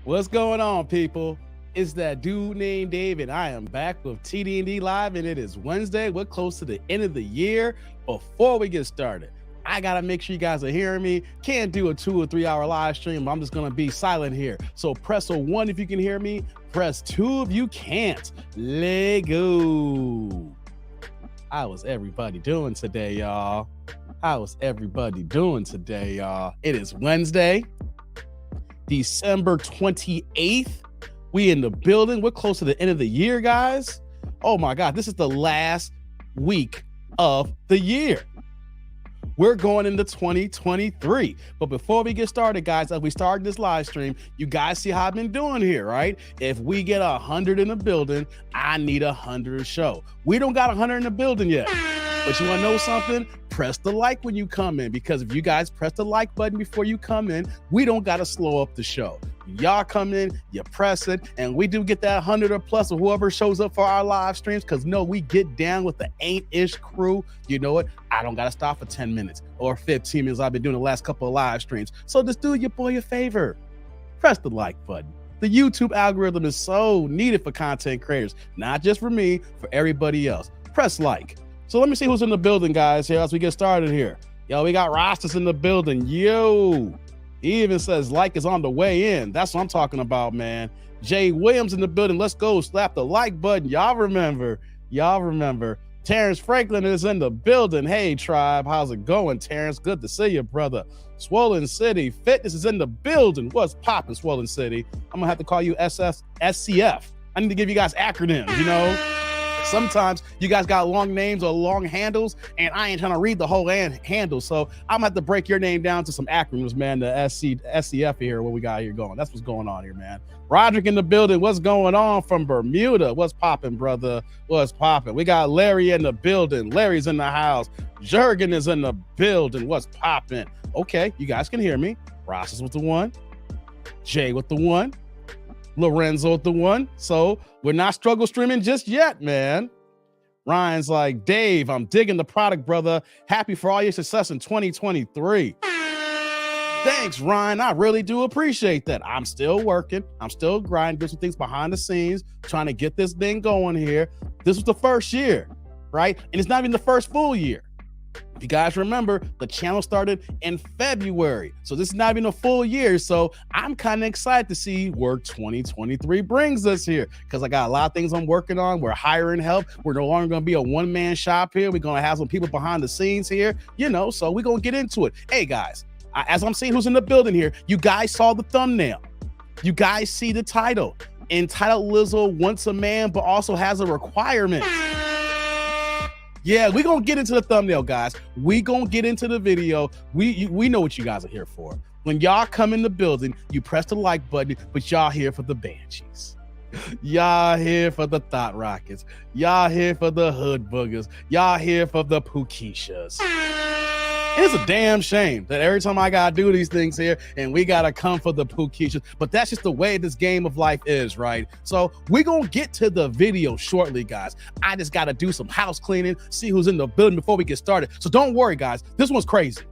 What's going on, people? It's that dude named Dave, and I am back with TD&D Live, and it is Wednesday. We're close to the end of the year. Before we get started, I gotta make sure you guys are hearing me. Can't do a 2 or 3 hour live stream. I'm just gonna be silent here. So press a 1 if you can hear me. Press 2 if you can't. Lego. How was everybody doing today, y'all? How was everybody doing today, y'all? It is Wednesday, December 28th. We in the building. We're close to the end of the year, guys. Oh my God, this is the last week of the year. We're going into 2023. But before we get started, guys, as we start this live stream, you guys see how I've been doing here, right? If we get 100 in the building, I need 100 to show. We don't got 100 in the building yet. But you want to know something? Press the like when you come in, because if you guys press the like button before you come in, we don't got to slow up the show. Y'all come in, you press it, and we do get that 100 or plus of whoever shows up for our live streams, because no, we get down with the Ain't-ish crew. You know what? I don't got to stop for 10 minutes or 15 minutes. I've been doing the last couple of live streams. So just do your boy a favor. Press the like button. The YouTube algorithm is so needed for content creators, not just for me, for everybody else. Press like. So let me see who's in the building, guys, here as we get started here. Yo, we got Rastas in the building. Yo, he even says like is on the way in. That's what I'm talking about, man. Jay Williams in the building. Let's go. Slap the like button. Y'all remember. Terrence Franklin is in the building. Hey, tribe. How's it going, Terrence? Good to see you, brother. Swollen City Fitness is in the building. What's poppin', Swollen City? I'm going to have to call you SCF. I need to give you guys acronyms, you know? Sometimes you guys got long names or long handles, and I ain't trying to read the whole handle. So I'm gonna have to break your name down to some acronyms, man. The SCF here, what we got here going. That's what's going on here, man. Roderick in the building. What's going on from Bermuda? What's popping, brother? What's popping? We got Larry in the building. Larry's in the house. Jurgen is in the building. What's popping? Okay, you guys can hear me. Ross is with the 1. Jay with the 1. Lorenzo with the 1. So we're not struggle streaming just yet, man. Ryan's like, Dave, I'm digging the product, brother. Happy for all your success in 2023. Thanks, Ryan. I really do appreciate that. I'm still working. I'm still grinding, doing some things behind the scenes, trying to get this thing going here. This was the first year, right? And it's not even the first full year. If you guys remember, the channel started in February. So this is not even a full year. So I'm kind of excited to see where 2023 brings us here, because I got a lot of things I'm working on. We're hiring help. We're no longer going to be a one-man shop here. We're going to have some people behind the scenes here, you know, so we're going to get into it. Hey, guys, as I'm seeing who's in the building here, you guys saw the thumbnail. You guys see the title. Entitled Lizzo Wants a Man, but also has a requirement. Yeah, we're going to get into the thumbnail, guys. We going to get into the video. We know what you guys are here for. When y'all come in the building, you press the like button, but y'all here for the Banshees. Y'all here for the Thought Rockets. Y'all here for the Hood Boogers. Y'all here for the Pookeishas. It's a damn shame that every time I gotta do these things here and we gotta come for the Pookeishas, but that's just the way this game of life is, right? So we're gonna get to the video shortly, guys. I just gotta do some house cleaning, see who's in the building before we get started. So don't worry, guys. This one's crazy.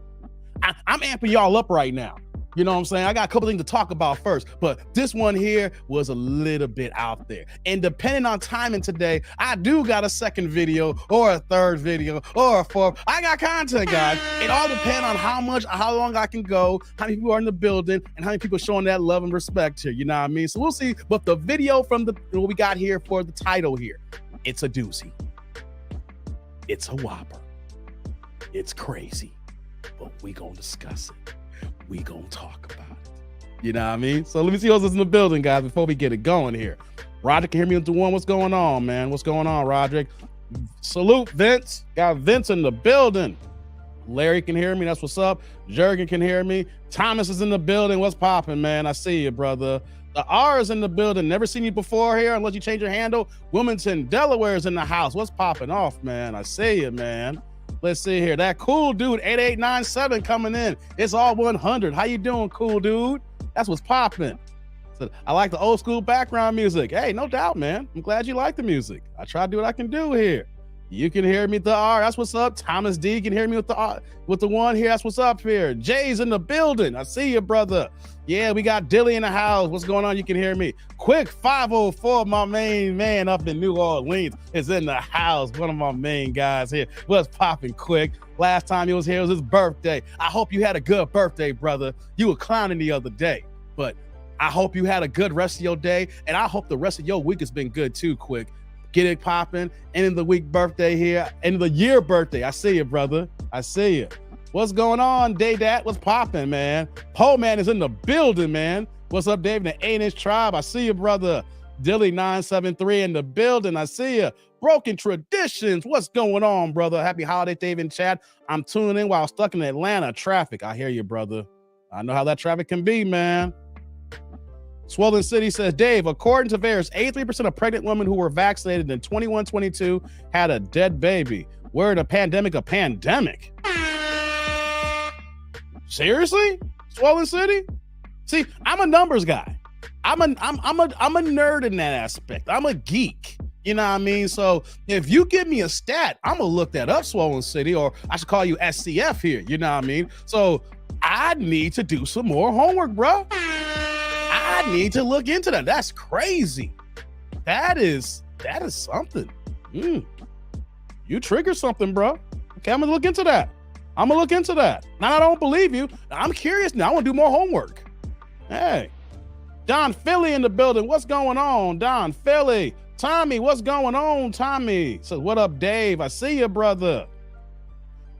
I'm amping y'all up right now. You know what I'm saying? I got a couple things to talk about first, but this one here was a little bit out there. And depending on timing today, I do got a second video or a third video or a fourth. I got content, guys. It all depends on how long I can go, how many people are in the building, and how many people are showing that love and respect here. You know what I mean? So we'll see. But the video from what we got here for the title here, it's a doozy. It's a whopper. It's crazy, but we gonna discuss it. We gonna talk about it. You know what I mean? So let me see who's in the building, guys, before we get it going here. Roderick, can hear me with the 1. What's going on, man? What's going on, Roderick? Salute, Vince. Got Vince in the building. Larry can hear me. That's what's up. Jurgen can hear me. Thomas is in the building. What's popping, man? I see you, brother. The R is in the building. Never seen you before here unless you change your handle. Wilmington, Delaware is in the house. What's popping off, man? I see you, man. Let's see here. That cool dude, 8897 coming in. It's all 100. How you doing, cool dude? That's what's popping. So I like the old school background music. Hey, no doubt, man. I'm glad you like the music. I try to do what I can do here. You can hear me with the R. That's what's up. Thomas D can hear me with the R, with the one here. That's what's up here. Jay's in the building. I see you, brother. Yeah, we got Dilly in the house. What's going on? You can hear me. Quick 504, my main man up in New Orleans is in the house. One of my main guys here. What's popping, Quick? Last time he was here was his birthday. I hope you had a good birthday, brother. You were clowning the other day, but I hope you had a good rest of your day, and I hope the rest of your week has been good too, Quick. Get it popping. End of the week birthday here. End of the year birthday. I see you, brother. I see you. What's going on, Day-Dat? What's popping, man? Pole Man is in the building, man. What's up, Dave? The 8-inch tribe. I see you, brother. Dilly973 in the building. I see you. Broken Traditions. What's going on, brother? Happy holiday, Dave in chat. I'm tuning in while stuck in Atlanta traffic. I hear you, brother. I know how that traffic can be, man. Swollen City says, Dave, according to VAERS, 83% of pregnant women who were vaccinated in 21-22 had a dead baby. We're in a pandemic. Seriously? Swollen City? See, I'm a numbers guy. I'm a nerd in that aspect. I'm a geek. You know what I mean? So if you give me a stat, I'm gonna look that up, Swollen City, or I should call you SCF here. You know what I mean? So I need to do some more homework, bro. I need to look into that. That's crazy. That is something. You triggered something, bro. Okay, I'm gonna look into that. Now I don't believe you. I'm curious now. I want to do more homework. Hey, Don Philly in the building. What's going on, Don Philly? Tommy, what's going on, Tommy? Says, what up, Dave? I see you, brother.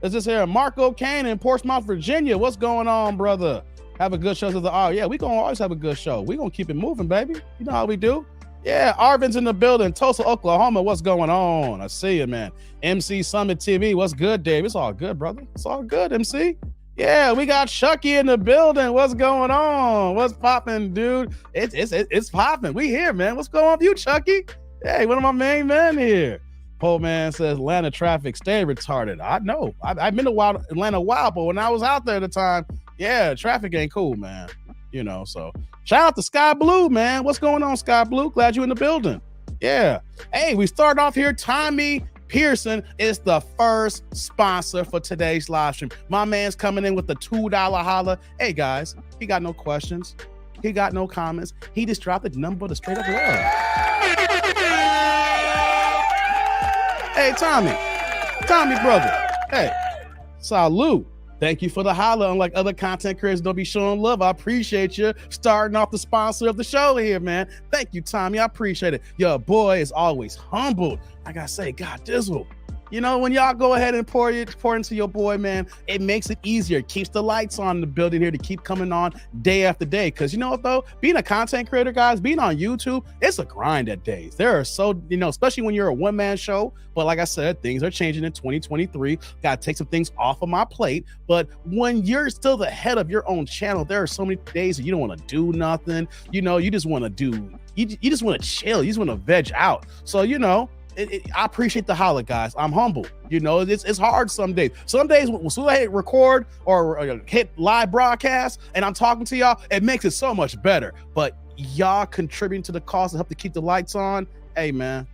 Is this here Marco Kane in Portsmouth, Virginia? What's going on, brother? Have a good show to the R. Yeah, we gonna always have a good show. We gonna keep it moving, baby. You know how we do. Yeah, Arvin's in the building. Tulsa, Oklahoma. What's going on? I see you, man. MC Summit TV. What's good, Dave? It's all good, brother. It's all good, MC. Yeah, we got Chucky in the building. What's going on? What's popping, dude? It's popping. We here, man. What's going on with you, Chucky? Hey, one of my main men here. Pole Man says Atlanta traffic stay retarded. I know. I've been to Atlanta a while, but when I was out there at the time, yeah, traffic ain't cool, man. You know, so shout out to Sky Blue, man. What's going on, Sky Blue? Glad you're in the building. Yeah. Hey, we start off here. Tommy Pearson is the first sponsor for today's live stream. My man's coming in with the $2 holla. Hey, guys, he got no questions. He got no comments. He just dropped the number to straight up love. Hey, Tommy, brother. Hey, salute. Thank you for the holla. Unlike other content creators, don't be showing love. I appreciate you starting off the sponsor of the show here, man. Thank you, Tommy. I appreciate it. Your boy is always humbled. Like I say, God dizzle. You know, when y'all go ahead and pour into your boy, man, it makes it easier. It keeps the lights on in the building here to keep coming on day after day. Because you know what, though? Being a content creator, guys, being on YouTube, it's a grind at days. There are so, you know, especially when you're a one-man show. But like I said, things are changing in 2023. Got to take some things off of my plate. But when you're still the head of your own channel, there are so many days that you don't want to do nothing. You know, you just want to do, you just want to chill. You just want to veg out. So, you know, I appreciate the holla, guys. I'm humble. You know, it's hard some days. Some days when I hit record or hit live broadcast and I'm talking to y'all, it makes it so much better. But y'all contributing to the cost to help to keep the lights on, hey, man,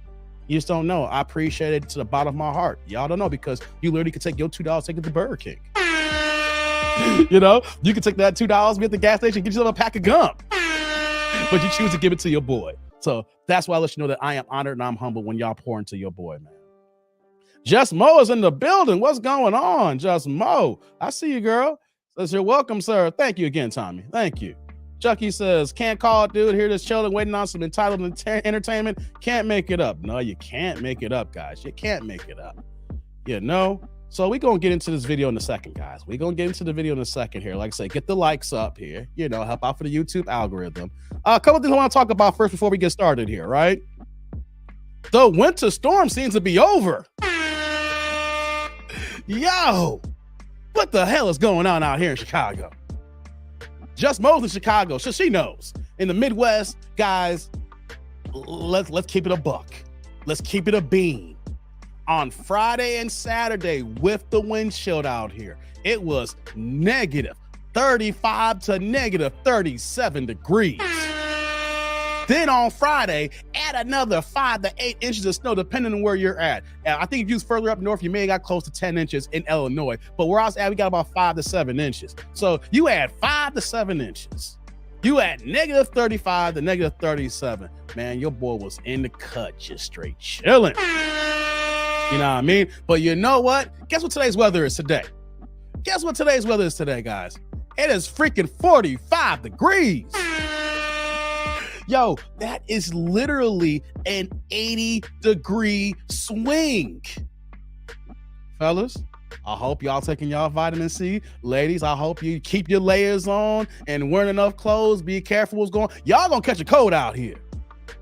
you just don't know. I appreciate it to the bottom of my heart. Y'all don't know because you literally could take your $2, take it to Burger King. You know, you can take that $2, be at the gas station, get yourself a pack of gum. But you choose to give it to your boy. So that's why I let you know that I am honored and I'm humble when y'all pour into your boy, man. Just Mo is in the building. What's going on, Just Mo? I see you, girl. Says you're welcome, sir. Thank you again, Tommy. Thank you. Chucky says, can't call it, dude. Here just chilling, waiting on some entitled entertainment. Can't make it up. No, you can't make it up, guys. You can't make it up. You know? So we're going to get into this video in a second, guys. We're going to get into the video in a second here. Like I say, get the likes up here. You know, help out for the YouTube algorithm. A couple things I want to talk about first before we get started here, right? The winter storm seems to be over. Yo, what the hell is going on out here in Chicago? Just Mo's in Chicago, so she knows. In the Midwest, guys, let's keep it a buck. Let's keep it a bean. On Friday and Saturday with the wind chill out here, it was negative 35 to negative 37 degrees. Then on Friday, add another 5 to 8 inches of snow, depending on where you're at. I think if you was further up north, you may have got close to 10 inches in Illinois. But where I was at, we got about 5 to 7 inches. So you add 5 to 7 inches. You at -35 to -37. Man, your boy was in the cut, just straight chilling. You know what I mean? But you know what? Guess what today's weather is today? Guess what today's weather is today, guys? It is freaking 45 degrees. Yo, that is literally an 80-degree swing. Fellas, I hope y'all taking y'all vitamin C. Ladies, I hope you keep your layers on and wearing enough clothes. Be careful what's going on. Y'all gonna catch a cold out here.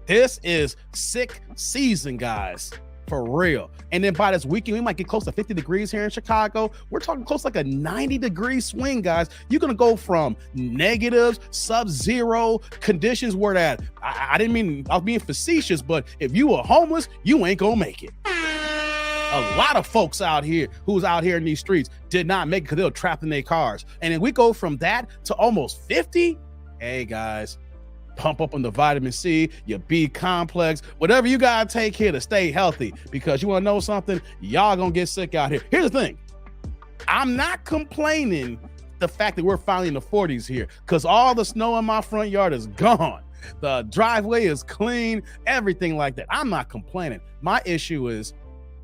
This is sick season, guys. For real. And then by this weekend, we might get close to 50 degrees here in Chicago. We're talking close like a 90-degree swing, guys. You're going to go from negatives, sub-zero conditions where that, I didn't mean, I was being facetious, but if you were homeless, you ain't going to make it. A lot of folks out here who's out here in these streets did not make it because they were trapped in their cars. And then we go from that to almost 50. Hey, guys. Pump up on the vitamin C, your B complex, whatever you gotta take here to stay healthy, because you wanna know something? Y'all gonna get sick out here. Here's the thing. I'm not complaining the fact that we're finally in the 40s here, because all the snow in my front yard is gone. The driveway is clean, everything like that. I'm not complaining. My issue is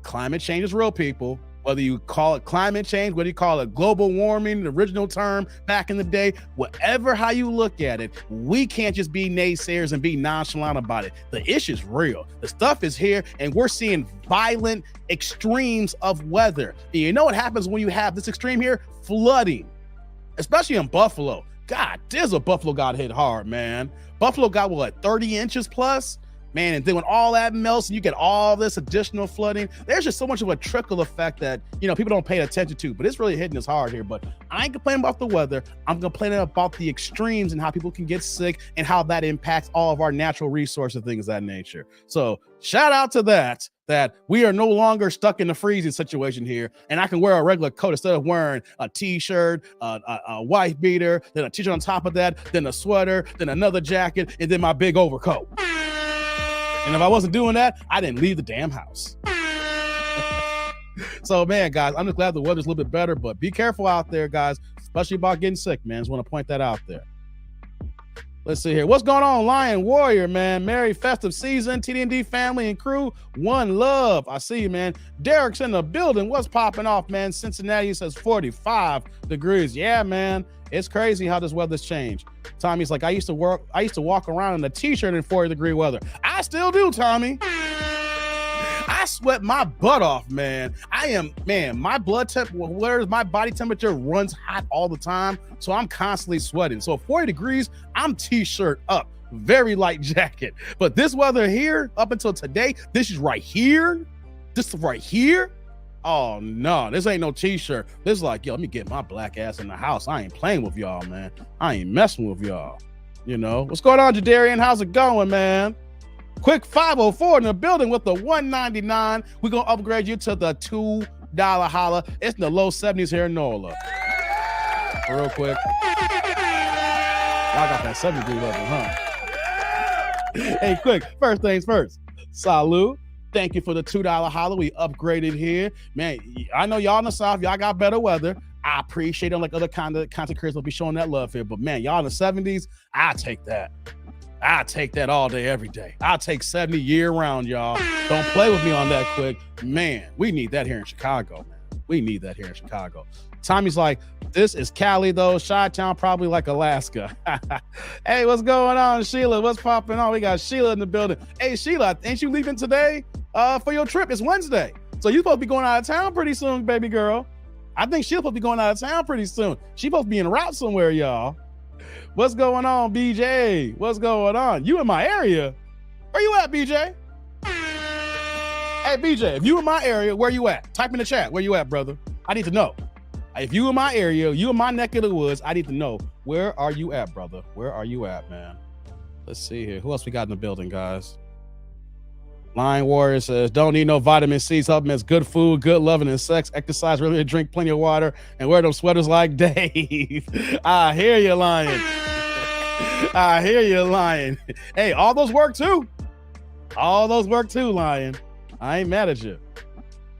climate change is real, people. Whether you call it climate change, whether you call it global warming, the original term back in the day, whatever how you look at it, we can't just be naysayers and be nonchalant about it. The issue's real. The stuff is here, and we're seeing violent extremes of weather. And you know what happens when you have this extreme here? Flooding, especially in Buffalo. God, Buffalo got hit hard, man. Buffalo got what, 30 inches plus? Man, and then when all that melts and you get all this additional flooding, there's just so much of a trickle effect that, you know, people don't pay attention to, but it's really hitting us hard here. But I ain't complaining about the weather. I'm complaining about the extremes and how people can get sick and how that impacts all of our natural resources, things of that nature. So shout out to that we are no longer stuck in the freezing situation here. And I can wear a regular coat instead of wearing a t-shirt, a wife beater, then a t-shirt on top of that, then a sweater, then another jacket, and then my big overcoat. And if I wasn't doing that, I didn't leave the damn house. So, man, guys, I'm just glad the weather's a little bit better, but be careful out there, guys, especially about getting sick, man. Just want to point that out there. Let's see here. What's going on, Lion Warrior, man? Merry festive season, TD&D family and crew. One love. I see you, man. Derek's in the building. What's popping off, man? Cincinnati says 45 degrees. Yeah, man. It's crazy how this weather's changed. Tommy's like, I used to walk around in a t-shirt in 40-degree weather. I still do, Tommy. I sweat my butt off, man. My my body temperature runs hot all the time, so I'm constantly sweating. So 40 degrees, I'm t-shirt up, very light jacket. But this weather here, up until today, this is right here. Oh no, this ain't no t-shirt. This is like, yo, let me get my black ass in the house. I ain't playing with y'all, man. I ain't messing with y'all. You know, what's going on, Jadarian? How's it going, man? Quick 504 in the building with the 199. We're gonna upgrade you to the $2 holla. It's in the low 70s here in NOLA. Real quick. Y'all got that 70-degree level, huh? Hey, quick, first things first. Salute. Thank you for the $2 holla. We upgraded here. Man, I know y'all in the South, y'all got better weather. I appreciate them, like other content creators will be showing that love here. But man, y'all in the 70s, I take that. I take that all day, every day. I'll take 70 year round, y'all. Don't play with me on that quick. Man, we need that here in Chicago, man. We need that here in Chicago. Tommy's like, this is Cali, though. Chi-town, probably like Alaska. Hey, what's going on, Sheila? What's popping on? We got Sheila in the building. Hey, Sheila, ain't you leaving today for your trip? It's Wednesday. So you're supposed to be going out of town pretty soon, baby girl. I think she's supposed to be going out of town pretty soon. She's supposed to be en route somewhere, y'all. What's going on, BJ? What's going on? You in my area? Where you at, BJ? Hey, BJ, if you in my area, where you at? Type in the chat. Where you at, brother? I need to know. If you in my area, you in my neck of the woods, I need to know. Where are you at, brother? Where are you at, man? Let's see here. Who else we got in the building, guys? Lion Warrior says, don't need no vitamin C supplements, good food, good loving and sex, exercise, really drink plenty of water, and wear them sweaters like Dave. I hear you, Lion. I hear you, Lion. Hey, all those work too. All those work too, Lion. I ain't mad at you.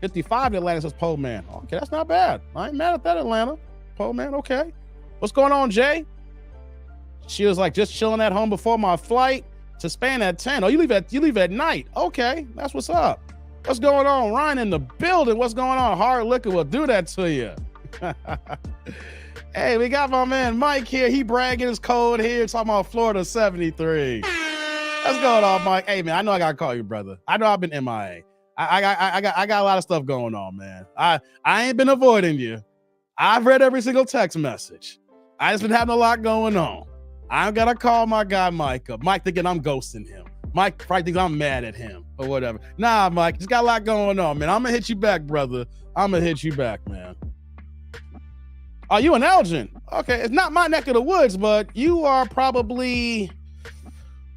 55 in Atlanta says Pole Man. Okay, that's not bad. I ain't mad at that, Atlanta. Pole Man, okay. What's going on, Jay? She was like, just chilling at home before my flight to Spain at 10. Oh, you leave at night. Okay, that's what's up. What's going on? Ryan in the building. What's going on? Hard liquor will do that to you. Hey, we got my man Mike here. He bragging his code here, talking about Florida 73. What's going on, Mike? Hey, man, I know I gotta call you, brother. I know I've been MIA. I got a lot of stuff going on, man. I ain't been avoiding you. I've read every single text message. I just been having a lot going on. I gotta call my guy Mike up. Mike thinking I'm ghosting him. Mike probably thinks I'm mad at him or whatever. Nah, Mike, just got a lot going on, man. I'm gonna hit you back, brother. I'm gonna hit you back, man. Are you in Elgin? Okay, it's not my neck of the woods, but you are probably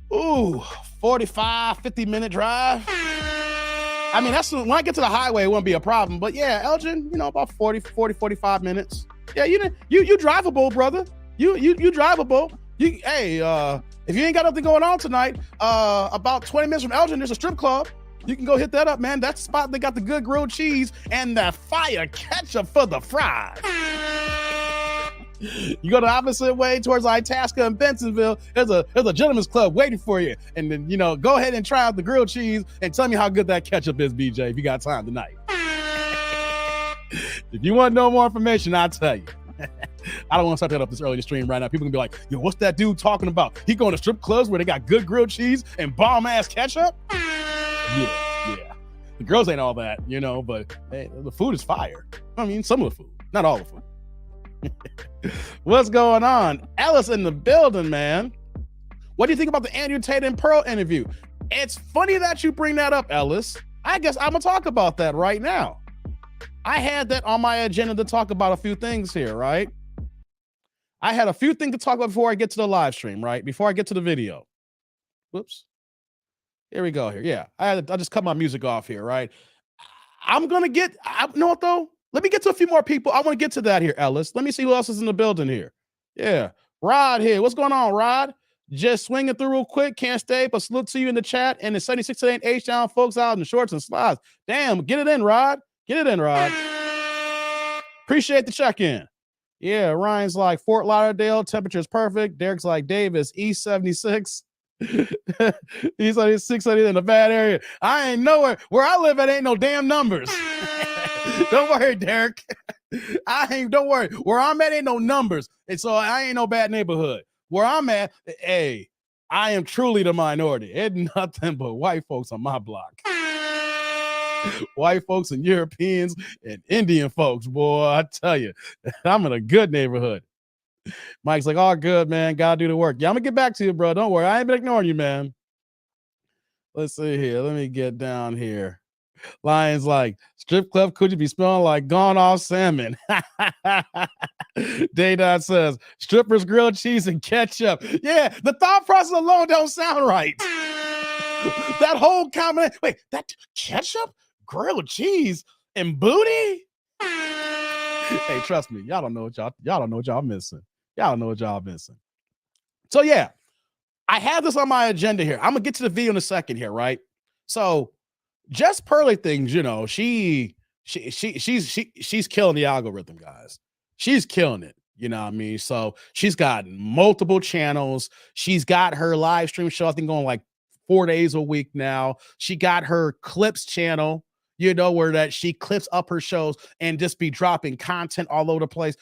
45, 50-minute drive. I mean, that's when I get to the highway, it won't be a problem. But yeah, Elgin, about 40, 45 minutes. Yeah, you drivable, brother. You drivable. If you ain't got nothing going on tonight, about 20 minutes from Elgin, there's a strip club. You can go hit that up, man. That's the spot. They got the good grilled cheese and the fire ketchup for the fries. You go the opposite way towards Itasca and Bentonville. There's a gentleman's club waiting for you. And then, go ahead and try out the grilled cheese and tell me how good that ketchup is, BJ, if you got time tonight. If you want to know more information, I'll tell you. I don't want to start that up this early in the stream right now. People can be like, yo, what's that dude talking about? He going to strip clubs where they got good grilled cheese and bomb-ass ketchup? Yeah. The girls ain't all that, but hey, the food is fire. I mean, some of the food, not all the food. What's going on? Ellis in the building, man. What do you think about the Andrew Tate and Pearl interview? It's funny that you bring that up, Ellis. I guess I'm going to talk about that right now. I had that on my agenda to talk about a few things here, right? I had a few things to talk about before I get to the live stream, right? Before I get to the video. Whoops. Here we go here. Yeah, I just cut my music off here, right? I'm going to you know what, though? Let me get to a few more people. I want to get to that here, Ellis. Let me see who else is in the building here. Yeah, Rod here. What's going on, Rod? Just swinging through real quick. Can't stay, but salute to you in the chat. And the 76 to 8 H-Town folks out in the shorts and slides. Damn, get it in, Rod. Get it in, Rod. Appreciate the check-in. Yeah, Ryan's like, Fort Lauderdale, temperature's perfect. Derek's like, Davis, East 76. He's like 600 in a bad area. I ain't nowhere. Where I live at ain't no damn numbers. Don't worry, Derek. Don't worry. Where I'm at ain't no numbers. And so I ain't no bad neighborhood. Where I'm at, hey, I am truly the minority. It's nothing but white folks on my block. White folks and Europeans and Indian folks, boy, I tell you, I'm in a good neighborhood. Mike's like, all good, man. Gotta do the work. Yeah, I'm gonna get back to you, bro. Don't worry. I ain't been ignoring you, man. Let's see here. Let me get down here. Lion's like, strip club, could you be smelling like gone off salmon? Daydot says, strippers, grilled cheese, and ketchup. Yeah, the thought process alone don't sound right. That whole combination. Wait, that ketchup, grilled cheese, and booty? Hey, trust me, y'all don't know what y'all missing. Y'all don't know what y'all missing. So yeah, I have this on my agenda here. I'm gonna get to the video in a second here, right? So Jess Pearly things, she's killing the algorithm, guys. She's killing it. You know what I mean? So she's got multiple channels. She's got her live stream show, I think, going like 4 days a week now. She got her clips channel, where that she clips up her shows and just be dropping content all over the place.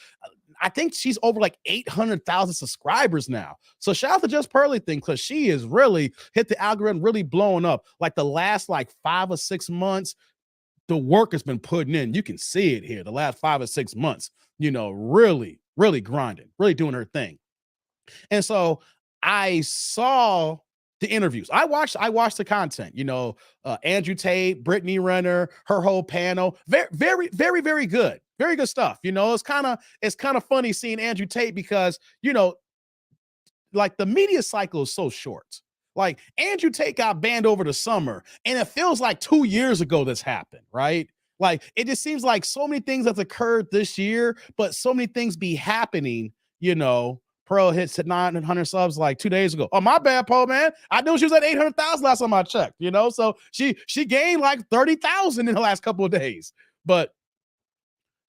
I think she's over like 800,000 subscribers now. So shout out to Just Pearly thing, because she is really hit the algorithm, really blowing up. Like the last 5 or 6 months, the work has been putting in. You can see it here. The last 5 or 6 months, really, really grinding, really doing her thing. And so I saw the interviews. I watched the content, Andrew Tate, Brittany Renner, her whole panel. Very, very, very, very good. Very good stuff. It's kind of funny seeing Andrew Tate because, the media cycle is so short. Like Andrew Tate got banned over the summer and it feels like 2 years ago this happened, right? Like it just seems like so many things that's occurred this year, but so many things be happening, Pearl hits at 900 subs like 2 days ago. Oh, my bad, Pearl, man. I knew she was at 800,000 last time I checked, you know? So she gained like 30,000 in the last couple of days. But,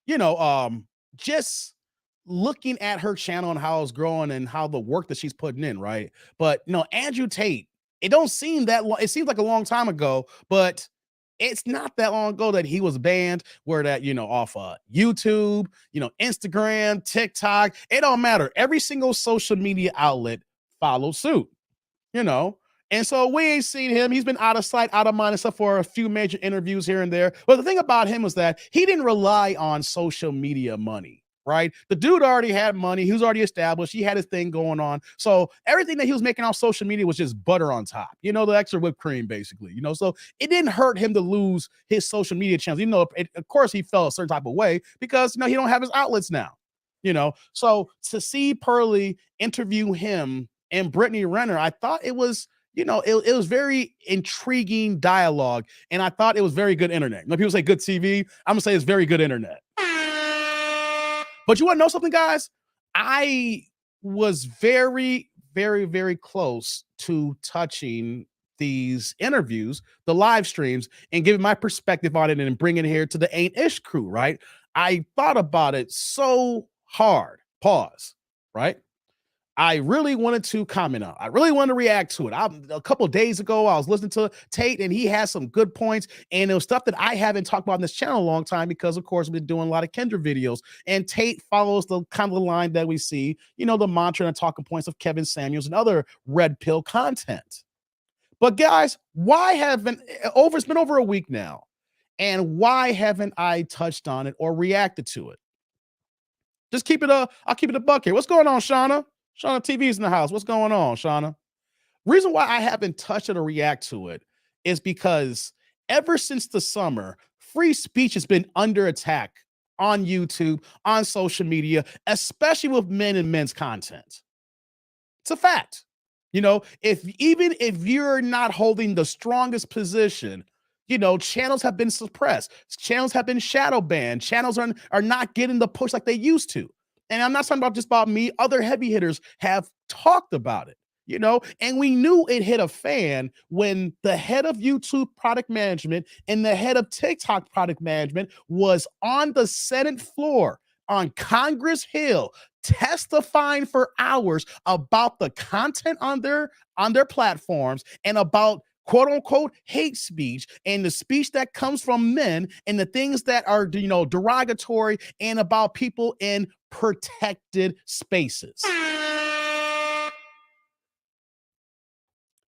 you know, just looking at her channel and how it's growing and how the work that she's putting in, right? But, you know, Andrew Tate, it don't seem that long. It seems like a long time ago, but it's not that long ago that he was banned, where that, you know, off YouTube, you know, Instagram, TikTok, it don't matter. Every single social media outlet followed suit, you know. And so we ain't seen him. He's been out of sight, out of mind, except for a few major interviews here and there. But the thing about him was that he didn't rely on social media money, right? The dude already had money. He was already established. He had his thing going on. So everything that he was making on social media was just butter on top, you know, the extra whipped cream, basically, you know. So it didn't hurt him to lose his social media channels, even though, of course, he felt a certain type of way because, you know, he don't have his outlets now, you know. So to see Pearly interview him and Brittany Renner, I thought it was, you know, it was very intriguing dialogue, and I thought it was very good internet. When people say good TV, I'm gonna say it's very good internet. But you want to know something, guys? I was very, very, very close to touching these interviews, the live streams, and giving my perspective on it and bringing it here to the Ain't Ish crew, right? I thought about it so hard. Pause, right? I really wanted to comment on. I really wanted to react to it. A couple of days ago, I was listening to Tate, and he has some good points. And it was stuff that I haven't talked about on this channel a long time because, of course, we've been doing a lot of Kendra videos. And Tate follows the kind of the line that we see, you know, the mantra and talking points of Kevin Samuels and other red pill content. But guys, why haven't it's been over a week now, and why haven't I touched on it or reacted to it? Just keep it I'll keep it a buck here. What's going on, Shauna? Shauna TV's in the house. What's going on, Shauna? Reason why I haven't touched it or react to it is because ever since the summer, free speech has been under attack on YouTube, on social media, especially with men and men's content. It's a fact. You know, even if you're not holding the strongest position, you know, channels have been suppressed. Channels have been shadow banned. Channels are not getting the push like they used to. And I'm not talking about just about me. Other heavy hitters have talked about it, you know, and we knew it hit a fan when the head of YouTube product management and the head of TikTok product management was on the Senate floor on Congress Hill testifying for hours about the content on their platforms and about quote unquote hate speech and the speech that comes from men and the things that are, you know, derogatory and about people in protected spaces.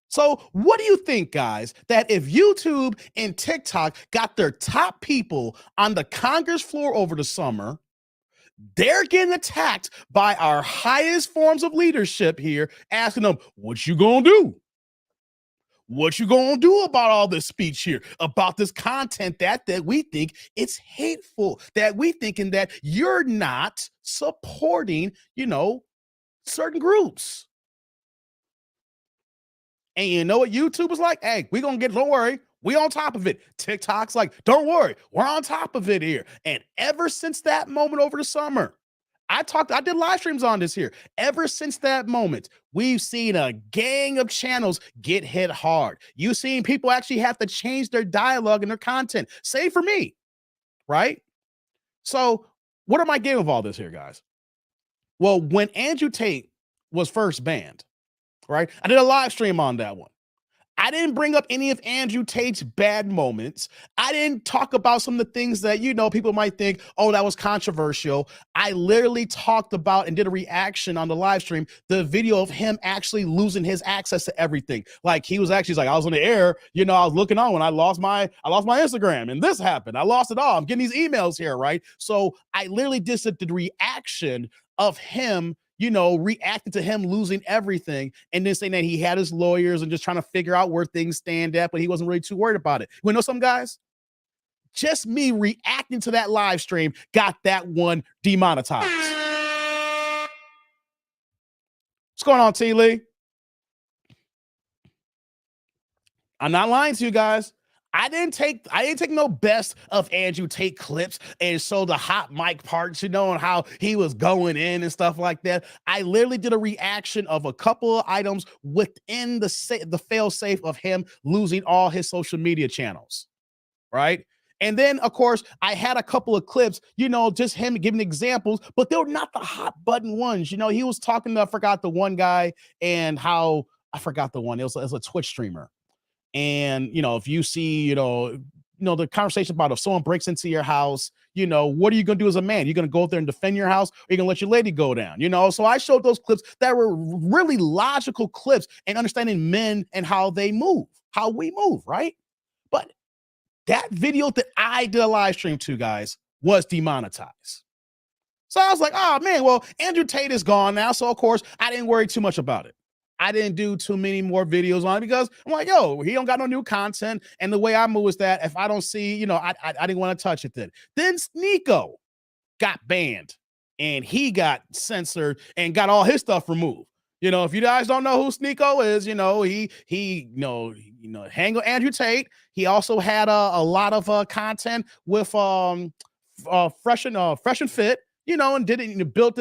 So, what do you think, guys, that if YouTube and TikTok got their top people on the Congress floor over the summer, they're getting attacked by our highest forms of leadership here, asking them, what you gonna do? What you gonna do about all this speech here, about this content that we think it's hateful, that we thinking that you're not supporting, you know, certain groups. And you know what YouTube was like? Hey, we gonna get, don't worry, we on top of it. TikTok's like, don't worry, we're on top of it here. And ever since that moment over the summer, I did live streams on this here. Ever since that moment, we've seen a gang of channels get hit hard. You've seen people actually have to change their dialogue and their content. Same for me, right? So what am I getting with all this here, guys? Well, when Andrew Tate was first banned, right? I did a live stream on that one. I didn't bring up any of Andrew Tate's bad moments. I didn't talk about some of the things that, you know, people might think, oh, that was controversial. I literally talked about and did a reaction on the live stream, the video of him actually losing his access to everything. Like he was actually like, I was on the air, you know, I was looking on when I lost my Instagram and this happened. I lost it all. I'm getting these emails here, right? So I literally did the reaction of him, you know, reacting to him losing everything and then saying that he had his lawyers and just trying to figure out where things stand at, but he wasn't really too worried about it. You know, some guys, just me reacting to that live stream got that one demonetized. What's going on, T. Lee? I'm not lying to you guys. I didn't take no best of Andrew Tate clips and show the hot mic parts, you know, and how he was going in and stuff like that. I literally did a reaction of a couple of items within the fail safe of him losing all his social media channels, right? And then, of course, I had a couple of clips, you know, just him giving examples, but they were not the hot button ones. You know, he was talking to, I forgot the one guy and how, I forgot the one. It was a Twitch streamer. And, you know, if you see, the conversation about if someone breaks into your house, you know, what are you going to do as a man? You're going to go out there and defend your house, or you're going to let your lady go down, you know? So I showed those clips that were really logical clips and understanding men and how they move, how we move, right? But that video that I did a live stream to, guys, was demonetized. So I was like, oh man, well, Andrew Tate is gone now. So of course I didn't worry too much about it. I didn't do too many more videos on it because I'm like, yo, he don't got no new content. And the way I move is that if I don't see, you know, I didn't want to touch it then. Then Sneeko got banned and he got censored and got all his stuff removed. You know, if you guys don't know who Sneeko is, you know, he hang with Andrew Tate. He also had a lot of content with Fresh and Fit, you know, and did it, built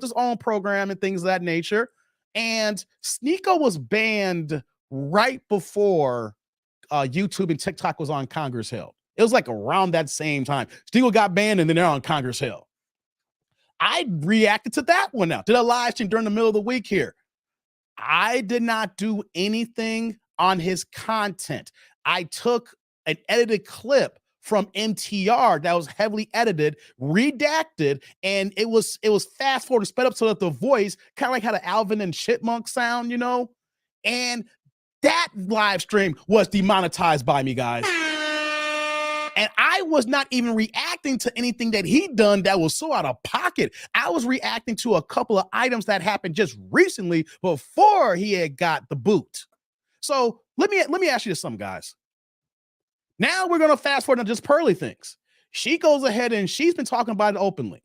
his own program and things of that nature. And Sneeko was banned right before YouTube and TikTok was on Congress Hill. It was like around that same time. Sneeko got banned and then they're on Congress Hill. I reacted to that one now. Did a live stream during the middle of the week here. I did not do anything on his content. I took an edited clip from MTR that was heavily edited, redacted, and it was fast forward and sped up so that the voice kind of like had an Alvin and Chipmunk sound, you know? And that live stream was demonetized by me, guys. And I was not even reacting to anything that he'd done that was so out of pocket. I was reacting to a couple of items that happened just recently before he had got the boot. So let me ask you this something, guys. Now we're going to fast forward to just Pearly things. She goes ahead and she's been talking about it openly.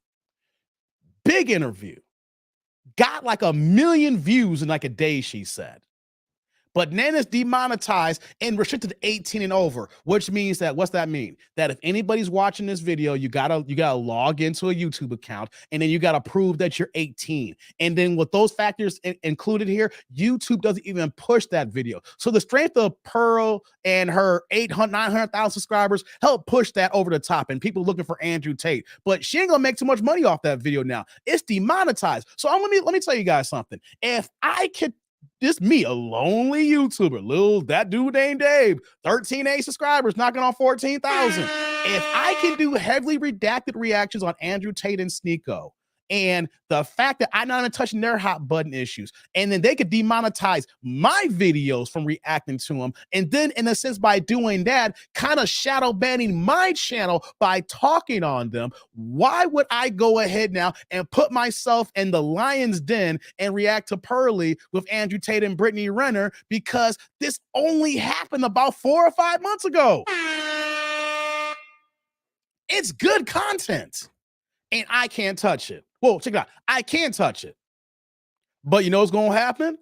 Big interview. Got like 1 million views in like a day, she said. But then it's demonetized and restricted to 18 and over, which means that, what's that mean? That if anybody's watching this video, you gotta log into a YouTube account, and then you gotta prove that you're 18. And then with those factors included here, YouTube doesn't even push that video. So the strength of Pearl and her 900,000 subscribers helped push that over the top, and people looking for Andrew Tate. But she ain't gonna make too much money off that video now. It's demonetized. So let me tell you guys something. If I could, just me, a lonely YouTuber, that dude named Dave, 13A subscribers, knocking on 14,000. If I can do heavily redacted reactions on Andrew Tate and Sneeko, and the fact that I'm not even touching their hot button issues, and then they could demonetize my videos from reacting to them, and then in a sense by doing that, kind of shadow banning my channel by talking on them, why would I go ahead now and put myself in the lion's den and react to Pearly with Andrew Tate and Brittany Renner? Because this only happened about 4 or 5 months ago. It's good content, and I can't touch it. Whoa, check it out. I can't touch it. But you know what's going to happen?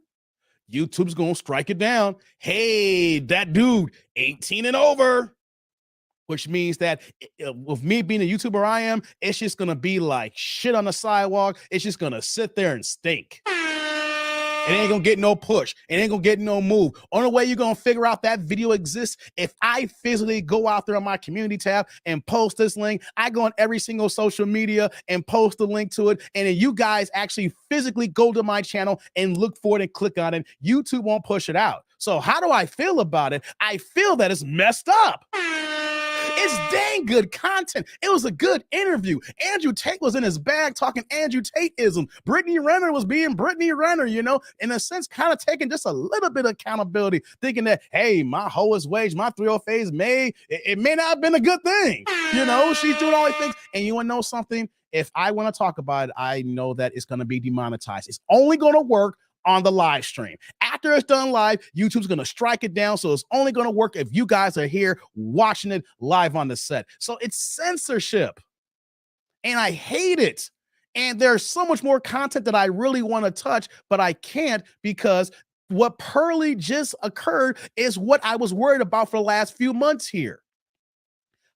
YouTube's going to strike it down. Hey, that dude, 18 and over. Which means that with me being a YouTuber I am, it's just going to be like shit on the sidewalk. It's just going to sit there and stink. It ain't gonna get no push. It ain't gonna get no move. Only way you're gonna figure out that video exists if I physically go out there on my community tab and post this link. I go on every single social media and post the link to it. And then you guys actually physically go to my channel and look for it and click on it. YouTube won't push it out. So how do I feel about it? I feel that it's messed up. It's dang good content. It was a good interview. Andrew Tate was in his bag talking Andrew Tate-ism. Brittany Renner was being Brittany Renner, you know, in a sense, kind of taking just a little bit of accountability, thinking that, hey, my hoest wage, my 3-0 phase it may not have been a good thing. You know, she's doing all these things. And you want to know something? If I want to talk about it, I know that it's going to be demonetized. It's only going to work on the live stream. After it's done live, YouTube's going to strike it down. So it's only going to work if you guys are here watching it live on the set. So it's censorship. And I hate it. And there's so much more content that I really want to touch, but I can't because what Pearly just occurred is what I was worried about for the last few months here.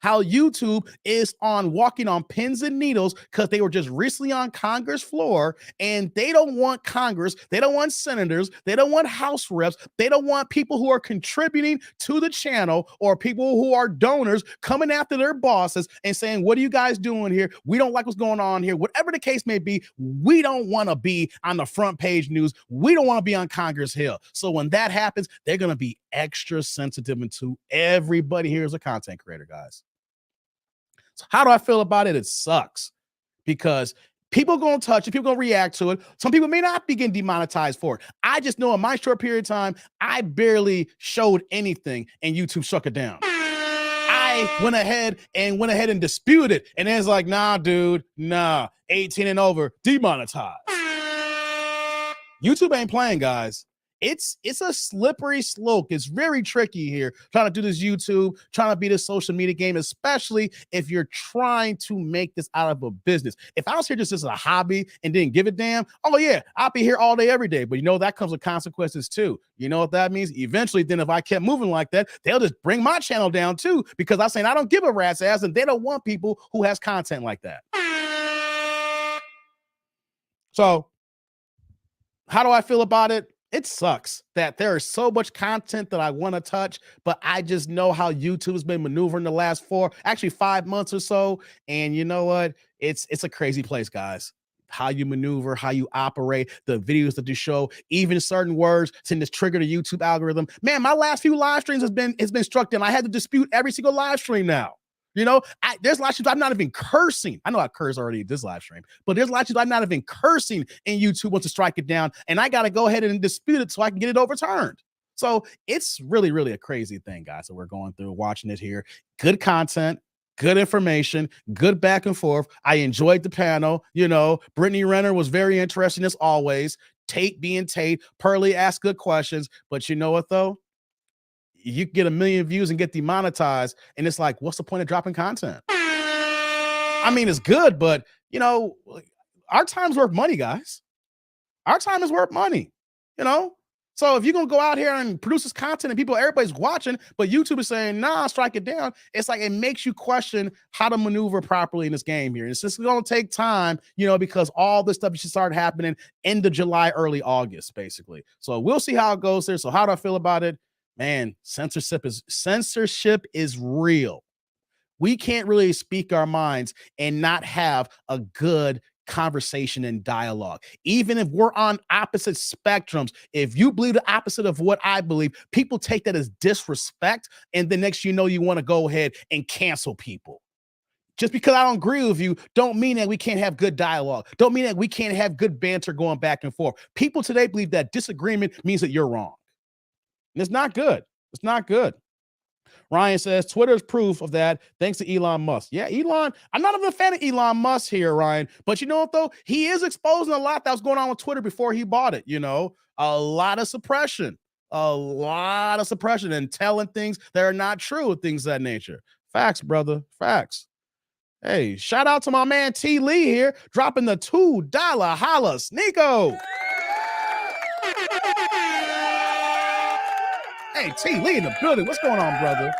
How YouTube is on walking on pins and needles because they were just recently on Congress floor and they don't want Congress, they don't want senators, they don't want House reps, they don't want people who are contributing to the channel or people who are donors coming after their bosses and saying, what are you guys doing here? We don't like what's going on here. Whatever the case may be, we don't want to be on the front page news. We don't want to be on Congress Hill. So when that happens, they're going to be extra sensitive into everybody here is a content creator, guys. So how do I feel about it? It sucks because people going to touch it, people going to react to it. Some people may not be getting demonetized for it. I just know in my short period of time, I barely showed anything and YouTube shut it down. I went ahead and disputed it. And then it's like, nah, dude, nah, 18 and over, demonetized. YouTube ain't playing, guys. It's a slippery slope. It's very tricky here trying to do this YouTube, trying to be this social media game, especially if you're trying to make this out of a business. If I was here just as a hobby and didn't give a damn, oh yeah, I'll be here all day, every day. But you know, that comes with consequences too. You know what that means? Eventually, then if I kept moving like that, they'll just bring my channel down too, because I'm saying I don't give a rat's ass and they don't want people who has content like that. So how do I feel about it? It sucks that there is so much content that I want to touch, but I just know how YouTube's been maneuvering the last 5 months or so. And you know what? It's a crazy place, guys. How you maneuver, how you operate, the videos that you show, even certain words tend to trigger the YouTube algorithm. Man, my last few live streams has been struck down. I had to dispute every single live stream now. You know, there's live streams I'm not even cursing. I know I curse already this live stream, but there's live streams I'm not even cursing, and YouTube wants to strike it down, and I got to go ahead and dispute it so I can get it overturned. So it's really, really a crazy thing, guys, that we're going through, watching it here. Good content, good information, good back and forth. I enjoyed the panel. You know, Brittany Renner was very interesting as always. Tate being Tate, Pearly asked good questions, but you know what though? You get 1 million views and get demonetized, and it's like, what's the point of dropping content? I mean, it's good, but you know, our time's worth money, guys. Our time is worth money, you know. So if you're gonna go out here and produce this content and everybody's watching, but YouTube is saying, nah, strike it down, it's like it makes you question how to maneuver properly in this game here. It's just gonna take time, you know, because all this stuff should start happening end of July, early August, basically. So we'll see how it goes there. So how do I feel about it? Man, censorship is real. We can't really speak our minds and not have a good conversation and dialogue. Even if we're on opposite spectrums, if you believe the opposite of what I believe, people take that as disrespect. And the next you know, you want to go ahead and cancel people. Just because I don't agree with you, don't mean that we can't have good dialogue. Don't mean that we can't have good banter going back and forth. People today believe that disagreement means that you're wrong. And it's not good. It's not good. Ryan says Twitter's proof of that thanks to Elon Musk. Yeah, Elon. I'm not even a fan of Elon Musk here, Ryan. But you know what, though? He is exposing a lot that was going on with Twitter before he bought it. You know, a lot of suppression and telling things that are not true, things of that nature. Facts, brother. Facts. Hey, shout out to my man T. Lee here, dropping the $2 holla Sneeko. Hey, T. Lee in the building. What's going on, brother?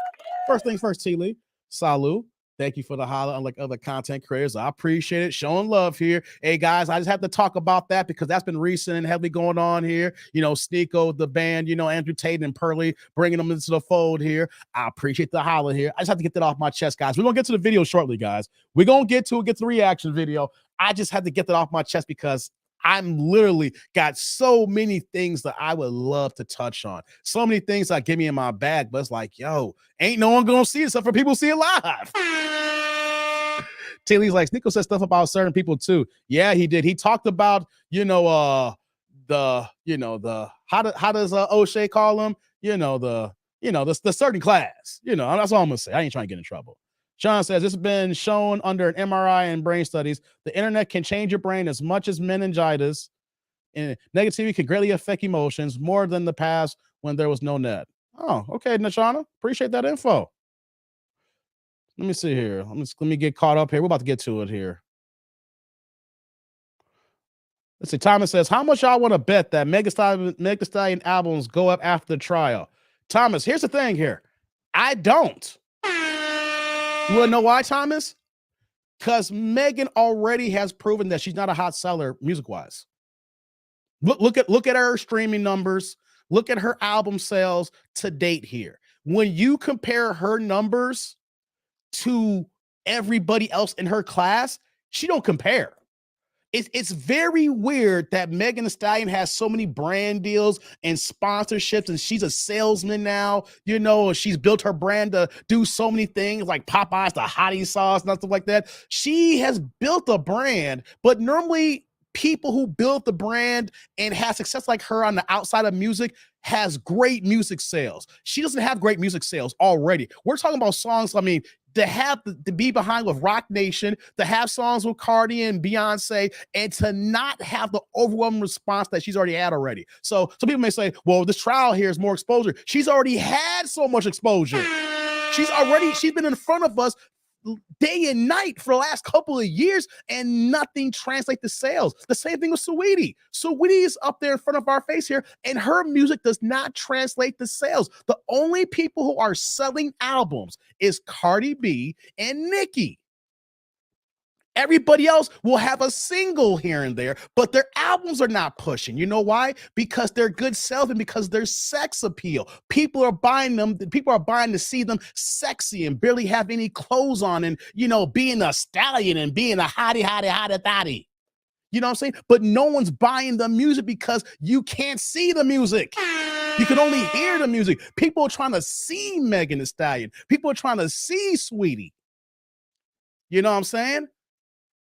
First things first, T. Lee. Salud. Thank you for the holla, unlike other content creators. I appreciate it. Showing love here. Hey, guys, I just have to talk about that because that's been recent and heavily going on here. You know, Sneeko, the band, you know, Andrew Tate and Pearly, bringing them into the fold here. I appreciate the holla here. I just have to get that off my chest, guys. We're going to get to the video shortly, guys. We're going to get to the reaction video. I just had to get that off my chest because I'm literally got so many things that I would love to touch on. So many things that get me in my bag, but it's like, yo, ain't no one gonna see it except for people who see it live. Taylor's like, Sneeko said stuff about certain people too. Yeah, he did. He talked about, how does O'Shea call them? The certain class. You know, that's all I'm gonna say. I ain't trying to get in trouble. Sean says, it's been shown under an MRI and brain studies. The internet can change your brain as much as meningitis. And negativity can greatly affect emotions more than the past when there was no net. Oh, okay, Nashana. Appreciate that info. Let me see here. Let me get caught up here. We're about to get to it here. Let's see. Thomas says, how much y'all want to bet that Megan Thee Stallion albums go up after the trial? Thomas, here's the thing here. I don't. You want to know why, Thomas? Because Megan already has proven that she's not a hot seller music-wise. Look at her streaming numbers. Look at her album sales to date here. When you compare her numbers to everybody else in her class, she don't compare. It's very weird that Megan Thee Stallion has so many brand deals and sponsorships, and she's a salesman now. You know, she's built her brand to do so many things like Popeyes, the hottie sauce, and stuff like that. She has built a brand, but normally people who build the brand and have success like her on the outside of music has great music sales. She doesn't have great music sales already. We're talking about songs, I mean, to be behind with Rock Nation, to have songs with Cardi and Beyonce, and to not have the overwhelming response that she's already had already. So some people may say, well, this trial here is more exposure. She's already had so much exposure. She's been in front of us day and night for the last couple of years, and nothing translates to sales. The same thing with Saweetie. Saweetie is up there in front of our face here, and her music does not translate to sales. The only people who are selling albums is Cardi B and Nicki. Everybody else will have a single here and there, but their albums are not pushing. You know why? Because they're good sales and because they're sex appeal. People are buying them. People are buying to see them sexy and barely have any clothes on and, you know, being a stallion and being a hottie. You know what I'm saying? But no one's buying the music because you can't see the music. You can only hear the music. People are trying to see Megan Thee Stallion. People are trying to see Saweetie. You know what I'm saying?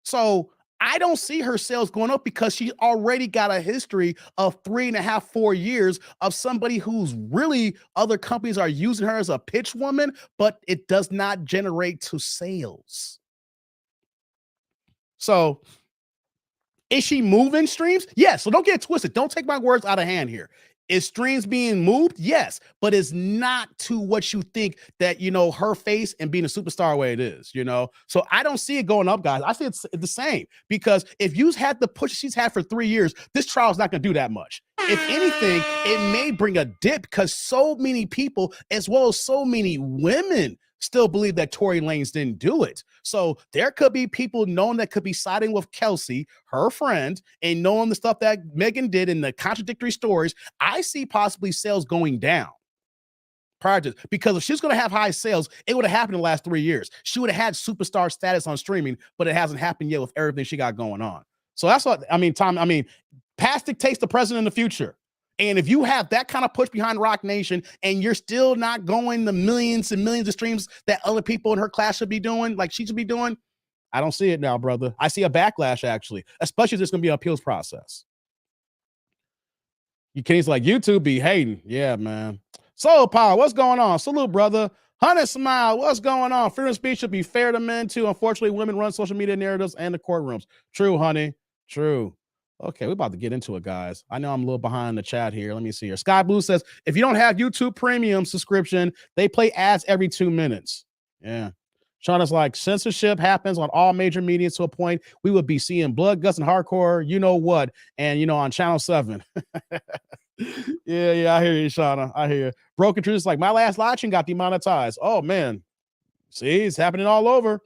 So I don't see her sales going up because she already got a history of 3.5, 4 years of somebody who's really, other companies are using her as a pitch woman, but it does not generate to sales. So is she moving streams? Yes. So don't get twisted. Don't take my words out of hand here. Is streams being moved? Yes, but it's not to what you think that, you know, her face and being a superstar way it is, you know? So I don't see it going up, guys. I see it's the same because if you had the push she's had for 3 years, this trial is not going to do that much. If anything, it may bring a dip because so many people, as well as so many women, still believe that Tory Lanez didn't do it. So there could be people known that could be siding with Kelsey, her friend, and knowing the stuff that Megan did and the contradictory stories. I see possibly sales going down prior to, because if she's going to have high sales, it would have happened in the last 3 years. She would have had superstar status on streaming, but it hasn't happened yet with everything she got going on. So that's what, I mean, Tom, past dictates the present and the future. And if you have that kind of push behind Rock Nation and you're still not going the millions and millions of streams that other people in her class should be doing, like she should be doing, I don't see it now, brother. I see a backlash, actually, especially if there's going to be an appeals process. You can't like YouTube be hating. Yeah, man. Soul Power, what's going on? Salute, brother. Hunter Smile, what's going on? Freedom of speech should be fair to men, too. Unfortunately, women run social media narratives and the courtrooms. True, honey. True. Okay, we're about to get into it, guys. I know I'm a little behind the chat here. Let me see here. Sky Blue says, if you don't have YouTube Premium subscription, they play ads every 2 minutes. Yeah. Shauna's like, censorship happens on all major media to a point. We would be seeing blood, guts, and hardcore, you know what, and, you know, on Channel 7. Yeah, I hear you, Shauna. I hear you. Broken Truth is like, my last live stream got demonetized. Oh, man. See, it's happening all over.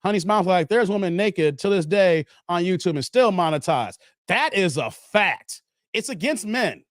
Honey's mouth like there's women naked to this day on YouTube and still monetized. That is a fact. It's against men.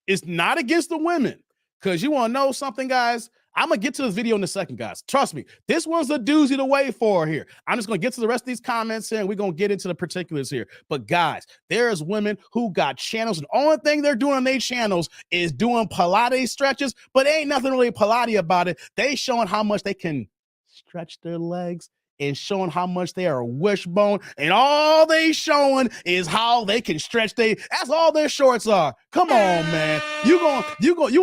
It's not against the women. Because you want to know something, guys? I'm going to get to this video in a second, guys. Trust me. This one's a doozy to wait for here. I'm just going to get to the rest of these comments here, and we're going to get into the particulars here. But, guys, there's women who got channels, and the only thing they're doing on their channels is doing Pilates stretches, but ain't nothing really Pilates about it. They showing how much they can stretch their legs and showing how much they are wishbone, and all they showing is how they can stretch that's all their shorts are. Come on, man. You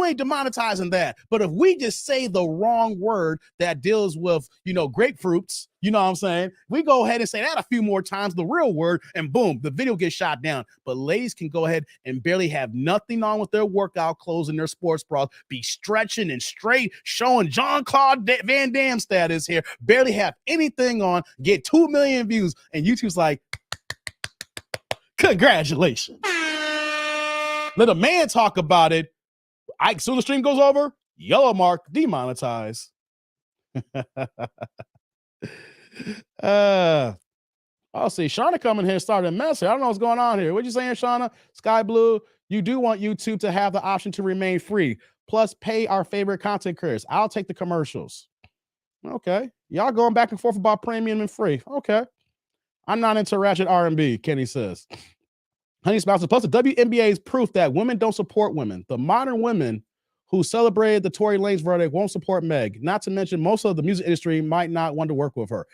ain't demonetizing that. But if we just say the wrong word that deals with, you know, grapefruits, you know what I'm saying? We go ahead and say that a few more times, the real word, and boom, the video gets shot down. But ladies can go ahead and barely have nothing on with their workout clothes and their sports bras, be stretching and straight, showing Jean-Claude Van Damme status here, barely have anything on, get 2 million views, and YouTube's like, Congratulations. Let a man talk about it. As soon as the stream goes over, yellow mark, demonetize. I'll see. Shauna coming here started a mess here. I don't know what's going on here. What you saying, Shauna? Sky Blue, you do want YouTube to have the option to remain free. Plus, pay our favorite content creators. I'll take the commercials. Okay. Y'all going back and forth about premium and free. Okay. I'm not into ratchet R&B, Kenny says. Honey Spouses. Plus, the WNBA is proof that women don't support women. The modern women who celebrated the Tory Lanez verdict won't support Meg. Not to mention, most of the music industry might not want to work with her.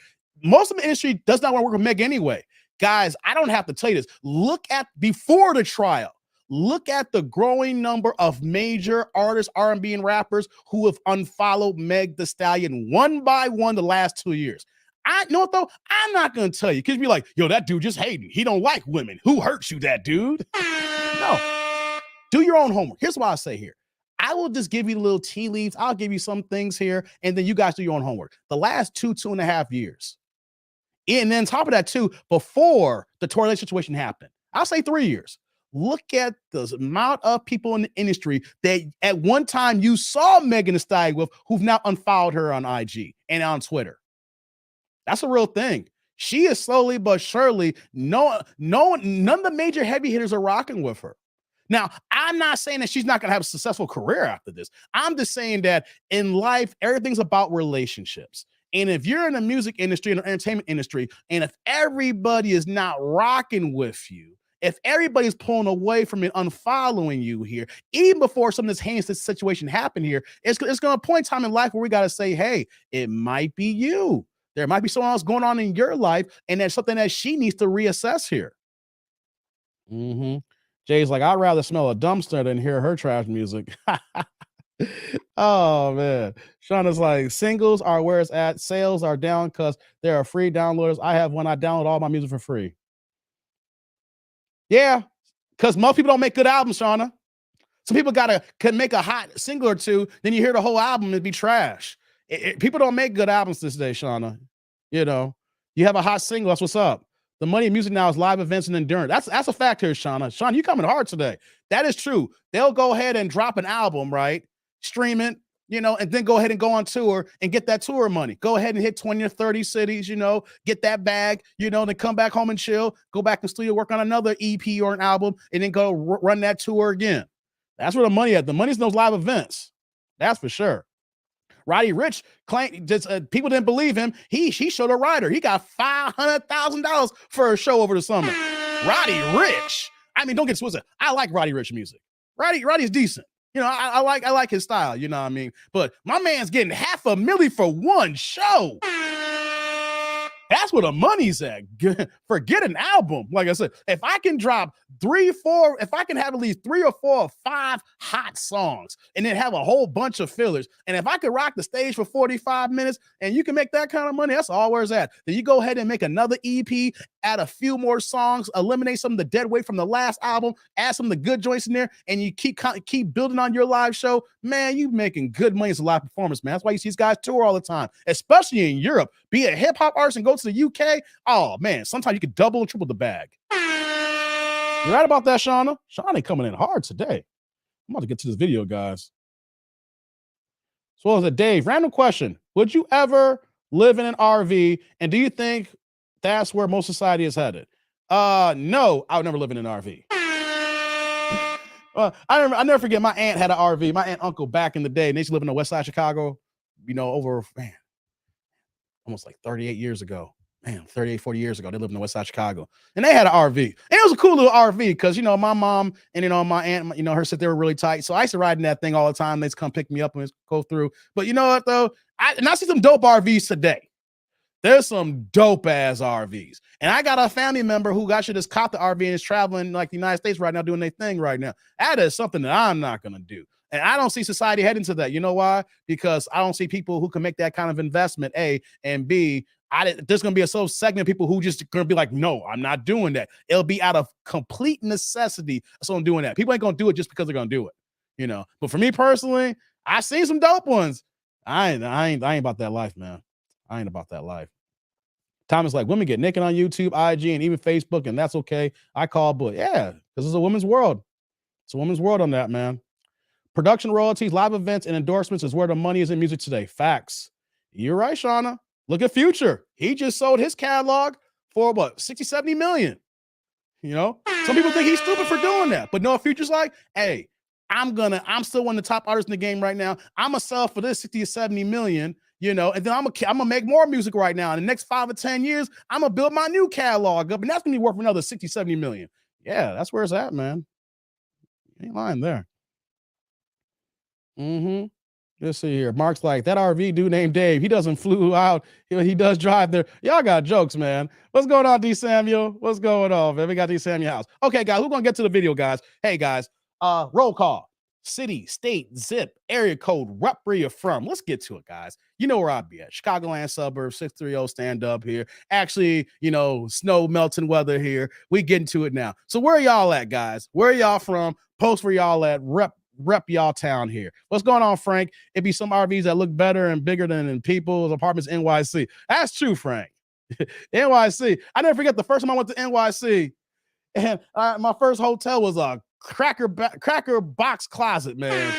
Most of the industry does not want to work with Meg anyway. Guys, I don't have to tell you this. Look at before the trial. Look at the growing number of major artists, R&B and rappers who have unfollowed Meg Thee Stallion one by one the last 2 years. I know what though? I'm not gonna tell you because you'd be like, yo, that dude just hating. He don't like women. Who hurt you, that dude? No. Do your own homework. Here's what I say here. I will just give you little tea leaves. I'll give you some things here, and then you guys do your own homework. The last 2.5 years. And then on top of that, too, before the Tory Lanez situation happened, I'll say 3 years. Look at the amount of people in the industry that at one time you saw Megan Thee Stallion with who've now unfollowed her on IG and on Twitter. That's a real thing. She is slowly but surely, none of the major heavy hitters are rocking with her. Now, I'm not saying that she's not going to have a successful career after this. I'm just saying that in life, everything's about relationships. And if you're in the music industry and the entertainment industry, and if everybody is not rocking with you, if everybody's pulling away from it, unfollowing you here, even before some of this heinous situation happened here, it's going to point in time in life where we got to say, hey, it might be you. There might be someone else going on in your life, and there's something that she needs to reassess here. Mm-hmm. Jay's like, I'd rather smell a dumpster than hear her trash music. Oh, man. Shauna's like, singles are where it's at. Sales are down because there are free downloaders. I have one. I download all my music for free. Yeah, because most people don't make good albums, Shauna. Some people can make a hot single or two, then you hear the whole album and be trash. People don't make good albums this day, Shauna. You know, you have a hot single. That's what's up. The money in music now is live events and endurance. That's a fact here, Shauna. Shauna, you coming hard today. That is true. They'll go ahead and drop an album, right? Stream it, and then go ahead and go on tour and get that tour money. Go ahead and hit 20 or 30 cities, get that bag, then come back home and chill, go back in the studio, work on another EP or an album, and then go run that tour again. That's where the money at. The money's in those live events. That's for sure. Roddy Ricch claimed people didn't believe him. He showed a writer. He got $500,000 for a show over the summer. Roddy Ricch. I mean, don't get twisted. I like Roddy Ricch music. Roddy's decent. I like his style. You know what I mean? But my man's getting $500,000 for one show. That's where the money's at. Forget an album. Like I said, if I can drop 3, 4, if I can have at least 3 or 4 or 5 hot songs and then have a whole bunch of fillers, and if I could rock the stage for 45 minutes and you can make that kind of money, that's all where it's at. Then you go ahead and make another EP, add a few more songs, eliminate some of the dead weight from the last album, add some of the good joints in there, and you keep building on your live show. Man, you making good money as a live performance, man. That's why you see these guys tour all the time, especially in Europe. Be a hip hop artist and go to the UK. Oh man, sometimes you could double and triple the bag. You're right about that, Shauna. Shauna coming in hard today. I'm about to get to this video, guys. So as a Dave, random question. Would you ever live in an RV? And do you think that's where most society is headed? No, I would never live in an RV. I never forget my aunt had an RV. My aunt and uncle back in the day, and they used to live in the west side of Chicago, over, almost like 38 years ago. 38, 40 years ago, they lived in the west side of Chicago. And they had an RV. And it was a cool little RV because, my mom and, my aunt, her sister, they were really tight. So I used to ride in that thing all the time. They just come pick me up and go through. But you know what, though? I see some dope RVs today. There's some dope ass RVs. And I got a family member who actually just caught the RV and is traveling like the United States right now, doing their thing right now. That is something that I'm not going to do. And I don't see society heading to that. You know why? Because I don't see people who can make that kind of investment, A, and B, there's going to be a segment of people who just going to be like, no, I'm not doing that. It'll be out of complete necessity. So I'm doing that. People ain't going to do it just because they're going to do it, But for me personally, I seen some dope ones. I ain't about that life, man. I ain't about that life. Thomas like, women get naked on YouTube, IG, and even Facebook, and that's okay. I call but yeah, this is a woman's world. It's a woman's world on that, man. Production royalties, live events, and endorsements is where the money is in music today. Facts. You're right, Shauna. Look at Future. He just sold his catalog for what, 60, 70 million. You know, some people think he's stupid for doing that, but no, Future's like, hey, I'm still one of the top artists in the game right now. I'm gonna sell for this 60 or 70 million, you know, and then I'm gonna make more music right now. In the next 5 or 10 years, I'm gonna build my new catalog up, and that's gonna be worth another 60, 70 million. Yeah, that's where it's at, man. Ain't lying there. Mm-hmm. Let's see here. Mark's like, that RV dude named Dave. He doesn't flew out. He does drive there. Y'all got jokes, man. What's going on, D. Samuel? What's going on, man? We got D. Samuel house. Okay, guys, we're gonna get to the video, guys. Hey, guys, roll call. City, state, zip, area code, rep where you're from. Let's get to it, guys. You know where I'd be at. Chicagoland suburb, 630 stand up here. Actually, you know, snow melting weather here. We getting to it now. So where are y'all at, guys? Where are y'all from? Post where y'all at. Rep y'all town here. What's going on, Frank? It'd be some RVs that look better and bigger than people's apartments NYC. That's true, Frank. NYC. I never forget the first time I went to NYC, and my first hotel was a cracker box closet, man.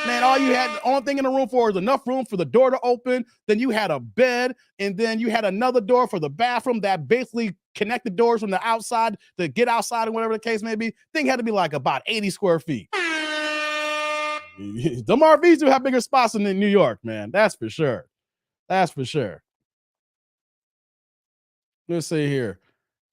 Man, the only thing in the room for was enough room for the door to open. Then you had a bed, and then you had another door for the bathroom that basically connected doors from the outside to get outside, and whatever the case may be. Thing had to be like about 80 square feet. Them RVs do have bigger spots than in New York, man. That's for sure. That's for sure. Let's see here.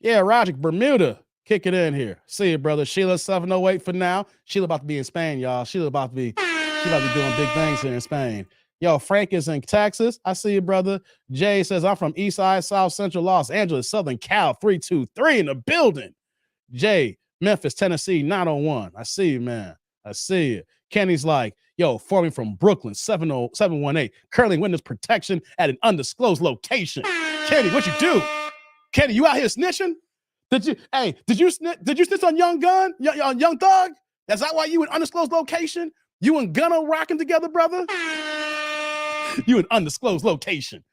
Yeah, Roger, Bermuda. Kick it in here. See you, brother. Sheila 708 for now. Sheila about to be in Spain, y'all. She about to be doing big things here in Spain. Yo, Frank is in Texas. I see you, brother. Jay says, I'm from East Side, South Central, Los Angeles, Southern Cal, 323 in the building. Jay, Memphis, Tennessee, 901. I see you, man. I see you. Kenny's like, yo, forming from Brooklyn, 718, currently witness protection at an undisclosed location. Kenny, what you do? Kenny, you out here snitching? Did you snitch on Young Gun, Young Thug? Is that why you in undisclosed location? You and Gunna rocking together, brother? You in undisclosed location.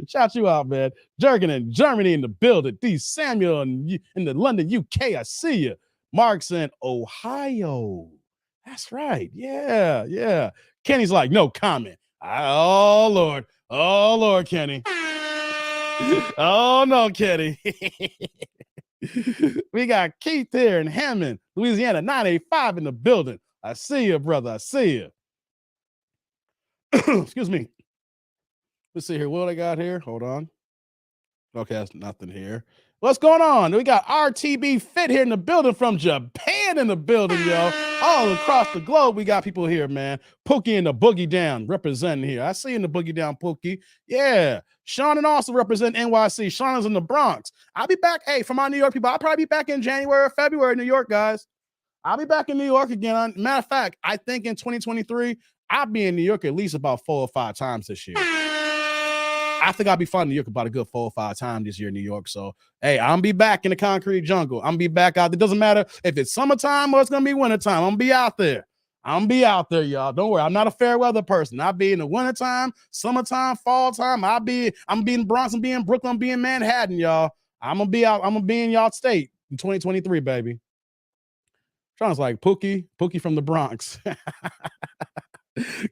Shout you out, man. Jurgen in Germany in the building. D. Samuel in the London, UK. I see you. Mark's in Ohio. That's right. Yeah, yeah. Kenny's like, no comment. Oh, Lord, Kenny. Oh, no, Kenny. We got Keith here in Hammond, Louisiana, 985 in the building. I see you, brother. I see you. Excuse me. Let's see here. What do I got here? Hold on. Okay, that's nothing here. What's going on? We got RTB Fit here in the building from Japan in the building, yo. All across the globe, we got people here, man. Pookie and the Boogie Down representing here. I see you in the Boogie Down, Pookie. Yeah. Sean and also represent NYC. Sean is in the Bronx. I'll be back. Hey, for my New York people, I'll probably be back in January or February in New York, guys. I'll be back in New York again. Matter of fact, I think in 2023, I'll be in New York at least about 4 or 5 times this year. I think I'll be fun in New York about a good 4 or 5 times this year in New York. So, hey, I'm be back in the concrete jungle. I'm be back out. It doesn't matter if it's summertime or it's going to be wintertime. I'm going to be out there. I'm going to be out there, y'all. Don't worry. I'm not a fair weather person. I'll be in the wintertime, summertime, fall time. I'm be in Bronx, I'm be in Brooklyn, I'm be in Manhattan, y'all. I'm going to be out. I'm going to be in y'all state in 2023, baby. Sean's like, Pookie from the Bronx.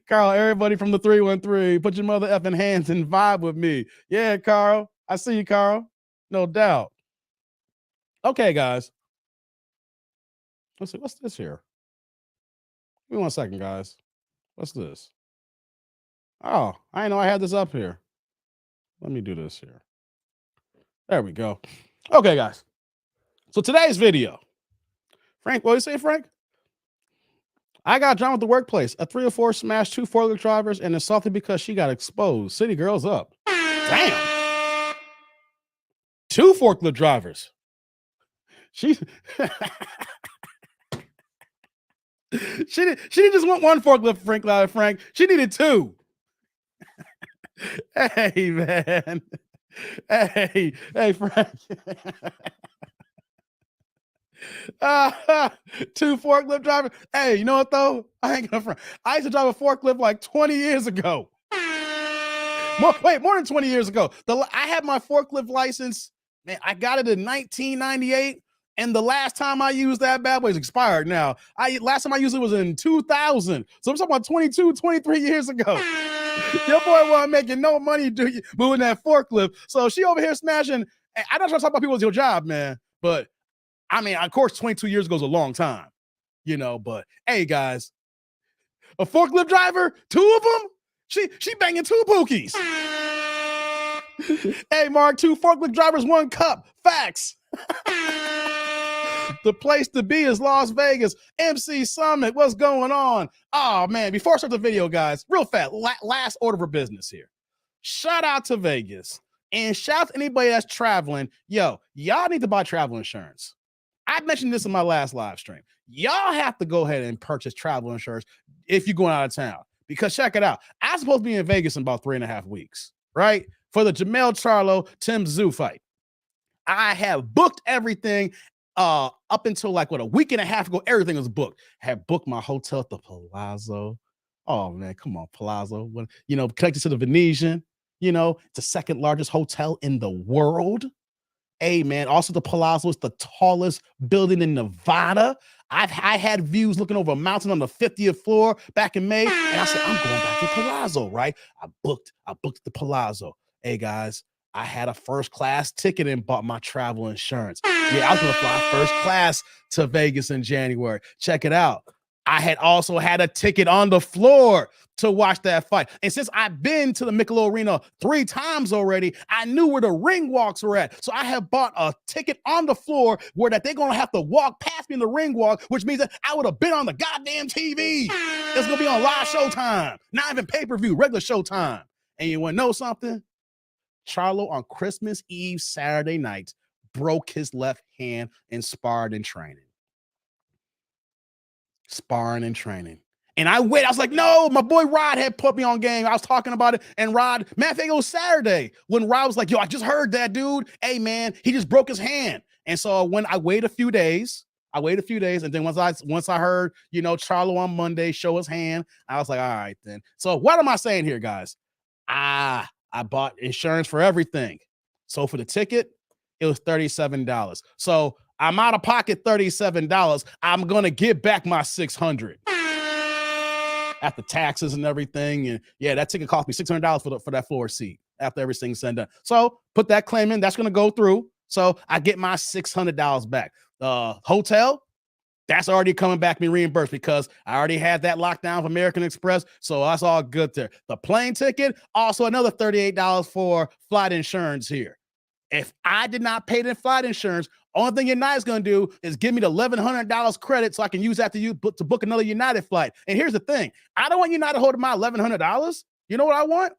Carl, everybody from the 313, put your mother effing hands and vibe with me. Yeah, Carl. I see you, Carl. No doubt. Okay, guys. Let's see. What's this here? Give me 1 second, guys. What's this? Oh, I didn't know I had this up here. Let me do this here. There we go. Okay, guys. So today's video. Frank, what do you say, Frank? I got drama at the workplace. A 304 smashed 2 forklift drivers and assaulted because she got exposed. City girls up. Damn. 2 forklift drivers. She didn't just want 1 forklift, Frank. She needed 2. Hey, man. Hey, Frank. 2 forklift drivers. Hey, you know what though? I ain't gonna front. I used to drive a forklift like 20 years ago. More than 20 years ago. I had my forklift license, man, I got it in 1998. And the last time I used that bad boy is expired now. Last time I used it was in 2000. So I'm talking about 22, 23 years ago. Your boy wasn't making no money moving that forklift. So she over here smashing. I'm not trying to talk about people with your job, man. But I mean, of course, 22 years ago is a long time, but hey, guys, a forklift driver, 2 of them, she banging 2 pookies. Hey, Mark, 2 forklift drivers, 1 cup. Facts. The place to be is Las Vegas. MC Summit, what's going on? Oh, man, before I start the video, guys, real fast, last order for business here. Shout out to Vegas. And shout out to anybody that's traveling. Yo, y'all need to buy travel insurance. I mentioned this in my last live stream. Y'all have to go ahead and purchase travel insurance if you're going out of town. Because check it out. I'm supposed to be in Vegas in about 3.5 weeks, right? For the Jamel Charlo Tim Tszyu fight. I have booked everything up until like a week and a half ago. Everything was booked. Had booked my hotel at the Palazzo. Oh man, come on, Palazzo. Connected to the Venetian. It's the 2nd largest hotel in the world. Hey man, also the Palazzo is the tallest building in Nevada. I had views looking over a mountain on the 50th floor back in May, and I said, I'm going back to Palazzo, right? I booked the Palazzo. Hey guys, I had a 1st class ticket and bought my travel insurance. Yeah, I was gonna fly 1st class to Vegas in January. Check it out. I had also had a ticket on the floor to watch that fight. And since I've been to the Michelob Arena 3 times already, I knew where the ring walks were at. So I have bought a ticket on the floor where that they're going to have to walk past me in the ring walk, which means that I would have been on the goddamn TV. It's going to be on live Showtime, not even pay-per-view, regular Showtime. And you want to know something? Charlo on Christmas Eve, Saturday night, broke his left hand and sparred in training. And I was like, no, my boy Rod had put me on game. I was talking about it. And Rod, matter of fact, it was Saturday when Rod was like, yo, I just heard that dude. Hey, man, he just broke his hand. And so when I waited a few days. And then once I heard, Charlo on Monday show his hand, I was like, all right, then. So what am I saying here, guys? I bought insurance for everything. So for the ticket, it was $37. So I'm out of pocket $37. I'm going to get back my $600 after taxes and everything. And yeah, that ticket cost me $600 for that floor seat after everything's said and done. So put that claim in. That's going to go through. So I get my $600 back. Hotel, that's already coming back me reimbursed because I already had that lockdown of American Express. So that's all good there. The plane ticket, also another $38 for flight insurance here. If I did not pay the flight insurance, only thing United's going to do is give me the $1,100 credit so I can use that to book another United flight. And here's the thing. I don't want United holding my $1,100. You know what I want?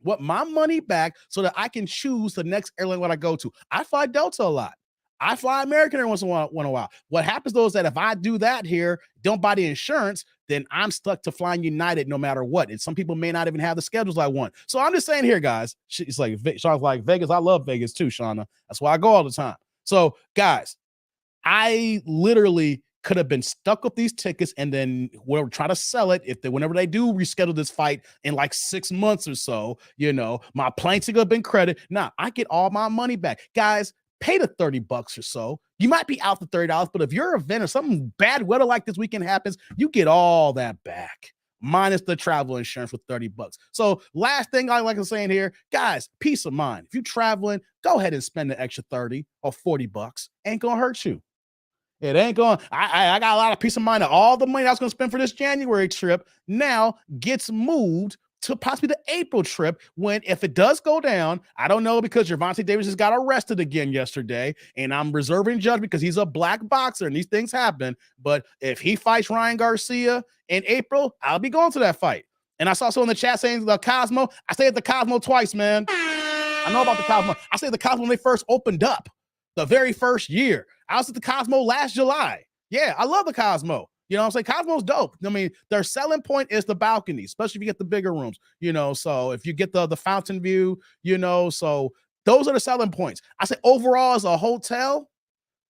Want my money back so that I can choose the next airline when I go to. I fly Delta a lot. I fly American every once in a while. What happens though is that if I do that here, don't buy the insurance, then I'm stuck to flying United no matter what. And some people may not even have the schedules I want. So I'm just saying here, guys. It's like Shauna's like Vegas. I love Vegas too, Shauna. That's why I go all the time. So guys, I literally could have been stuck with these tickets and then we'll try to sell it whenever they do reschedule this fight in like 6 months or so, my plane ticket have been credited. Now I get all my money back. Guys, pay the $30 or so. You might be out the $30, but if your event or something bad weather like this weekend happens, you get all that back, minus the travel insurance with $30. So last thing I like to say in here, guys, peace of mind. If you're traveling, go ahead and spend the extra $30 or $40. Ain't gonna hurt you. It ain't going. I got a lot of peace of mind that all the money I was going to spend for this January trip now gets moved to possibly the April trip when, if it does go down, I don't know, because Gervonta Davis just got arrested again yesterday, and I'm reserving judgment because he's a black boxer and these things happen. But if he fights Ryan Garcia in April, I'll be going to that fight. And I saw someone in the chat saying the Cosmo. I stayed at the Cosmo twice, man. I know about the Cosmo. I stayed at the Cosmo when they first opened up, the very first year. I was at the Cosmo last July. Yeah, I love the Cosmo. You know what I'm saying? Cosmo's dope. I mean, their selling point is the balcony, especially if you get the bigger rooms, so if you get the fountain view, so those are the selling points. I say overall as a hotel,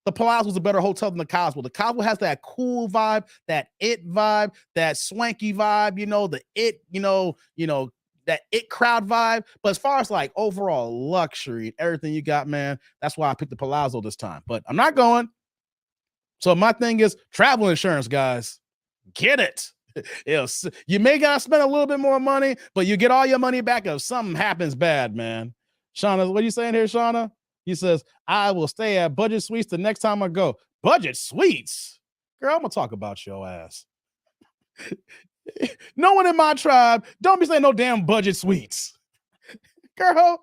the Palazzo was a better hotel than the Cosmo. The Cosmo has that cool vibe, that it vibe, that swanky vibe, that it crowd vibe. But as far as like overall luxury and everything you got, man, that's why I picked the Palazzo this time. But I'm not going. So my thing is travel insurance, guys. Get it. You may gotta spend a little bit more money, but you get all your money back if something happens bad, man. Shauna, what are you saying here, Shauna? He says, I will stay at Budget Suites the next time I go. Budget Suites? Girl, I'm gonna talk about your ass. No one in my tribe, don't be saying no damn Budget Suites. Girl,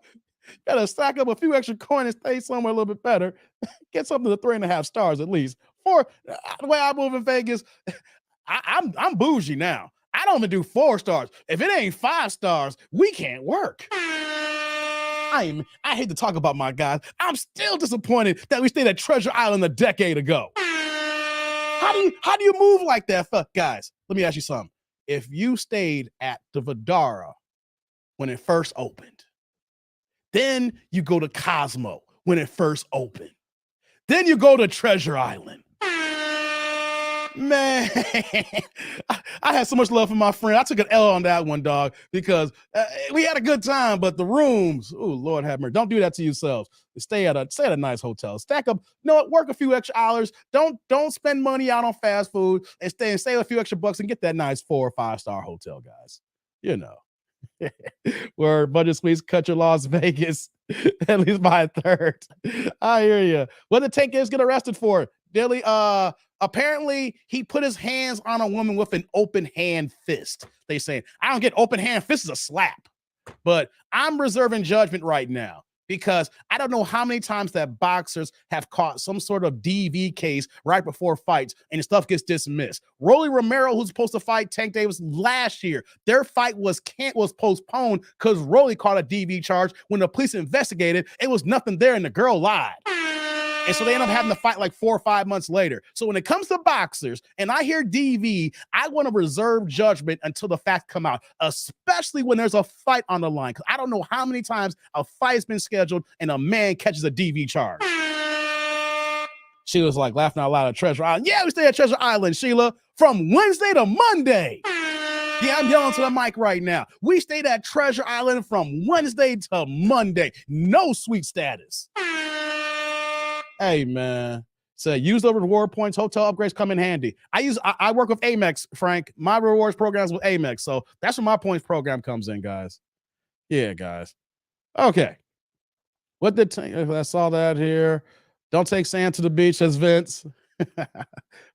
gotta stack up a few extra coins and stay somewhere a little bit better. Get something to 3.5 stars at least. The way I move in Vegas, I'm bougie now. I don't even do 4 stars. If it ain't 5 stars, we can't work. I hate to talk about my guys. I'm still disappointed that we stayed at Treasure Island a decade ago. How do you move like that, guys? Let me ask you something. If you stayed at the Vidara when it first opened, then you go to Cosmo when it first opened, then you go to Treasure Island. Man, I had so much love for my friend. I took an L on that one, dog, because we had a good time, but the rooms, oh, Lord have mercy. Don't do that to yourselves. Stay at a nice hotel. Stack up, work a few extra hours. Don't spend money out on fast food and save a few extra bucks and get that nice 4 or 5 star hotel, guys. Where Budget Suites cut your Las Vegas at least by a third. I hear you. What did Tank get arrested for? Dilly, apparently he put his hands on a woman with an open hand fist. They saying, I don't get open hand fist is a slap, but I'm reserving judgment right now because I don't know how many times that boxers have caught some sort of DV case right before fights and stuff gets dismissed. Rolly Romero, who's supposed to fight Tank Davis last year, their fight was postponed because Rolly caught a DV charge. When the police investigated, it was nothing there and the girl lied. And so they end up having to fight like 4 or 5 months later. So when it comes to boxers and I hear DV, I want to reserve judgment until the facts come out, especially when there's a fight on the line. Because I don't know how many times a fight's been scheduled and a man catches a DV charge. She was like laughing out loud at Treasure Island. Yeah, we stay at Treasure Island, Sheila, from Wednesday to Monday. Yeah, I'm yelling to the mic right now. We stayed at Treasure Island from Wednesday to Monday. No suite status. Hey, man. So use the reward points. Hotel upgrades come in handy. I work with Amex, Frank. My rewards programs with Amex. So that's where my points program comes in, guys. Yeah, guys. Okay. I saw that here. Don't take sand to the beach, says Vince.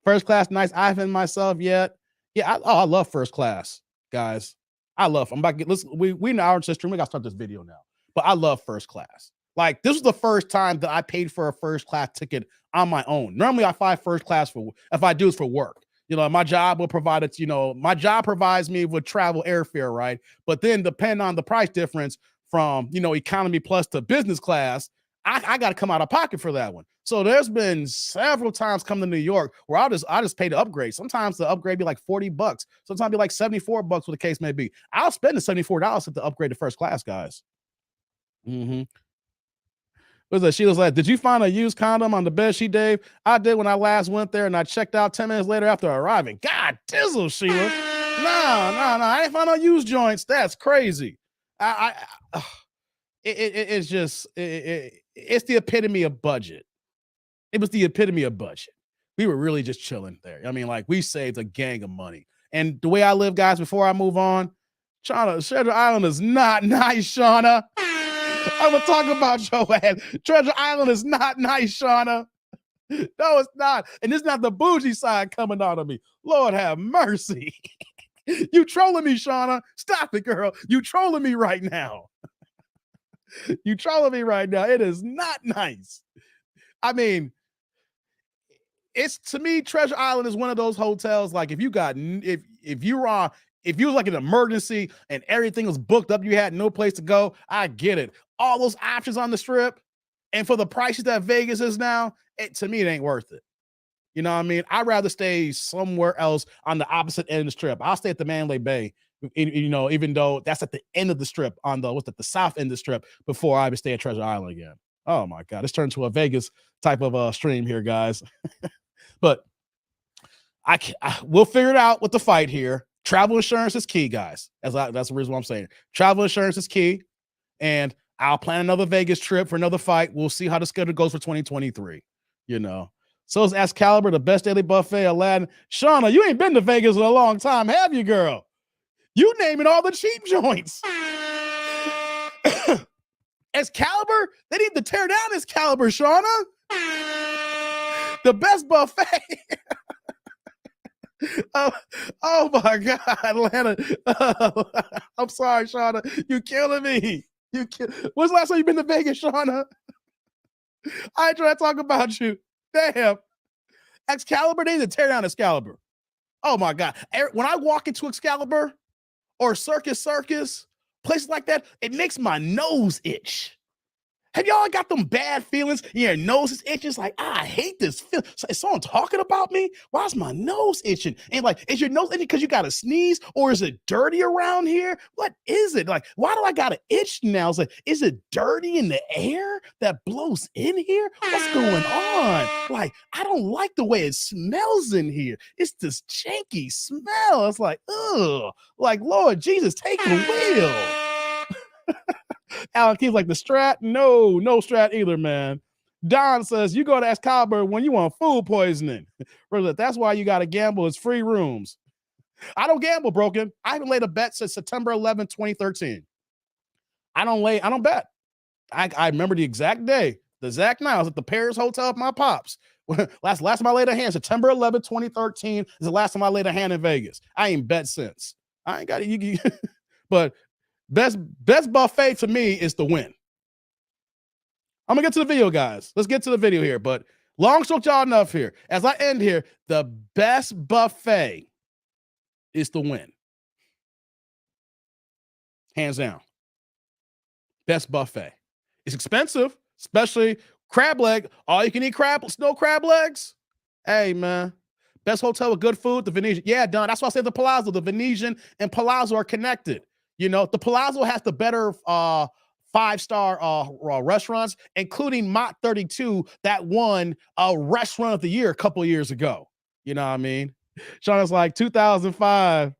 First class, nice. I haven't myself yet. Yeah, I love first class, guys. I'm about to get, we in our stream. We got to start this video now. But I love first class. Like, this was the first time that I paid for a first class ticket on my own. Normally, I fly first class if I do it for work. My job will provide it. My job provides me with travel airfare, right? But then, depending on the price difference from economy plus to business class, I got to come out of pocket for that one. So there's been several times coming to New York where I just pay the upgrade. Sometimes the upgrade be like $40. Sometimes be like $74, what the case may be. I'll spend the $74 at the upgrade to first class, guys. Mm-hmm. She was like, did you find a used condom on the bed sheet, Dave? I did when I last went there, and I checked out 10 minutes later after arriving. God dizzle, Sheila. No, I ain't found no used joints. That's crazy. It's the epitome of budget. It was the epitome of budget. We were really just chilling there. I mean, like, we saved a gang of money. And the way I live, guys, before I move on, Treasure Island is not nice, Shauna. I'm gonna talk about your ass. Treasure Island is not nice, Shauna. No, it's not. And it's not the bougie side coming out of me. Lord have mercy. You trolling me, Shauna. Stop it, girl. You trolling me right now. You trolling me right now. It is not nice. I mean, to me, Treasure Island is one of those hotels. Like, if you was like an emergency and everything was booked up, you had no place to go, I get it. All those options on the strip, and for the prices that Vegas is now, to me, it ain't worth it. You know what I mean? I'd rather stay somewhere else on the opposite end of the strip. I'll stay at the Mandalay Bay, even though that's at the end of the strip on the south end of the strip before I would stay at Treasure Island again. Oh my God, it's turned to a Vegas type of stream here, guys. But we'll figure it out with the fight here. Travel insurance is key, guys. That's the reason why I'm saying travel insurance is key. And I'll plan another Vegas trip for another fight. We'll see how the schedule goes for 2023. You know. So is Excalibur the best daily buffet? Aladdin. Shauna, you ain't been to Vegas in a long time, have you, girl? You naming all the cheap joints. Excalibur? They need to tear down Excalibur, Shauna. The best buffet. Oh my God, Atlanta. I'm sorry, Shauna. You killing me. When's the last time you been to Vegas, Shauna? I ain't trying to talk about you. Damn. Excalibur, they need to tear down Excalibur. Oh my God. When I walk into Excalibur or Circus, places like that, it makes my nose itch. Have y'all got them bad feelings? Your nose is itching. It's like, I hate this feeling. Is someone talking about me? Why is my nose itching? And like, is your nose itching because you got to sneeze, or is it dirty around here? What is it? Like, why do I got to itch now? It's like, is it dirty in the air that blows in here? What's going on? Like, I don't like the way it smells in here. It's this janky smell. It's like, ugh. Like, Lord Jesus, take the wheel. Alan Keith's like, the Strat? No Strat either, man. Don says, you go to Excalibur when you want food poisoning. That's why you got to gamble. It's free rooms. I don't gamble, Broken. I haven't laid a bet since September 11, 2013. I don't bet. I remember the exact day, the exact night. I was at the Paris Hotel with my pops. Last time I laid a hand, September 11, 2013 is the last time I laid a hand in Vegas. I ain't bet since. I ain't got it. But Best buffet to me is the win. I'm gonna get to the video, guys. Let's get to the video here. But long stroke y'all enough here. As I end here, the best buffet is the win. Hands down. Best buffet. It's expensive, especially crab leg. All you can eat snow crab legs. Hey, man. Best hotel with good food, the Venetian. Yeah, Don. That's why I said the Palazzo. The Venetian and Palazzo are connected. You know, the Palazzo has the better 5-star restaurants, including Mott 32 that won a restaurant of the year a couple years ago. You know what I mean? Shauna's like 2005.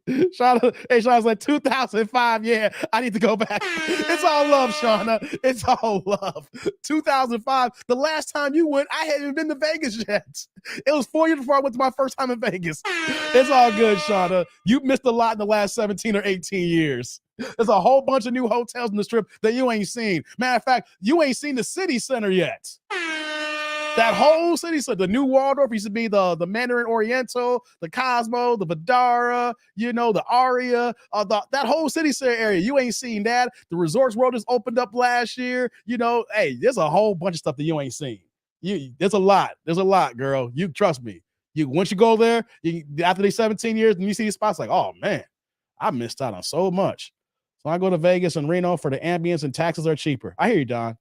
Shauna's like 2005. Yeah, I need to go back. It's all love, Shauna. It's all love. 2005. The last time you went, I hadn't even been to Vegas yet. It was 4 years before I went to my first time in Vegas. It's all good, Shauna. You missed a lot in the last 17 or 18 years. There's a whole bunch of new hotels in the Strip that you ain't seen. Matter of fact, you ain't seen the City Center yet. That whole city, so the new Waldorf used to be the Mandarin Oriental, the Cosmo, the Vidara, you know, the Aria, that whole city center area. You ain't seen that. The Resorts World just opened up last year. You know, hey, there's a whole bunch of stuff that you ain't seen. There's a lot. There's a lot, girl. You trust me. Once you go there, after these 17 years, and you see these spots, like, oh man, I missed out on so much. So I go to Vegas and Reno for the ambience and taxes are cheaper. I hear you, Don.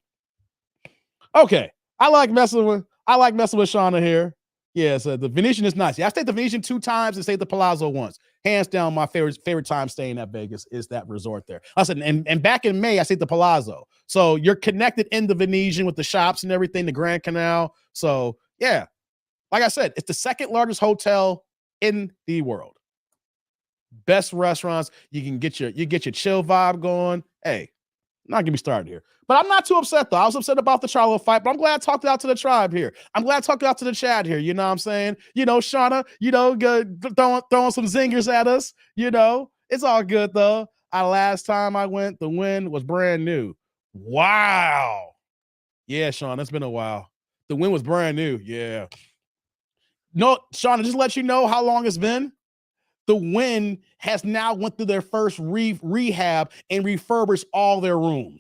Okay. I like messing with Shauna here. Yeah, so the Venetian is nice. Yeah, I stayed the Venetian 2 times and stayed the Palazzo once. Hands down, my favorite time staying at Vegas is that resort there. I said, and back in May, I stayed the Palazzo. So you're connected in the Venetian with the shops and everything, the Grand Canal. So yeah, like I said, it's the second largest hotel in the world. Best restaurants. You get your chill vibe going. Hey, not get me started here. But I'm not too upset, though. I was upset about the Charlo fight, but I'm glad I talked it out to the tribe here. I'm glad I talked it out to the chat here. You know what I'm saying? You know, Shauna, you know, throwing some zingers at us. You know, it's all good, though. Last time I went, the win was brand new. Wow. Yeah, Sean, it's been a while. The win was brand new. Yeah. No, Shauna, just let you know how long it's been. The Win has now went through their first rehab and refurbished all their rooms.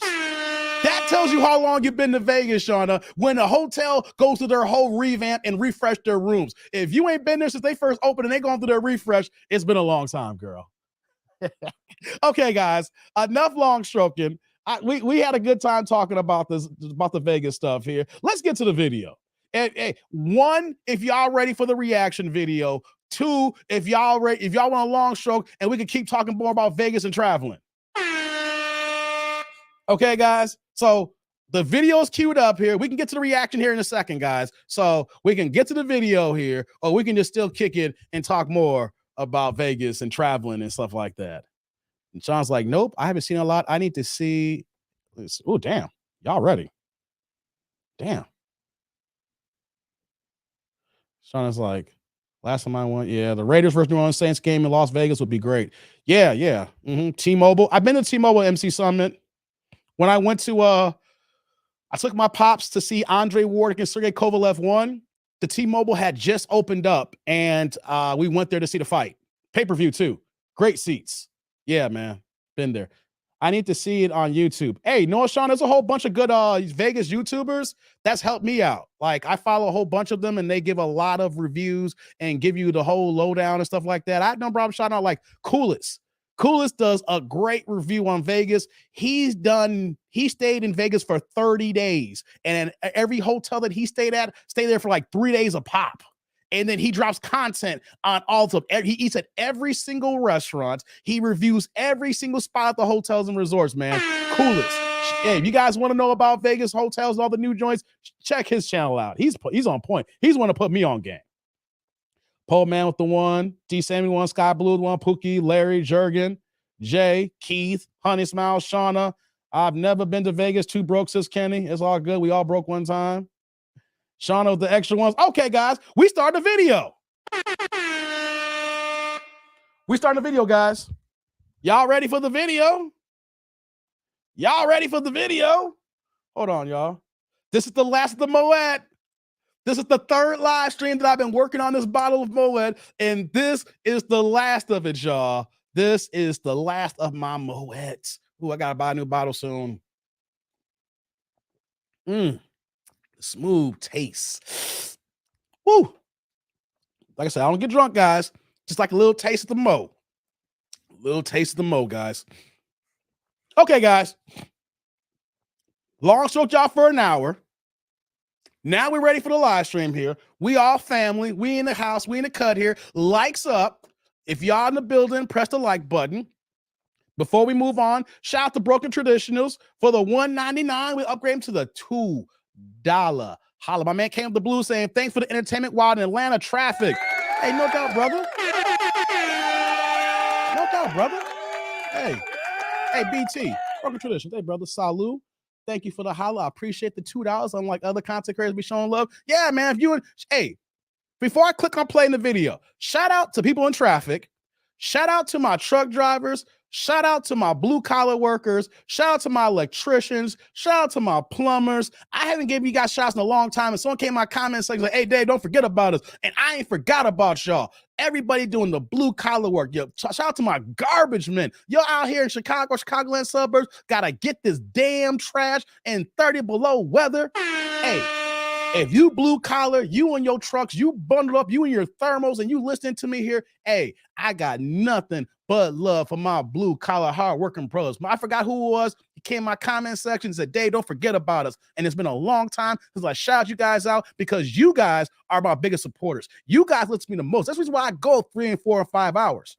That tells you how long you've been to Vegas, Shauna, when a hotel goes through their whole revamp and refresh their rooms. If you ain't been there since they first opened and they gone through their refresh, it's been a long time, girl. Okay, guys, enough long stroking. We had a good time talking about the Vegas stuff here. Let's get to the video. And, hey, 1, if y'all ready for the reaction video. 2, if y'all want a long stroke and we can keep talking more about Vegas and traveling. Okay, guys. So the video is queued up here. We can get to the reaction here in a second, guys. So we can get to the video here, or we can just still kick it and talk more about Vegas and traveling and stuff like that. And Sean's like, nope, I haven't seen a lot. I need to see. Oh, damn. Y'all ready? Damn. Sean is like, last time I went, yeah, the Raiders versus New Orleans Saints game in Las Vegas would be great. Yeah, yeah. T-Mobile. I've been to T-Mobile MC Summit. When I went to I took my pops to see Andre Ward against Sergey Kovalev 1. The T-Mobile had just opened up, and we went there to see the fight. Pay-per-view, too. Great seats. Yeah, man. Been there. I need to see it on YouTube. Hey, Noah, Sean, there's a whole bunch of good Vegas YouTubers that's helped me out. Like, I follow a whole bunch of them, and they give a lot of reviews and give you the whole lowdown and stuff like that. I had no problem shouting out, like, Coolest. Coolest does a great review on Vegas. He stayed in Vegas for 30 days. And every hotel that he stayed there for like 3 days a pop. And then he drops content on all of them. He eats at every single restaurant. He reviews every single spot at the hotels and resorts, man. Coolest. Hey, if you guys want to know about Vegas hotels and all the new joints, check his channel out. He's on point. He's one to put me on game. Pole Man with the 1, D Sammy 1, Sky Blue 1, Pookie, Larry, Jurgen, Jay, Keith, Honey Smile, Shauna. I've never been to Vegas. 2 broke, says Kenny. It's all good. We all broke one time. Shauna with the extra ones. Okay, guys, we start the video. We starting the video, guys. Y'all ready for the video? Y'all ready for the video? Hold on, y'all. This is the last of the Moet. This is the 3rd live stream that I've been working on this bottle of Moet, and this is the last of it, y'all. This is the last of my Moets. Ooh, I gotta buy a new bottle soon. Smooth taste. Woo. Like I said, I don't get drunk, guys. Just like a little taste of the Mo. A little taste of the Mo, guys. Okay, guys. Long stroked y'all for an hour. Now we're ready for the live stream here. We all family. We in the house. We in the cut here. Likes up. If y'all in the building, press the like button. Before we move on, shout out to Broken Traditionals for the $1.99. We upgrade to the $2 holla. My man came up the blue saying, thanks for the entertainment while in Atlanta traffic. Hey, no doubt, brother. No doubt, brother. Hey, BT, Broken Traditions. Hey, brother, salute. Thank you for the holla. I appreciate the $2. Unlike other content creators be showing love. Yeah, man. Hey, before I click on playing the video, shout out to people in traffic. Shout out to my truck drivers. Shout out to my blue collar workers. Shout out to my electricians. Shout out to my plumbers. I haven't given you guys shouts in a long time. And someone came in my comment section like, hey, Dave, don't forget about us. And I ain't forgot about y'all. Everybody doing the blue collar work. Yo, shout out to my garbage men. Y'all out here in Chicago, Chicagoland suburbs, gotta get this damn trash in 30 below weather. Hey, if you blue collar, you and your trucks, you bundle up, you and your thermals, and you listening to me here, hey, I got nothing but love for my blue collar hard working pros. I forgot who it was. He came in my comment section and said, Dave, don't forget about us. And it's been a long time since I shout you guys out because you guys are my biggest supporters. You guys listen to me the most. That's the reason why I go 3 and 4 and 5 hours.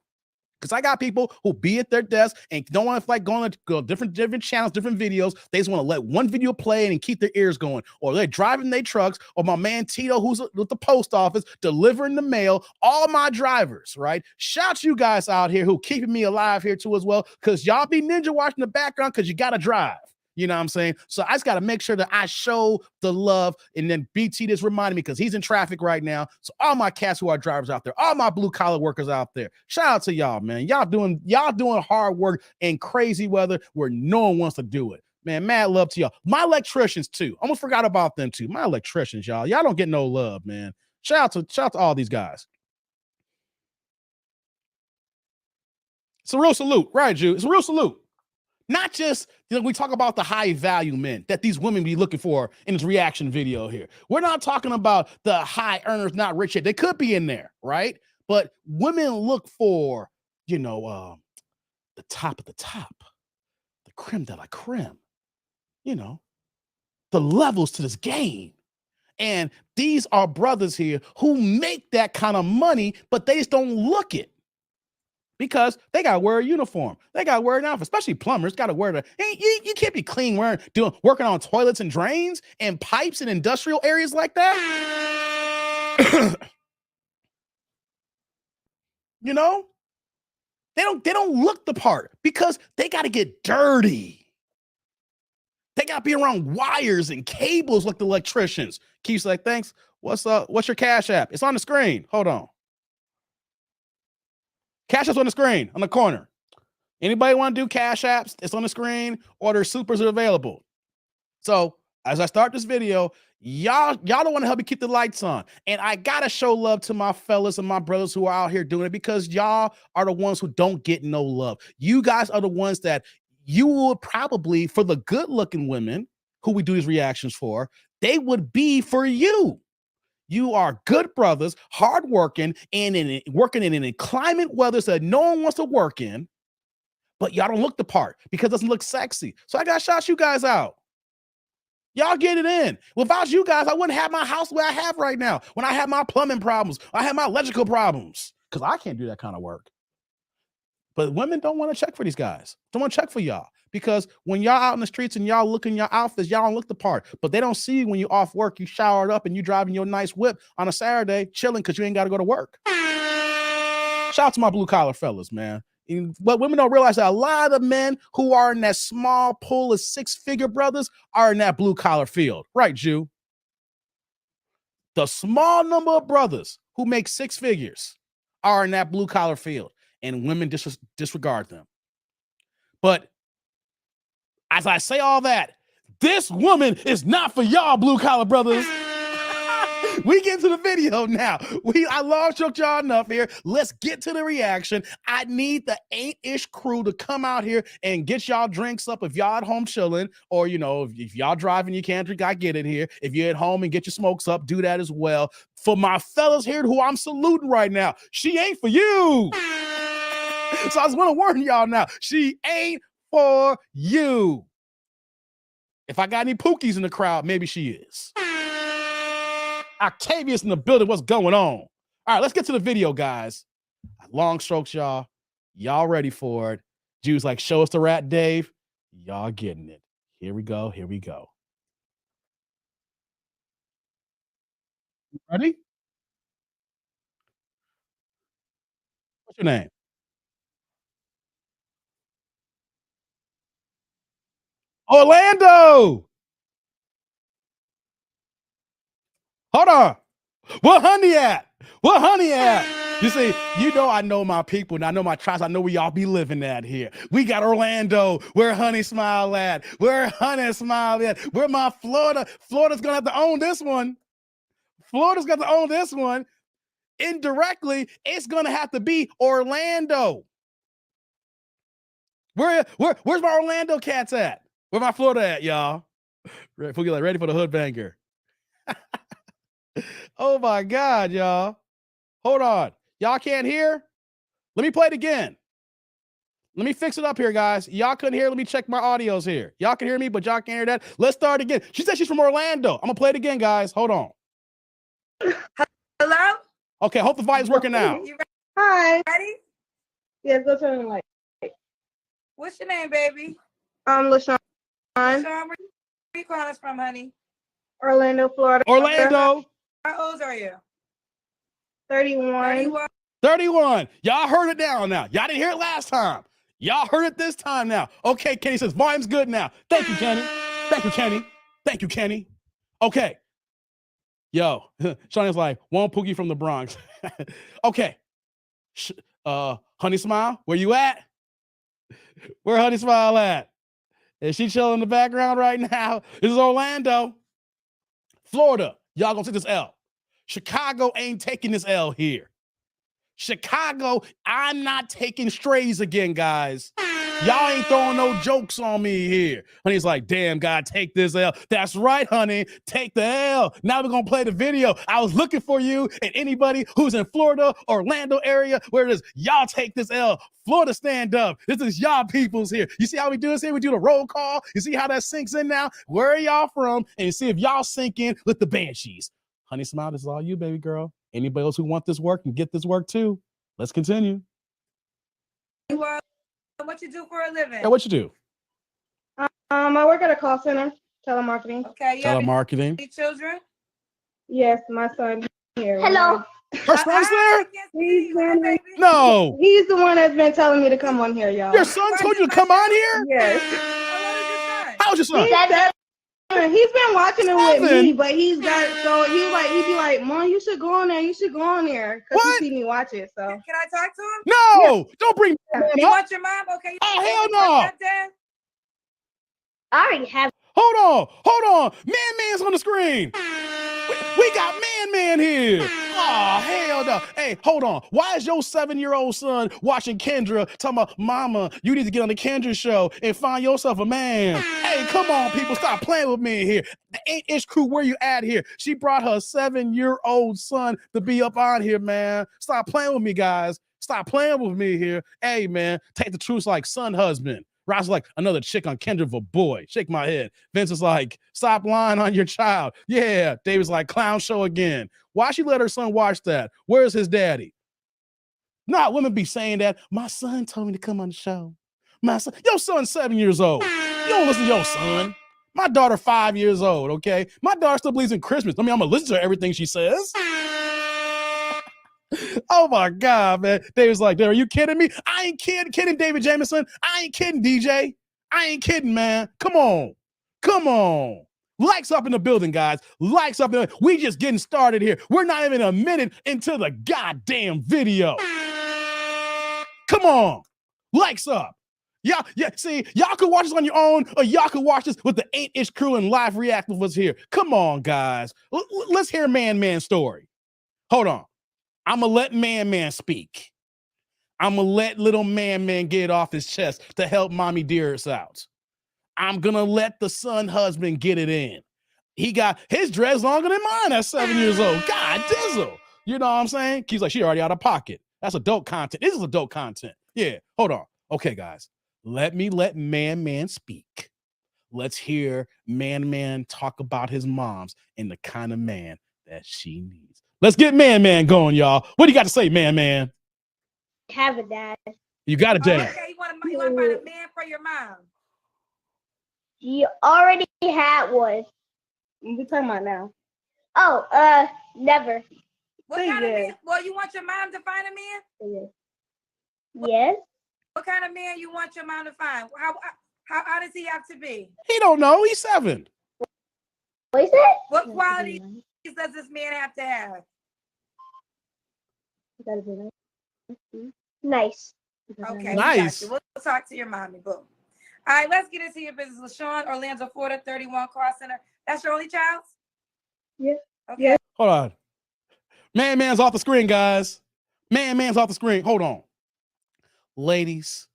Because I got people who be at their desk and don't want to like going to go different channels, different videos. They just want to let one video play and keep their ears going. Or they're driving their trucks. Or my man Tito, who's with the post office, delivering the mail. All my drivers, right? Shout you guys out here who keeping me alive here too as well. Because y'all be ninja watching the background because you got to drive. You know what I'm saying? So I just got to make sure that I show the love. And then BT just reminded me because he's in traffic right now. So all my cats who are drivers out there, all my blue collar workers out there, shout out to y'all, man. Y'all doing hard work in crazy weather where no one wants to do it. Man, mad love to y'all. My electricians too. Almost forgot about them too. My electricians, y'all. Y'all don't get no love, man. Shout out to all these guys. It's a real salute, right, Jude? It's a real salute. Not just, we talk about the high value men that these women be looking for in this reaction video here. We're not talking about the high earners, not rich yet. They could be in there, right? But women look for, the top of the top, the creme de la creme, the levels to this game. And these are brothers here who make that kind of money, but they just don't look it. Because they got to wear a uniform. They got to wear an outfit, especially plumbers. Got to wear you can't be clean working on toilets and drains and pipes in industrial areas like that. You know, they don't look the part because they got to get dirty. They got to be around wires and cables like the electricians. Keith's like, thanks. What's your Cash App? It's on the screen. Hold on. Cash App's on the screen on the corner. Anybody want to do Cash Apps? It's on the screen, or their supers are available. So as I start this video, y'all don't want to help me keep the lights on. And I got to show love to my fellas and my brothers who are out here doing it, because y'all are the ones who don't get no love. You guys are the ones that you would probably, for the good looking women who we do these reactions for, they would be for you. You are good brothers, hardworking, and working in an inclement weather that no one wants to work in, but y'all don't look the part because it doesn't look sexy. So I got to shout you guys out. Y'all get it in. Without you guys, I wouldn't have my house where I have right now. When I have my plumbing problems, I have my electrical problems, because I can't do that kind of work. But women don't want to check for these guys. Don't want to check for y'all, because when y'all out in the streets and y'all look in your outfits, y'all don't look the part. But they don't see you when you're off work, you showered up and you driving your nice whip on a Saturday, chilling because you ain't got to go to work. Shout out to my blue collar fellas, man. But women don't realize that a lot of the men who are in that small pool of six-figure brothers are in that blue collar field, right, Jew? The small number of brothers who make six figures are in that blue collar field, and women disregard them. But as I say all that, this woman is not for y'all, blue collar brothers. We get to the video now. I long choked y'all enough here. Let's get to the reaction. I need the 8-ish crew to come out here and get y'all drinks up if y'all at home chilling, or, you know, if y'all driving, you can't drink, I get it here. If you're at home and get your smokes up, do that as well. For my fellas here who I'm saluting right now, she ain't for you. So I just want to warn y'all now, she ain't for you. If I got any pookies in the crowd, maybe she is. Octavius in the building. What's going on? All right, let's get to the video, guys. Long strokes, y'all. Y'all ready for it? Jew's like, show us the rat, Dave. Y'all getting it. Here we go. Here we go. Ready? What's your name? Orlando. Hold on. Where Honey at? Where Honey at? You see, you know I know my people, and I know my tribes. I know where y'all be living at here. We got Orlando. Where Honey Smile at? Where Honey Smile at? Where my Florida? Florida's going to have to own this one. Florida's got to own this one. Indirectly, it's going to have to be Orlando. Where's my Orlando cats at? Where my Florida at, y'all? Ready for the hood banger. Oh my God, y'all. Hold on. Y'all can't hear? Let me play it again. Let me fix it up here, guys. Y'all couldn't hear. Let me check my audios here. Y'all can hear me, but y'all can't hear that. Let's start again. She said she's from Orlando. I'm going to play it again, guys. Hold on. Hello? Okay, hope the volume's working now. Hi. Ready? Yes, go turn the light. What's your name, baby? LaShawn. LaShawn, where you calling us from, honey? Orlando, Florida. Orlando. How old are you? 31. 31. Y'all heard it now. Y'all didn't hear it last time. Y'all heard it this time now. Okay, Kenny says volume's good now. Thank you, Kenny. Thank you, Kenny. Thank you, Kenny. Okay. Yo, Shawnee's like, one Pookie from the Bronx. Okay. Honey Smile, where you at? Where Honey Smile at? Is she chilling in the background right now? This is Orlando. Florida, y'all gonna take this L. Chicago ain't taking this L here. Chicago, I'm not taking strays again, guys. Y'all ain't throwing no jokes on me here. Honey's like, damn, God, take this L. That's right, honey. Take the L. Now we're going to play the video. I was looking for you and anybody who's in Florida, Orlando area, where it is, y'all take this L. Florida, stand up. This is y'all peoples here. You see how we do this here? We do the roll call. You see how that sinks in now? Where are y'all from? And see if y'all sink in with the Banshees. Honey Smile, this is all you, baby girl. Anybody else who want this work can get this work too. Let's continue. What you do for a living? Yeah, what you do? I work at a call center, telemarketing. Okay. Telemarketing. Any children? Yes, my son here. Hello. Her son's there? He's been, No. he's the one that's been telling me to come on here, y'all. Your son told you to come on here? Yes. How's your son? He's 7. He's been watching it with 7? me, but he's got so he'd be like, Mom, you should go on there. You should go on there because he What? see me watch it. So Can I talk to him? No, don't bring You up. want your mom? Okay. Oh, hell no. Stepdad? I already have. Hold on. Man's on the screen. We got Man here. Oh, hell no. Hey, hold on. Why is your 7-year-old son watching Kendra talking about, Mama, you need to get on the Kendra show and find yourself a man? Hey, come on, people. Stop playing with me here. The 8-inch crew, where you at here? She brought her 7-year-old son to be up on here, man. Stop playing with me, guys. Stop playing with me here. Hey, man, take the truth like son husband. Ross is like, another chick on Kendra for boy. Shake my head. Vince is like, stop lying on your child. Yeah. David's like, clown show again. Why she let her son watch that? Where's his daddy? Not women be saying that. My son told me to come on the show. My son, your son's 7 years old. You don't listen to your son. My daughter 5 years old, okay? My daughter still believes in Christmas. I mean, I'm gonna listen to everything she says. Oh my God, man. David's like, are you kidding me? I ain't kidding David Jameson. I ain't kidding DJ. I ain't kidding, man. Come on. Likes up in the building, guys. Likes up. We just getting started here. We're not even a minute into the goddamn video. Come on. Likes up. Yeah, see, y'all could watch this on your own, or y'all could watch this with the 8-inch crew and live react with us here. Come on, guys. Let's hear Man story. Hold on. I'm going to let Man speak. I'm going to let little Man get it off his chest to help Mommy Dearest out. I'm going to let the son husband get it in. He got his dreads longer than mine at 7 years old. God dizzle. You know what I'm saying? He's like, she already out of pocket. That's adult content. This is adult content. Yeah, hold on. Okay, guys. Let me let Man speak. Let's hear Man talk about his moms and the kind of man that she needs. Let's get Man going, y'all. What do you got to say, Man? Have a dad. You got a dad. Okay, you want to find a man for your mom? You already had one. We talking about now? Oh, never. What kind of man? Well, you want your mom to find a man? Yes. What kind of man you want your mom to find? How does he have to be? He don't know. He's 7. What is it? What qualities does this man have to have? Gotta be nice. Okay, nice. We'll talk to your mommy. Boom. All right, let's get into your business. LaShawn, Orlando, Florida, 31 Cross Center. That's your only child? Yeah. Okay. Yeah. Hold on. Man's off the screen, guys. Man's off the screen. Hold on. Ladies.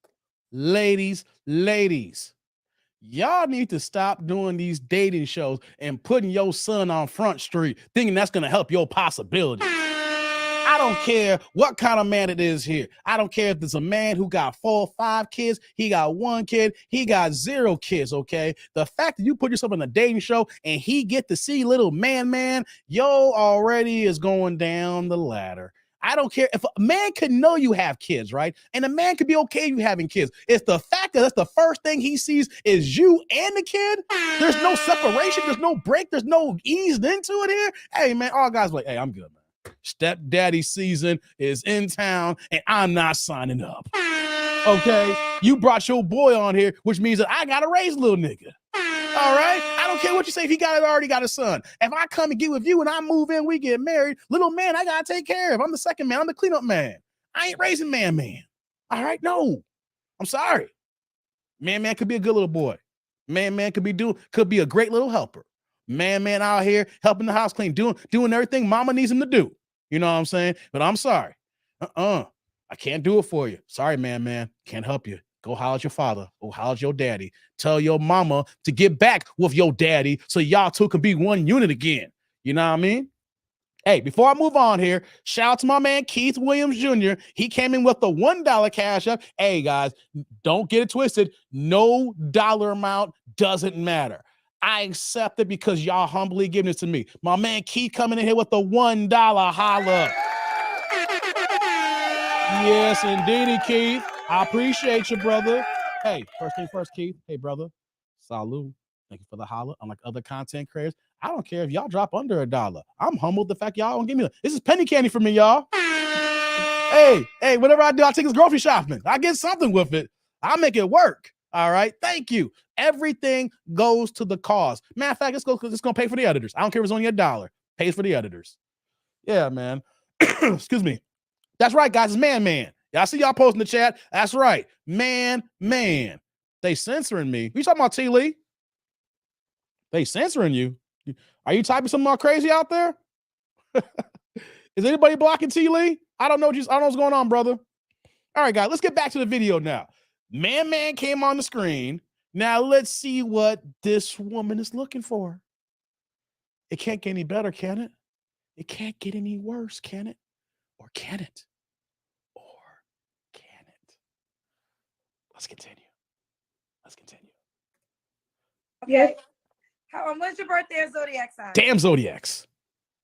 Y'all need to stop doing these dating shows and putting your son on Front Street, thinking that's going to help your possibilities. I don't care what kind of man it is here. I don't care if there's a man who got 4 or 5 kids, he got 1 kid, he got 0 kids, okay? The fact that you put yourself in a dating show and he get to see little man, yo already is going down the ladder. I don't care if a man can know you have kids, right? And a man could be okay you having kids. It's the fact that that's the first thing he sees is you and the kid. There's no separation. There's no break. There's no easing into it here. Hey, man, all guys are like, hey, I'm good, man. Stepdaddy season is in town and I'm not signing up. Okay? You brought your boy on here, which means that I got to raise a little nigga. All right? I don't care what you say if he already got a son. If I come and get with you and I move in, we get married, little man, I got to take care of. I'm the second man. I'm the cleanup man. I ain't raising man. All right? No. I'm sorry. Man could be a good little boy. Man could be a great little helper. Man out here helping the house clean, doing everything mama needs him to do. You know what I'm saying? But I'm sorry. I can't do it for you. Sorry, man. Can't help you. Go holler at your father. Go holler at your daddy. Tell your mama to get back with your daddy so y'all two can be one unit again. You know what I mean? Hey, before I move on here, shout out to my man Keith Williams Jr. He came in with the $1 cash up. Hey, guys, don't get it twisted. No dollar amount doesn't matter. I accept it because y'all humbly giving it to me. My man Keith coming in here with the $1 holla. Yes, indeedy, Keith. I appreciate you, brother. Hey, first thing first, Keith. Hey, brother. Salud. Thank you for the holla. Unlike other content creators, I don't care if y'all drop under $1. I'm humbled the fact y'all don't give me this is penny candy for me, y'all. Hey, whatever I do, I take this grocery shopping. I get something with it. I make it work. All right. Thank you. Everything goes to the cause. Matter of fact, it's going to pay for the editors. I don't care if it's only $1. Pays for the editors. Yeah, man. Excuse me. That's right, guys. It's man. Y'all see y'all posting in the chat. That's right. Man. They censoring me. You talking about T. Lee? They censoring you. Are you typing something all crazy out there? Is anybody blocking T. Lee? I don't know what's going on, brother. All right, guys, let's get back to the video now. Man came on the screen. Now let's see what this woman is looking for. It can't get any better, can it? It can't get any worse, can it? Or can it? Or can it? Let's continue. Okay. When's your birthday or zodiac sign? Damn zodiacs.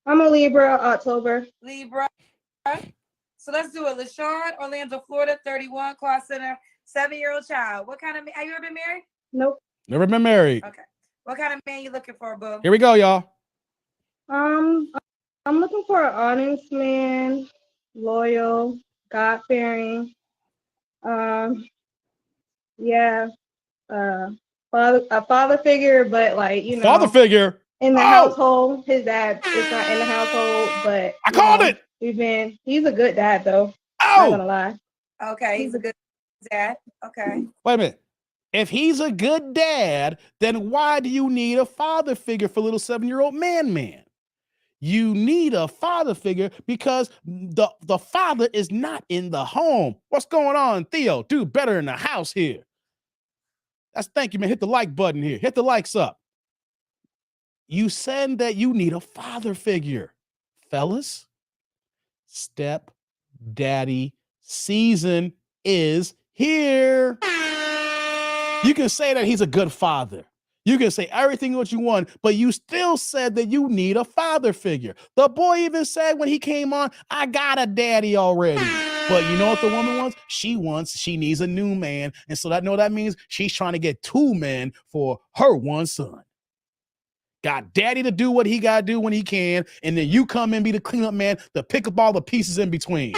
I'm a Libra, October. Libra. So let's do it. LaShawn, Orlando, Florida, 31, Class Center, 7-year-old child. What kind of man? Have you ever been married? Nope. Never been married. Okay. What kind of man you looking for, boo? Here we go, y'all. I'm looking for an honest man, loyal, God-fearing. Yeah. A father figure, but like, you know, Father figure in the household. His dad is not in the household, but I called it. He's a good dad though. Oh, not gonna lie. Okay, he's a good dad. Okay. Wait a minute. If he's a good dad, then why do you need a father figure for little 7-year-old man? You need a father figure because the father is not in the home. What's going on, Theo? Do better in the house here. Thank you, man. Hit the like button here. Hit the likes up. You said that you need a father figure. Fellas, step daddy season is here. You can say that he's a good father. You can say everything what you want, but you still said that you need a father figure. The boy even said when he came on, I got a daddy already. But you know what the woman wants? She needs a new man. And so that means she's trying to get 2 men for her 1 son. Got daddy to do what he got to do when he can. And then you come and be the cleanup man to pick up all the pieces in between.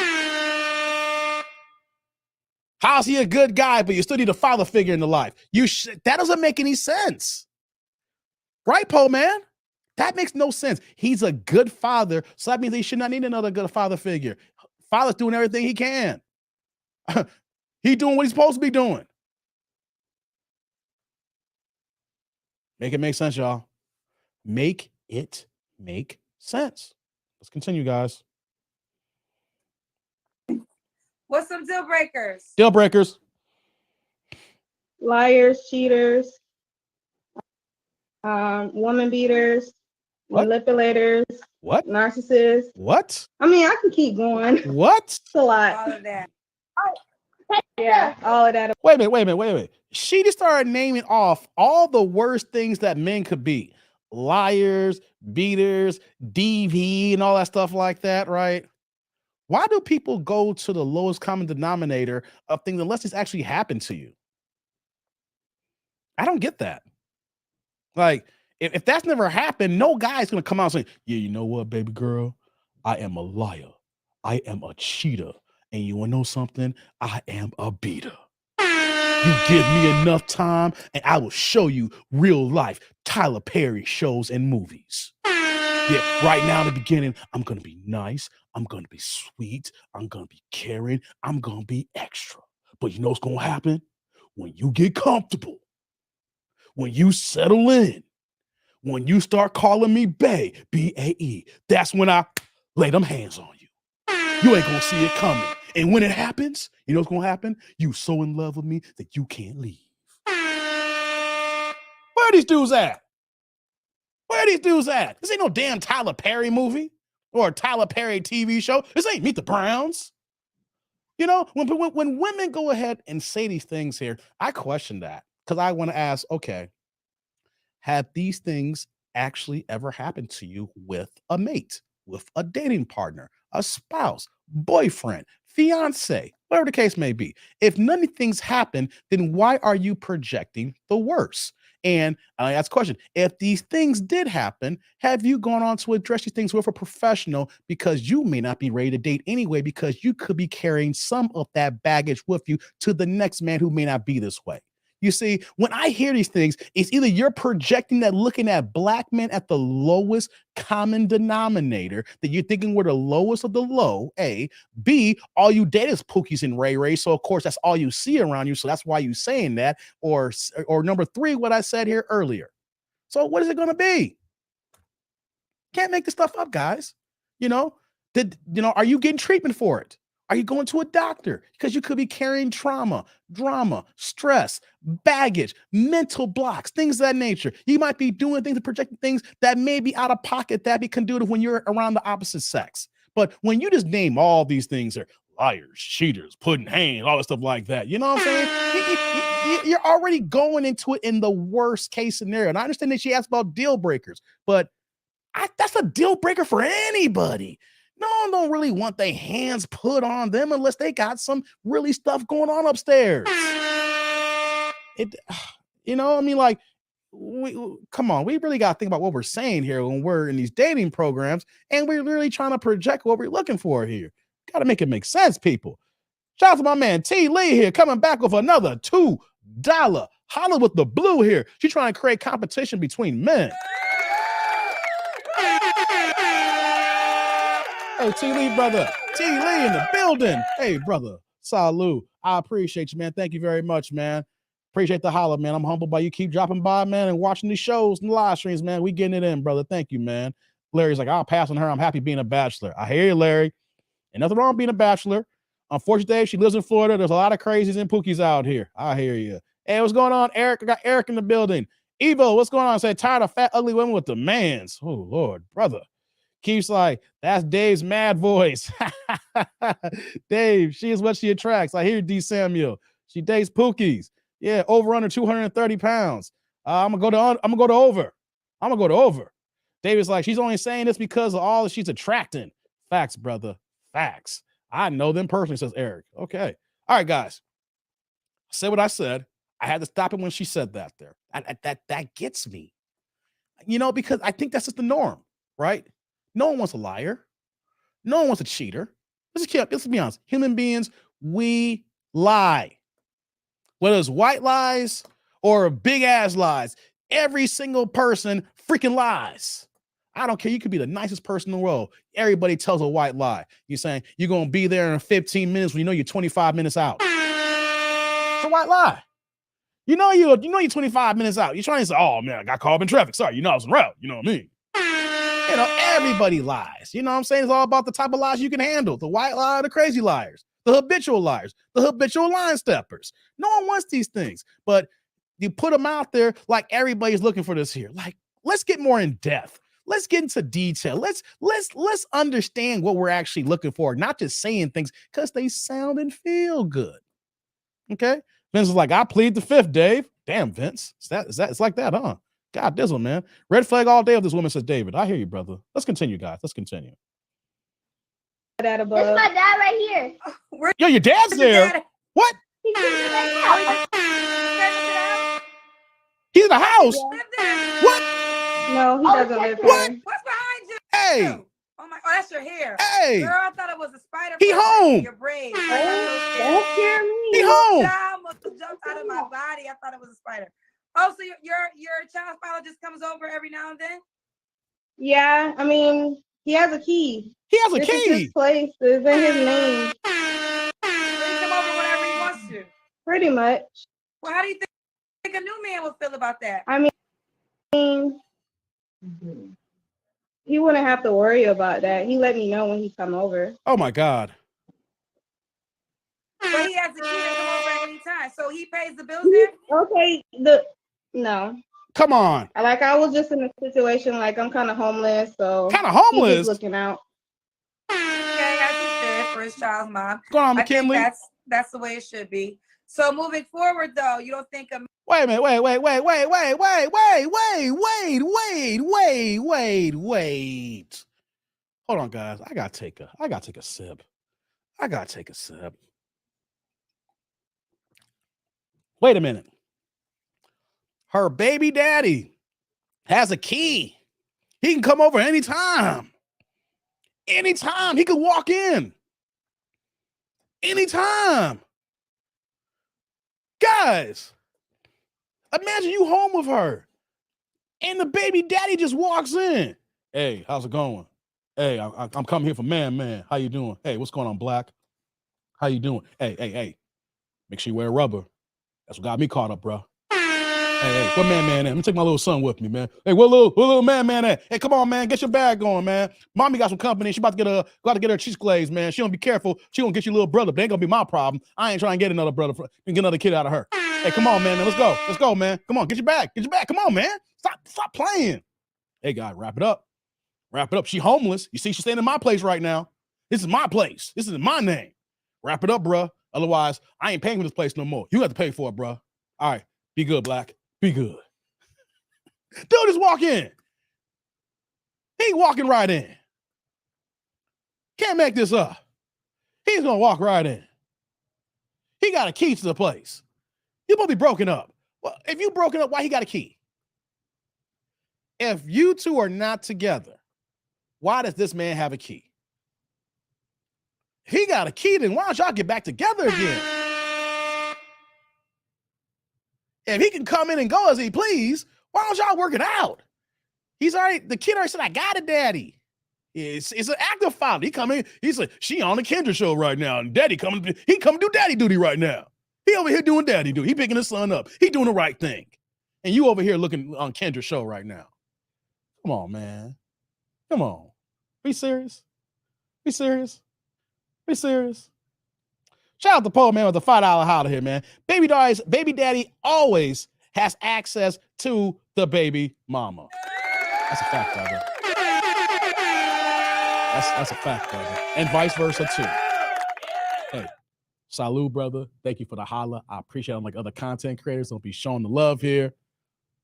How's he a good guy, but you still need a father figure in the life? That doesn't make any sense. Right, Poe man? That makes no sense. He's a good father, so that means he should not need another good father figure. Father's doing everything he can. He's doing what he's supposed to be doing. Make it make sense, y'all. Make it make sense. Let's continue, guys. What's some deal breakers? Deal breakers. Liars, cheaters, woman beaters, manipulators, narcissists. What? I mean, I can keep going. What? It's a lot. All of that. Yeah, all of that. Wait a minute. She just started naming off all the worst things that men could be. Liars, beaters, DV, and all that stuff like that, right? Why do people go to the lowest common denominator of things unless it's actually happened to you? I don't get that. Like, if that's never happened, no guy's going to come out saying, yeah, you know what, baby girl? I am a liar. I am a cheater. And you want to know something? I am a beater. You give me enough time and I will show you real life Tyler Perry shows and movies. Yeah, right now in the beginning, I'm going to be nice. I'm going to be sweet. I'm going to be caring. I'm going to be extra. But you know what's going to happen? When you get comfortable, when you settle in, when you start calling me Bae, B-A-E, that's when I lay them hands on you. You ain't going to see it coming. And when it happens, you know what's going to happen? You so in love with me that you can't leave. Where are these dudes at? This ain't no damn Tyler Perry movie or a Tyler Perry TV show. This ain't Meet the Browns. You know, when women go ahead and say these things here, I question that because I want to ask, okay, have these things actually ever happened to you with a mate, with a dating partner, a spouse, boyfriend, fiance, whatever the case may be? If none of these things happen, then why are you projecting the worst? And I ask a question: if these things did happen, have you gone on to address these things with a professional? Because you may not be ready to date anyway, because you could be carrying some of that baggage with you to the next man who may not be this way. You see, when I hear these things, it's either you're projecting that, looking at black men at the lowest common denominator, that you're thinking we're the lowest of the low, A. B, all you date is Pookies and Ray Ray. So, of course, that's all you see around you. So that's why you're saying that. Or number three, what I said here earlier. So what is it going to be? Can't make this stuff up, guys. Are you getting treatment for it? Are you going to a doctor? Because you could be carrying trauma, drama, stress, baggage, mental blocks, things of that nature. You might be doing things and projecting things that may be out of pocket, that be conducive when you're around the opposite sex. But when you just name all these things, are liars, cheaters, pudding hands, all that stuff like that, you know what I'm saying? You're already going into it in the worst case scenario. And I understand that she asked about deal breakers, but that's a deal breaker for anybody. No one don't really want their hands put on them unless they got some really stuff going on upstairs. Come on, we really got to think about what we're saying here when we're in these dating programs, and we're really trying to project what we're looking for here. Got to make it make sense, people. Shout out to my man T. Lee here, coming back with another $2 holla with the blue here. She's trying to create competition between men. Hey, T. Lee, brother. T. Lee in the building. Hey, brother. Salud. I appreciate you, man. Thank you very much, man. Appreciate the holler, man. I'm humbled by you. Keep dropping by, man, and watching these shows and live streams, man. We getting it in, brother. Thank you, man. Larry's like, I'll pass on her. I'm happy being a bachelor. I hear you, Larry. And nothing wrong with being a bachelor. Unfortunately, she lives in Florida. There's a lot of crazies and pookies out here. I hear you. Hey, what's going on, Eric? I got Eric in the building. Evo, what's going on? Say, tired of fat, ugly women with demands. Oh, Lord, brother. Keeps like, that's Dave's mad voice. Dave, she is what she attracts. I hear D. Samuel. She dates pookies. Yeah, over under 230 pounds. I'm gonna go to over. I'm gonna go to over. David's like, she's only saying this because of all that she's attracting. Facts, brother. Facts. I know them personally, says Eric. Okay. All right, guys. I said what I said. I had to stop it when she said that there. That gets me. Because I think that's just the norm, right? No one wants a liar. No one wants a cheater. Let's be honest. Human beings, we lie. Whether it's white lies or big ass lies, every single person freaking lies. I don't care. You could be the nicest person in the world. Everybody tells a white lie. You're saying you're going to be there in 15 minutes when you know you're 25 minutes out. It's a white lie. You know you're 25 minutes out. You're trying to say, oh man, I got caught up in traffic. Sorry, I was en route. You know what I mean? Everybody lies. You know what I'm saying? It's all about the type of lies you can handle. The white lie, the crazy liars, the habitual liars, the habitual line steppers. No one wants these things, but you put them out there like everybody's looking for this here. Like, let's get more in depth. Let's get into detail. Let's understand what we're actually looking for, not just saying things because they sound and feel good. Okay? Vince is like, I plead the fifth, Dave. Damn, Vince. It's like that, huh? God dizzle, man. Red flag all day if this woman, says David. I hear you, brother. Let's continue, guys. Let's continue. That above. That's my dad right here. Yo, your dad's there. Dad? What? He's in the house. What? No, he doesn't live here. What? What's behind you? Hey. Oh my! Oh, that's your hair. Hey. Girl, I thought it was a spider. He home. Your braid. Don't scare me. He home. I almost jumped out of my body. I thought it was a spider. Oh, so your child father just comes over every now and then? Yeah, I mean, he has a key. He has a this key. Is his place. It's in his name. So he come over whenever he wants to. Pretty much. Well, how do you think a new man would feel about that? I mean, he wouldn't have to worry about that. He let me know when he come over. Oh my God. But he has the key to come over at any time. So he pays the bills there? Okay, no. Come on. I was just in a situation I'm kind of homeless, so kind of homeless. He's just looking out. Okay, as he should for his child's mom. What's going on, McKinley? I think that's the way it should be. So moving forward, though, you don't think Wait a minute. Wait. Hold on, guys. I gotta take a sip. Wait a minute. her baby daddy has a key. He can come over anytime. Anytime. He can walk in. Anytime. Guys, imagine you home with her and the baby daddy just walks in. Hey, how's it going? Hey, I'm coming here for man. How you doing? Hey, what's going on, Black? How you doing? Hey. Make sure you wear rubber. That's what got me caught up, bro. Hey, what man at? Let me take my little son with me, man. Hey, what little man at? Hey, come on, man. Get your bag going, man. Mommy got some company. She about to get her cheese glaze, man. She don't be careful. She gonna get your little brother, but ain't gonna be my problem. I ain't trying to get another brother and get another kid out of her. Hey, come on, man. Let's go, man. Come on, get your bag. Come on, man. Stop playing. Hey, guy, wrap it up. She homeless. You see, she's staying in my place right now. This is my place. This is my name. Wrap it up, bro. Otherwise, I ain't paying for this place no more. You have to pay for it, bro. All right, be good, Black. Be good. Dude just walk in. He walking right in. Can't make this up. He's gonna walk right in. He got a key to the place. You supposed to be broken up. Well, if you broken up, why he got a key? If you two are not together, why does this man have a key? He got a key, then why don't y'all get back together again? If he can come in and go as he please, why don't y'all work it out? The kid already said, I got a daddy. It's an active father. He come in, he said, she on the Kendra show right now, and daddy he come do daddy duty right now. He over here doing daddy duty. He picking his son up. He doing the right thing. And you over here looking on Kendra's show right now. Come on, man. Come on. Be serious. Be serious. Be serious. Shout out to Paul, man, with the $5 holler here, man. Baby daddy always has access to the baby mama. That's a fact, brother. That's a fact, brother. And vice versa, too. Hey, salute, brother. Thank you for the holla. I appreciate it. Unlike other content creators, don't be showing the love here.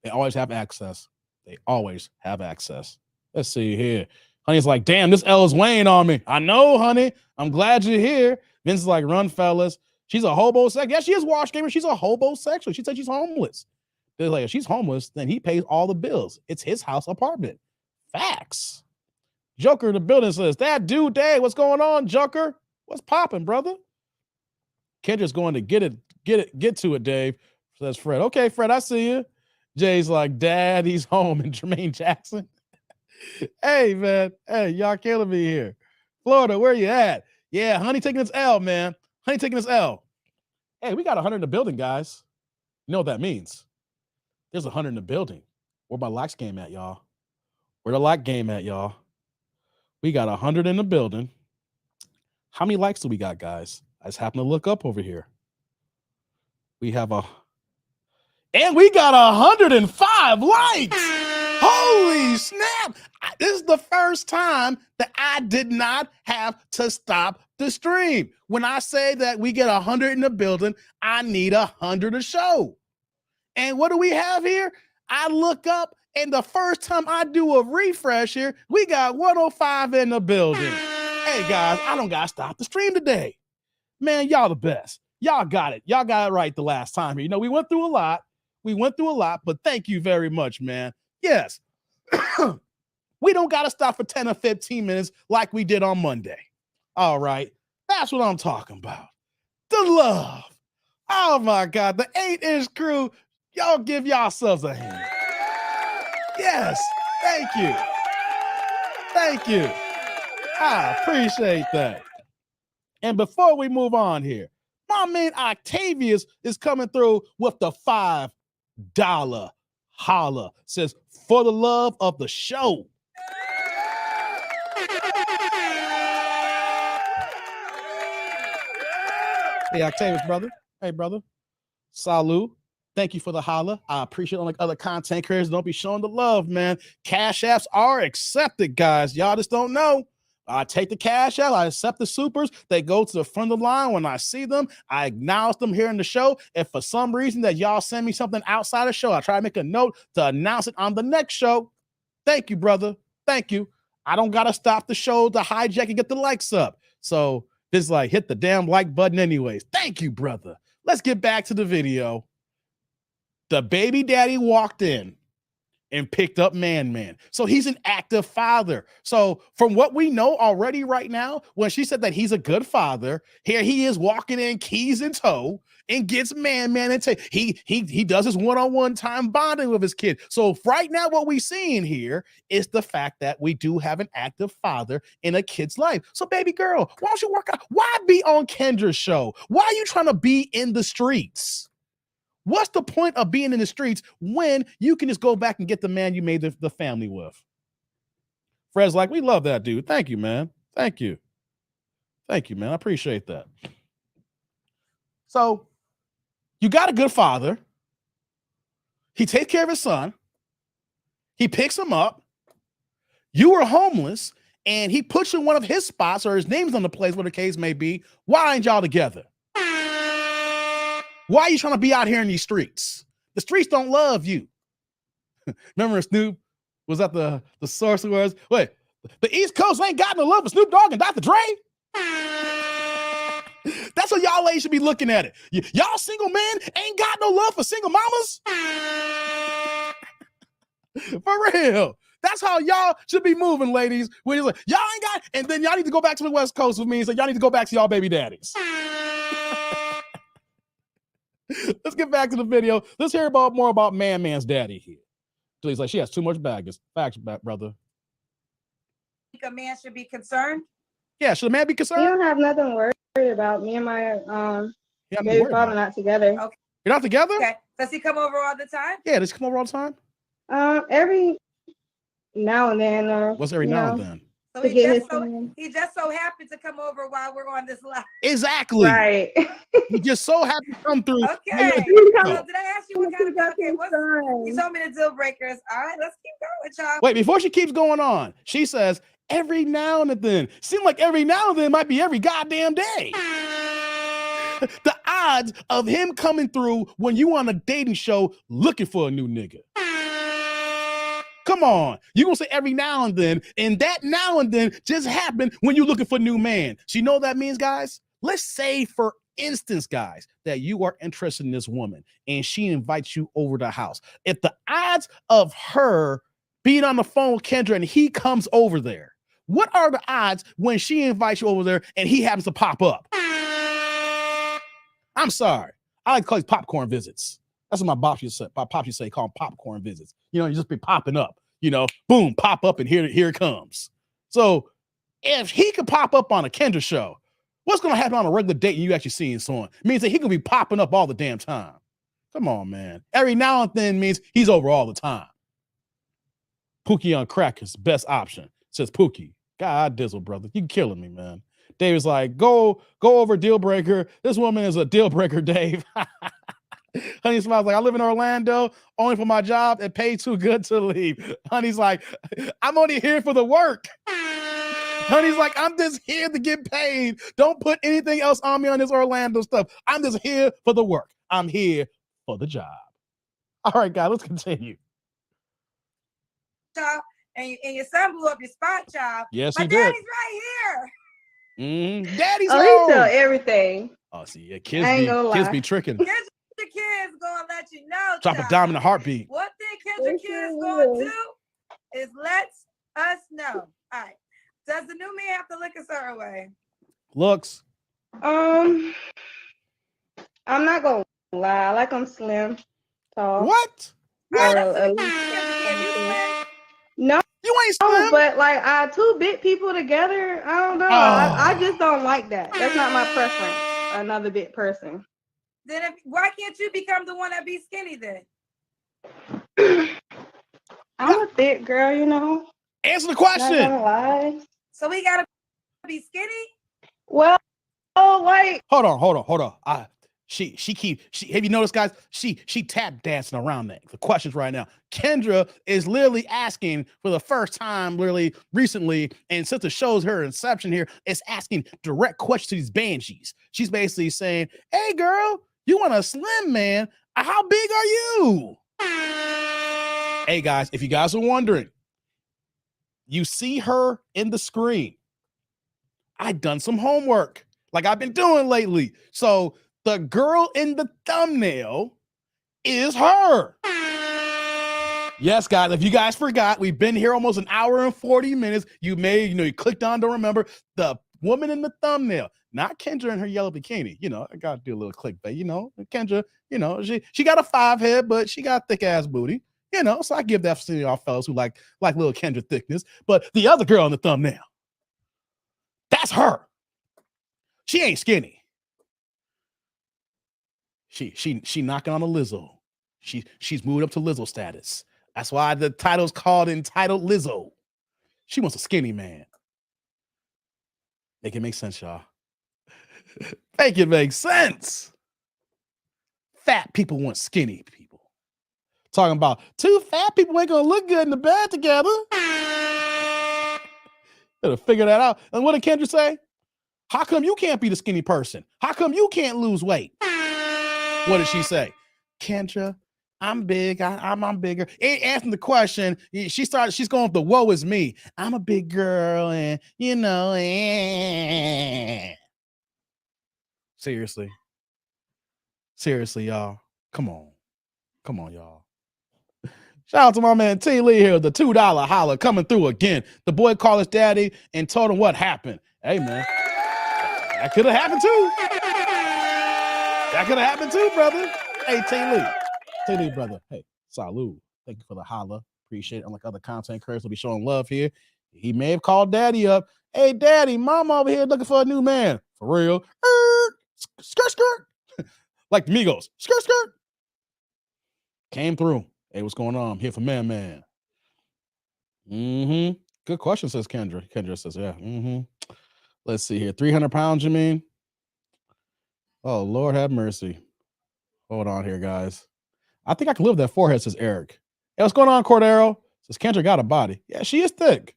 They always have access. Let's see here. Honey's like, damn, this L is weighing on me. I know, honey. I'm glad you're here. Vince is like, run, fellas. She's a hobosexual. Yeah, she is wash gamer. She's a hobosexual. She said she's homeless. They're like, if she's homeless, then he pays all the bills. It's his house apartment. Facts. Joker in the building says, that dude, Dave, what's going on, Joker? What's popping, brother? Kendra's going to get to it, Dave, says Fred. Okay, Fred, I see you. Jay's like, Dad, he's home. And Jermaine Jackson. Hey, man. Hey, y'all killing me here. Florida, where you at? Yeah, honey taking his L, man. Honey taking his L. Hey, we got 100 in the building, guys. You know what that means? There's 100 in the building. Where my likes game at, y'all? Where the like game at, y'all? We got 100 in the building. How many likes do we got, guys? I just happen to look up over here. We have and we got 105 likes. Holy snap. This is the first time that I did not have to stop the stream. When I say that we get 100 in the building, I need 100 to show. And what do we have here? I look up, and the first time I do a refresh here, we got 105 in the building. Hey, guys, I don't got to stop the stream today. Man, y'all the best. Y'all got it. Y'all got it right the last time here. You know, we went through a lot. But thank you very much, man. Yes. We don't got to stop for 10 or 15 minutes like we did on Monday. All right. That's what I'm talking about. The love. Oh, my God. The 8-inch crew. Y'all give yourselves a hand. Yes. Thank you. Thank you. I appreciate that. And before we move on here, my man Octavius is coming through with the $5 holla. Says, for the love of the show. Hey, Octavius, brother. Hey, brother. Salute. Thank you for the holla. I appreciate it. Like other content creators, don't be showing the love, man. Cash apps are accepted, guys. Y'all just don't know. I take the cash out. I accept the supers. They go to the front of the line. When I see them, I acknowledge them here in the show. If for some reason that y'all send me something outside the show, I try to make a note to announce it on the next show. Thank you, brother. Thank you. I don't got to stop the show to hijack and get the likes up. So just like hit the damn like button anyways. Thank you, brother. Let's get back to the video. The baby daddy walked in and picked up man. So he's an active father. So from what we know already right now, when she said that he's a good father, here he is walking in keys in tow and gets man and he does his one-on-one time bonding with his kid. So right now what we seeing here is the fact that we do have an active father in a kid's life. So baby girl, why don't you work out? Why be on Kendra's show? Why are you trying to be in the streets? What's the point of being in the streets when you can just go back and get the man you made the family with? Fred's like, we love that dude. Thank you, man. Thank you. Thank you, man. I appreciate that. So you got a good father. He takes care of his son. He picks him up. You were homeless and he puts you in one of his spots or his name's on the place, whatever the case may be. Why ain't y'all together? Why are you trying to be out here in these streets? The streets don't love you. Remember Snoop was at the source was, wait, the East Coast ain't got no love for Snoop Dogg and Dr. Dre? That's how y'all ladies should be looking at it. Y'all single men ain't got no love for single mamas? For real. That's how y'all should be moving, ladies. When you're like, y'all ain't got, and then y'all need to go back to the West Coast with me and say, y'all need to go back to y'all baby daddies. Let's get back to the video. Let's hear more about man's daddy here. So he's like, she has too much baggage. Facts, brother. Think a man should be concerned? Yeah, should a man be You concerned? don't have nothing worried about. Me and my baby father not together. Okay. You're not together? Okay. Does he come over all the time? Yeah, does he come over all the time? Every now and then. What's every now and then? So he just so happened to come over while we're on this live. Exactly. Right. He just so happened to come through. Okay. So did I ask you what kind of you told me the deal breakers. All right, let's keep going, y'all. Wait, before she keeps going on, she says, every now and then. Seems like every now and then might be every goddamn day. The odds of him coming through when you on a dating show looking for a new nigga. Come on. You're going to say every now and that now and then just happened when you're looking for a new man. So you know what that means, guys? Let's say, for instance, guys, that you are interested in this woman and she invites you over to the house. If the odds of her being on the phone with Kendra and he comes over there, what are the odds when she invites you over there and he happens to pop up? I'm sorry. I like to call these popcorn visits. That's what my pops used to say, call them popcorn visits. You know, you just be popping up, you know, boom, pop up and here it comes. So if he could pop up on a Kendra show, what's going to happen on a regular date and you actually seeing someone? It means that he can be popping up all the damn time. Come on, man. Every now and then means he's over all the time. Pookie on crack is the best option, says Pookie. God dizzle, brother. You killing me, man. Dave's like, go over deal breaker. This woman is a deal breaker, Dave. Honey smiles like, I live in Orlando only for my job. It pays too good to leave. Honey's like, I'm only here for the work. Honey's like, I'm just here to get paid. Don't put anything else on me on this Orlando stuff. I'm just here for the work. I'm here for the job. All right, guys, let's continue. Child, and your son blew up your spot, child. Yes, my he did. Daddy's right here. Daddy's home. He sell everything. Oh, see, yeah, kids be tricking. Kendra Kids gonna let you know. Drop a dime in a heartbeat. What thing Kendra Kids gonna do is let us know. All right. Does the new man have to look a certain way? Looks. I'm not gonna lie. I like him slim, tall. What? No, you ain't slim. But like, two big people together, I don't know. I just don't like that. That's not my preference. Another big person. Then why can't you become the one that be skinny then? I'm a thick girl, you know. Answer the question. Not gonna lie. So we gotta be skinny? Well, like. Hold on. Have you noticed, guys? She tap dancing around that. The questions right now. Kendra is literally asking for the first time, literally recently, and since the show's her inception here, is asking direct questions to these banshees. She's basically saying, "Hey, girl, you want a slim man? How big are you?" Hey, guys, if you guys are wondering, you see her in the screen. I've done some homework, like I've been doing lately. So the girl in the thumbnail is her. Yes, guys, if you guys forgot, we've been here almost an hour and 40 minutes. You clicked on, don't remember, the woman in the thumbnail, not Kendra in her yellow bikini. I got to do a little clickbait. Kendra, she got a 5 head, but she got thick ass booty. So I give that to y'all fellas who like little Kendra thickness. But the other girl in the thumbnail, that's her. She ain't skinny. She knocking on a Lizzo. She's moved up to Lizzo status. That's why the title's called Entitled Lizzo. She wants a skinny man. Make it make sense, y'all. Make it make sense. Fat people want skinny people. Talking about 2 fat people ain't gonna look good in the bed together. Gotta figure that out. And what did Kendra say? How come you can't be the skinny person? How come you can't lose weight? What did she say? Kendra, I'm big. I'm bigger. Ain't answering the question. She's going with the woe is me. I'm a big girl, and Seriously, y'all. Come on, y'all. Shout out to my man T Lee here, the $2 holler coming through again. The boy called his daddy and told him what happened. Hey man, that could have happened too. That could have happened too, brother. Hey T Lee, brother. Hey, salud. Thank you for the holler. Appreciate it. Unlike other content creators will be showing love here. He may have called daddy up. Hey, daddy, mom over here looking for a new man. For real. Skirt, skirt. Like the Migos. Skirt, skirt. Came through. Hey, what's going on? I'm here for man. Mm-hmm. Good question, says Kendra. Kendra says, yeah. Mm-hmm. Let's see here. 300 pounds, you mean? Oh, Lord have mercy. Hold on here, guys. I think I can live with that forehead, says Eric. Hey, what's going on, Cordero? Says Kendra got a body. Yeah, she is thick.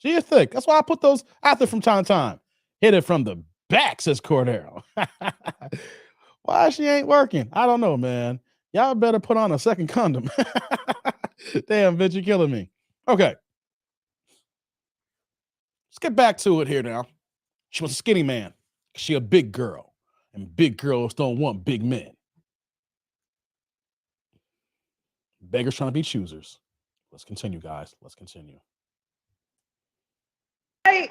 That's why I put those out there from time to time. Hit it from the back, says Cordero. Why she ain't working? I don't know, man. Y'all better put on a second condom. Damn, bitch, you're killing me. Okay. Let's get back to it here now. She wants a skinny man. She a big girl. And big girls don't want big men. Beggars trying to be choosers. Let's continue, guys. Let's continue. I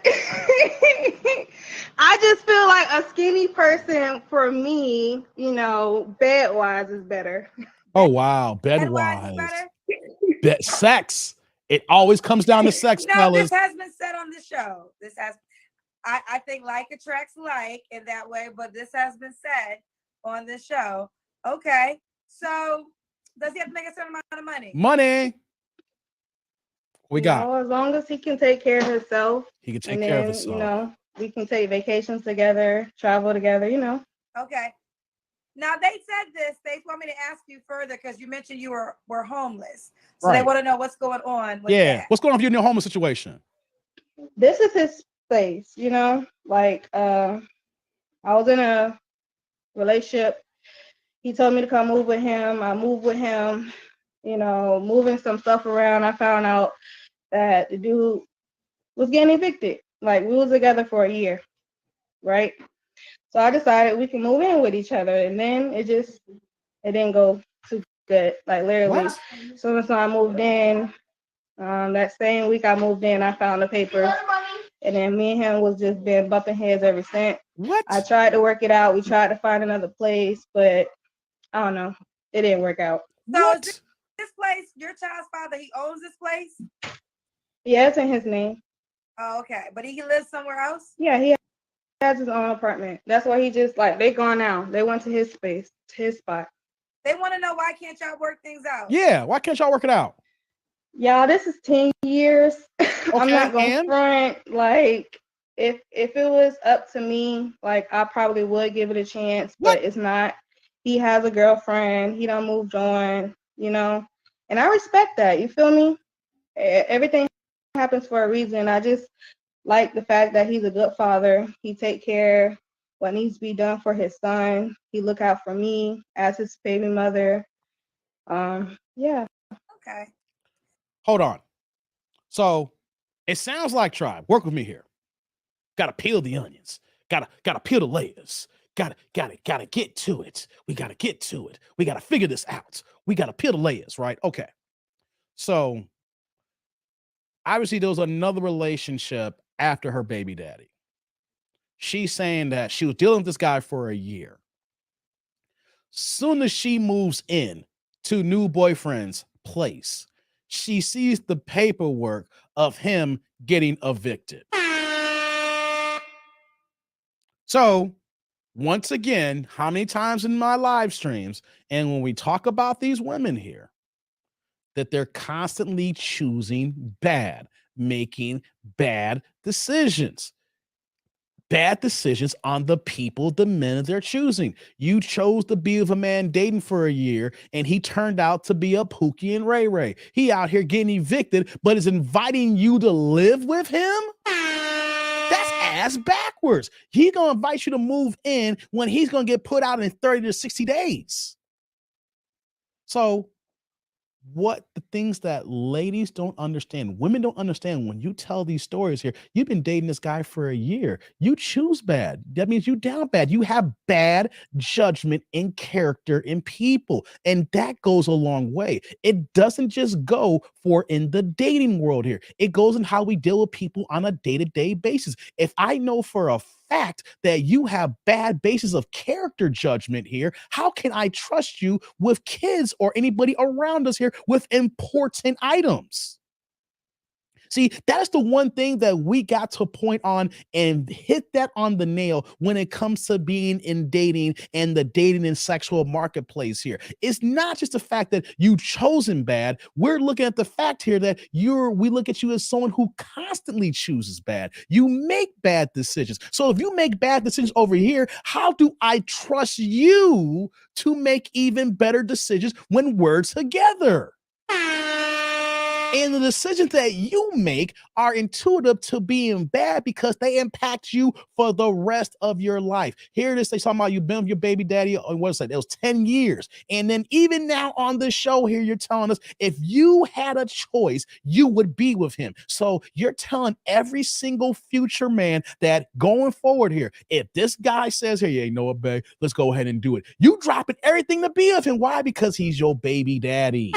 just feel like a skinny person for me, bed-wise is better. Oh, wow. Bed-wise. Sex. It always comes down to sex, fellas. This has been said on the show. I think like attracts like in that way, but this has been said on the show. Okay. So does he have to make a certain amount of money? Money. We got. As long as he can take care of himself. He can take care of himself. We can take vacations together, travel together, Okay. Now they said this. They want me to ask you further because you mentioned you were homeless. So They want to know what's going on with that. What's going on with you in your homeless situation? This is his place, like I was in a relationship. He told me to come move with him. I moved with him, moving some stuff around. I found out that the dude was getting evicted. Like we was together for a year, right? So I decided we can move in with each other, and then it didn't go too good. Like literally, as soon as I moved in, that same week I moved in, I found the papers, and then me and him was just been bumping heads ever since. What? I tried to work it out. We tried to find another place, but I don't know. It didn't work out. So is this place, your child's father, he owns this place? Yeah, it's in his name. Oh, okay. But he lives somewhere else? Yeah, he has his own apartment. That's why he just they gone now. They went to his space, to his spot. They want to know why can't y'all work things out? Yeah, why can't y'all work it out? Y'all, this is 10 years. Okay, I'm not gonna front. Like, if it was up to me, I probably would give it a chance, but it's not. He has a girlfriend. He done moved on, and I respect that. You feel me? Everything happens for a reason. I just like the fact that he's a good father. He take care what needs to be done for his son. He look out for me as his baby mother. Yeah. Okay. Hold on. So it sounds like Tribe. Work with me here. Gotta peel the onions. Gotta peel the layers. Gotta get to it. We gotta get to it. We gotta figure this out. We gotta peel the layers, right? Okay. So obviously there was another relationship after her baby daddy. She's saying that she was dealing with this guy for a year. Soon as she moves in to new boyfriend's place, she sees the paperwork of him getting evicted. So, once again, how many times in my live streams, and when we talk about these women here, that they're constantly choosing bad, making bad decisions. Bad decisions on the people, the men they're choosing. You chose to be with a man dating for a year, and he turned out to be a Pookie and Ray Ray. He out here getting evicted, but is inviting you to live with him? That's ass backwards. He's going to invite you to move in when he's going to get put out in 30 to 60 days. So what the things that ladies don't understand, women don't understand when you tell these stories here, you've been dating this guy for a year. You choose bad. That means you down bad. You have bad judgment in character in people. And that goes a long way. It doesn't just go for in the dating world here. It goes in how we deal with people on a day-to-day basis. If I know for a fact that you have bad basis of character judgment here, how can I trust you with kids or anybody around us here with important items? See, that's the one thing that we got to point on and hit that on the nail when it comes to being in dating and the dating and sexual marketplace here. It's not just the fact that you chosen bad. We're looking at the fact here that we look at you as someone who constantly chooses bad. You make bad decisions. So if you make bad decisions over here, how do I trust you to make even better decisions when we're together? And the decisions that you make are intuitive to being bad because they impact you for the rest of your life. Here it is, they talking about you've been with your baby daddy, what was it? It was 10 years. And then even now on the show here, you're telling us if you had a choice, you would be with him. So you're telling every single future man that going forward here, if this guy says, hey, you know what, babe, let's go ahead and do it. You dropping everything to be with him. Why? Because he's your baby daddy.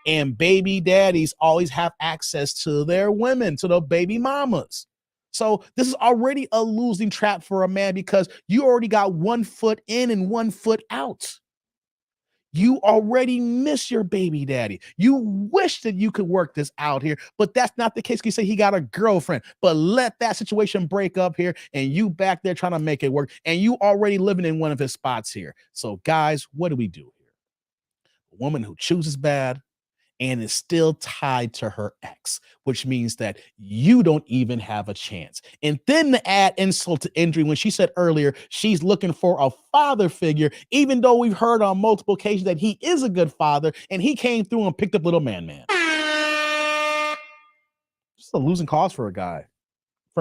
And baby daddies always have access to their women, to the baby mamas. So this is already a losing trap for a man because you already got 1 foot in and 1 foot out. You already miss your baby daddy. You wish that you could work this out here, but that's not the case. You say he got a girlfriend, but let that situation break up here and you back there trying to make it work and you already living in one of his spots here. So guys, what do we do here? A woman who chooses bad and is still tied to her ex, which means that you don't even have a chance. And then to add insult to injury, when she said earlier she's looking for a father figure, even though we've heard on multiple occasions that he is a good father and he came through and picked up little man. This is a losing cause for a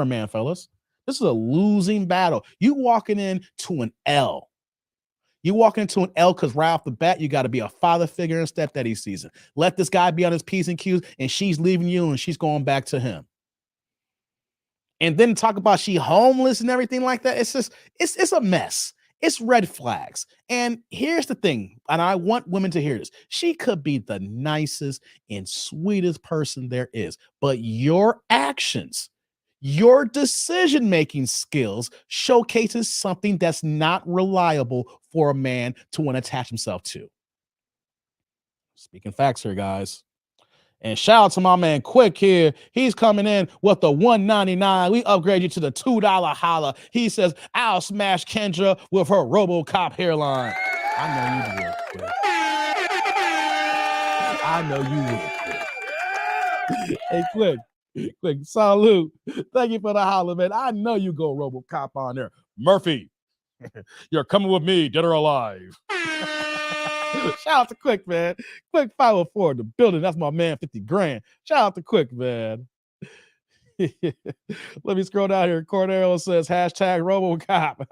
man, fellas. This is a losing battle. You walking into an L. You walk into an L because right off the bat, you got to be a father figure in stepdaddy season. Let this guy be on his P's and Q's, and she's leaving you and she's going back to him. And then talk about she homeless and everything like that. It's just, it's a mess. It's red flags. And here's the thing, and I want women to hear this. She could be the nicest and sweetest person there is, but your actions, your decision-making skills showcases something that's not reliable for a man to want to attach himself to. Speaking facts here, guys. And shout out to my man Quick here. He's coming in with the $1.99. We upgrade you to the $2 holla. He says, I'll smash Kendra with her RoboCop hairline. I know you will, Quick. I know you will, Quick. Hey, Quick, salute. Thank you for the holla, man. I know you go RoboCop on there. Murphy, you're coming with me, dead or alive. Shout out to Quick, man. Quick 504 in the building. That's my man, 50 grand. Shout out to Quick, man. Let me scroll down here. Cordero says hashtag RoboCop.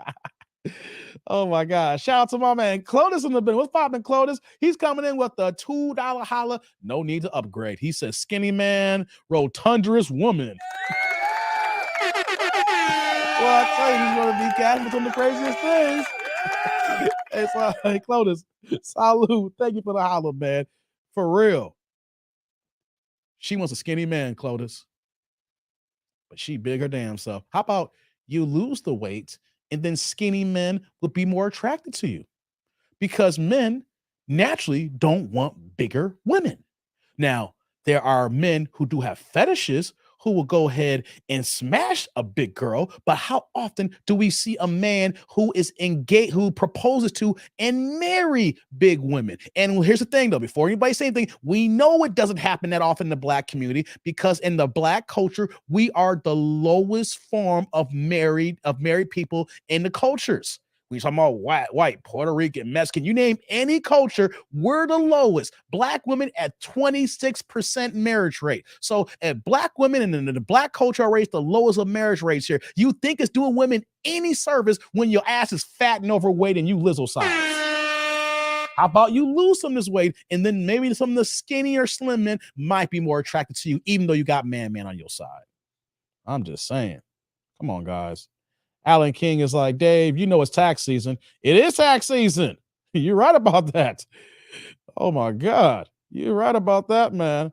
Oh my God. Shout out to my man Clotis in the building. What's poppin', Clotis? He's coming in with the $2 holla. No need to upgrade. He says skinny man, rotundrous woman. Well, I tell you, he's going to be catching some of the craziest things. It's like, Clotus, salute. Thank you for the holler, man. For real. She wants a skinny man, Clotus. But she big her damn self. How about you lose the weight and then skinny men will be more attracted to you? Because men naturally don't want bigger women. Now, there are men who do have fetishes who will go ahead and smash a big girl, but how often do we see a man who is engaged, who proposes to and marry big women? And here's the thing, though, before anybody say anything, we know it doesn't happen that often in the Black community, because in the Black culture, we are the lowest form of married people in the cultures. We talking about white, Puerto Rican, Mexican, you name any culture, we're the lowest. Black women at 26% marriage rate. So at Black women and in the Black culture are raised the lowest of marriage rates here. You think it's doing women any service when your ass is fat and overweight and you Lizzo size? How about you lose some of this weight and then maybe some of the skinnier slim men might be more attracted to you, even though you got man on your side. I'm just saying. Come on, guys. Alan King is like, Dave, you know it's tax season. It is tax season. You're right about that. Oh, my God. You're right about that, man.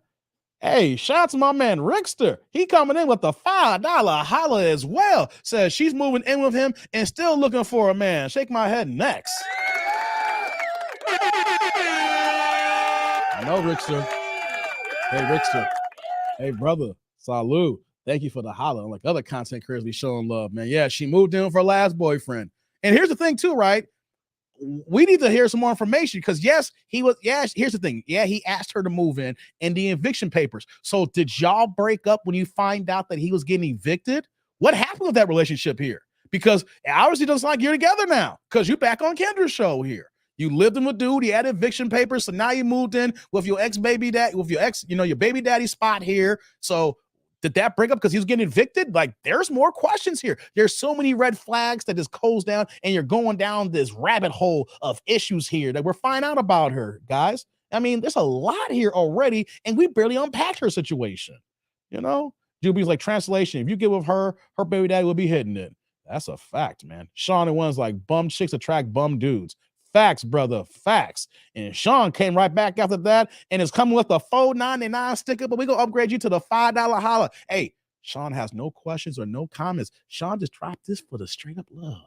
Hey, shout out to my man Rickster. He coming in with the $5 holla as well. Says she's moving in with him and still looking for a man. Shake my head next. I know, Rickster. Hey, Rickster. Hey, brother. Salute. Thank you for the holler. Like other content creators be showing love, man. Yeah, she moved in with her last boyfriend. And here's the thing, too, right? We need to hear some more information because, here's the thing. Yeah, he asked her to move in and the eviction papers. So did y'all break up when you find out that he was getting evicted? What happened with that relationship here? Because it obviously doesn't sound like you're together now because you're back on Kendra's show here. You lived in with dude. He had eviction papers. So now you moved in with your ex-baby dad, with your ex, your baby daddy spot here. So did that break up because he was getting evicted? Like, there's more questions here. There's so many red flags that just goes down, and you're going down this rabbit hole of issues here that we're finding out about her, guys. I mean, there's a lot here already, and we barely unpacked her situation. Juby's like, translation, if you get with her baby daddy will be hitting it. That's a fact, man. Sean and one's like, bum chicks attract bum dudes. Facts, brother, facts. And Sean came right back after that and is coming with a $4.99 sticker, but we're going to upgrade you to the $5 holla. Hey, Sean has no questions or no comments. Sean just dropped this for the straight up love.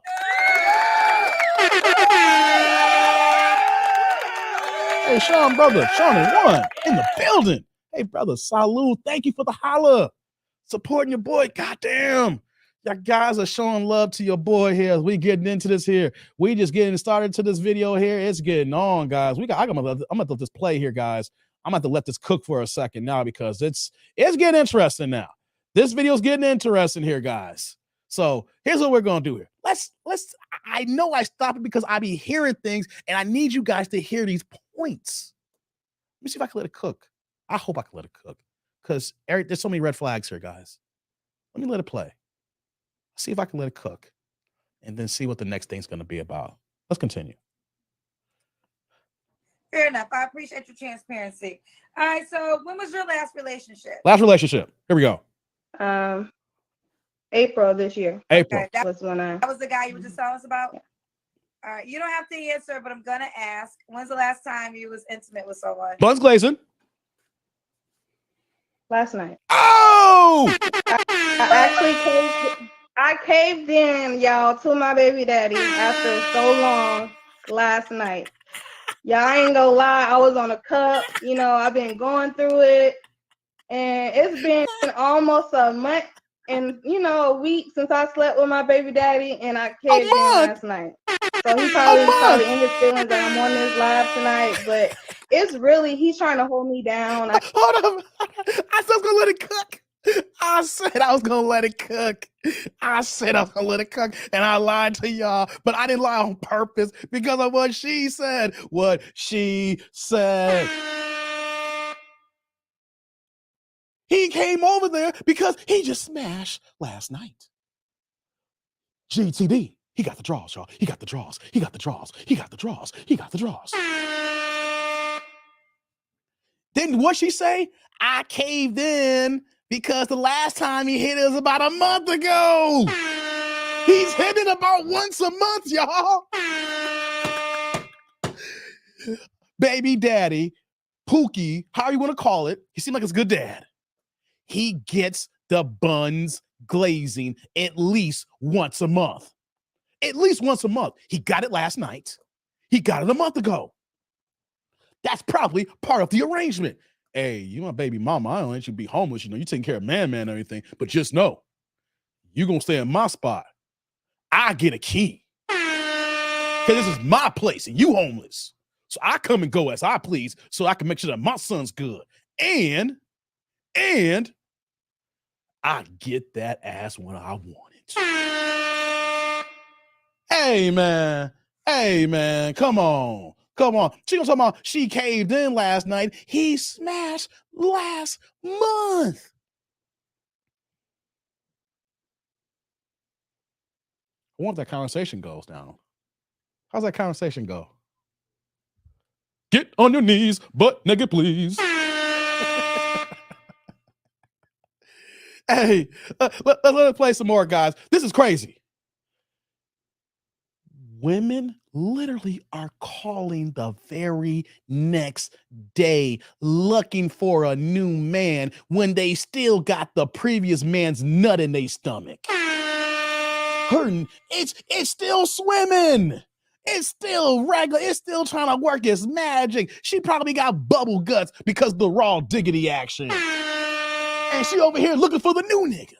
Hey, Sean, brother, Sean and one in the building. Hey, brother, salute. Thank you for the holla. Supporting your boy. Goddamn. Y'all guys are showing love to your boy here as we getting into this here. We just getting started to this video here. It's getting on, guys. I'm gonna let this play here, guys. I'm gonna have to let this cook for a second now because it's getting interesting now. This video's getting interesting here, guys. So here's what we're gonna do here. Let's. I know I stopped it because I be hearing things, and I need you guys to hear these points. Let me see if I can let it cook. I hope I can let it cook because there's so many red flags here, guys. Let me let it play. See if I can let it cook and then see what the next thing's going to be about. Let's continue. Fair enough. I appreciate your transparency. All right. So when was your last relationship? Here we go. April this year. April. Okay, that was the guy you were just telling us about? Yeah. All right. You don't have to answer, but I'm going to ask. When's the last time you was intimate with someone? Buns glazing. Last night. Oh! I caved in, y'all, to my baby daddy after so long last night. Y'all, I ain't gonna lie, I was on a cup. I've been going through it, and it's been almost a month and, a week since I slept with my baby daddy, and I caved in last night. So he probably in his feelings that I'm on this live tonight, but it's really, he's trying to hold me down. Hold on. I said I was gonna let it cook. I said I was gonna let it cook. And I lied to y'all, but I didn't lie on purpose because of what she said. He came over there because he just smashed last night. GTD. He got the draws, y'all. He got the draws. Then what she say? I caved in because the last time he hit it was about a month ago. He's hitting about once a month, y'all. Baby daddy, Pookie, however you want to call it, he seemed like a good dad. He gets the buns glazing at least once a month. At least once a month. He got it last night. He got it a month ago. That's probably part of the arrangement. Hey, you my baby mama. I don't want you to be homeless. You know, you taking care of man and everything. But just know, you're going to stay in my spot. I get a key. Because this is my place and you homeless. So I come and go as I please so I can make sure that my son's good. And I get that ass when I want it. Hey, man. Come on. She was talking about she caved in last night. He smashed last month. I wonder if that conversation goes down. How's that conversation go? Get on your knees, butt naked, please. Hey, let's play some more, guys. This is crazy. Women literally are calling the very next day looking for a new man when they still got the previous man's nut in their stomach. Hurting, it's still swimming. It's still regular. It's still trying to work its magic. She probably got bubble guts because of the raw diggity action. And she over here looking for the new nigga.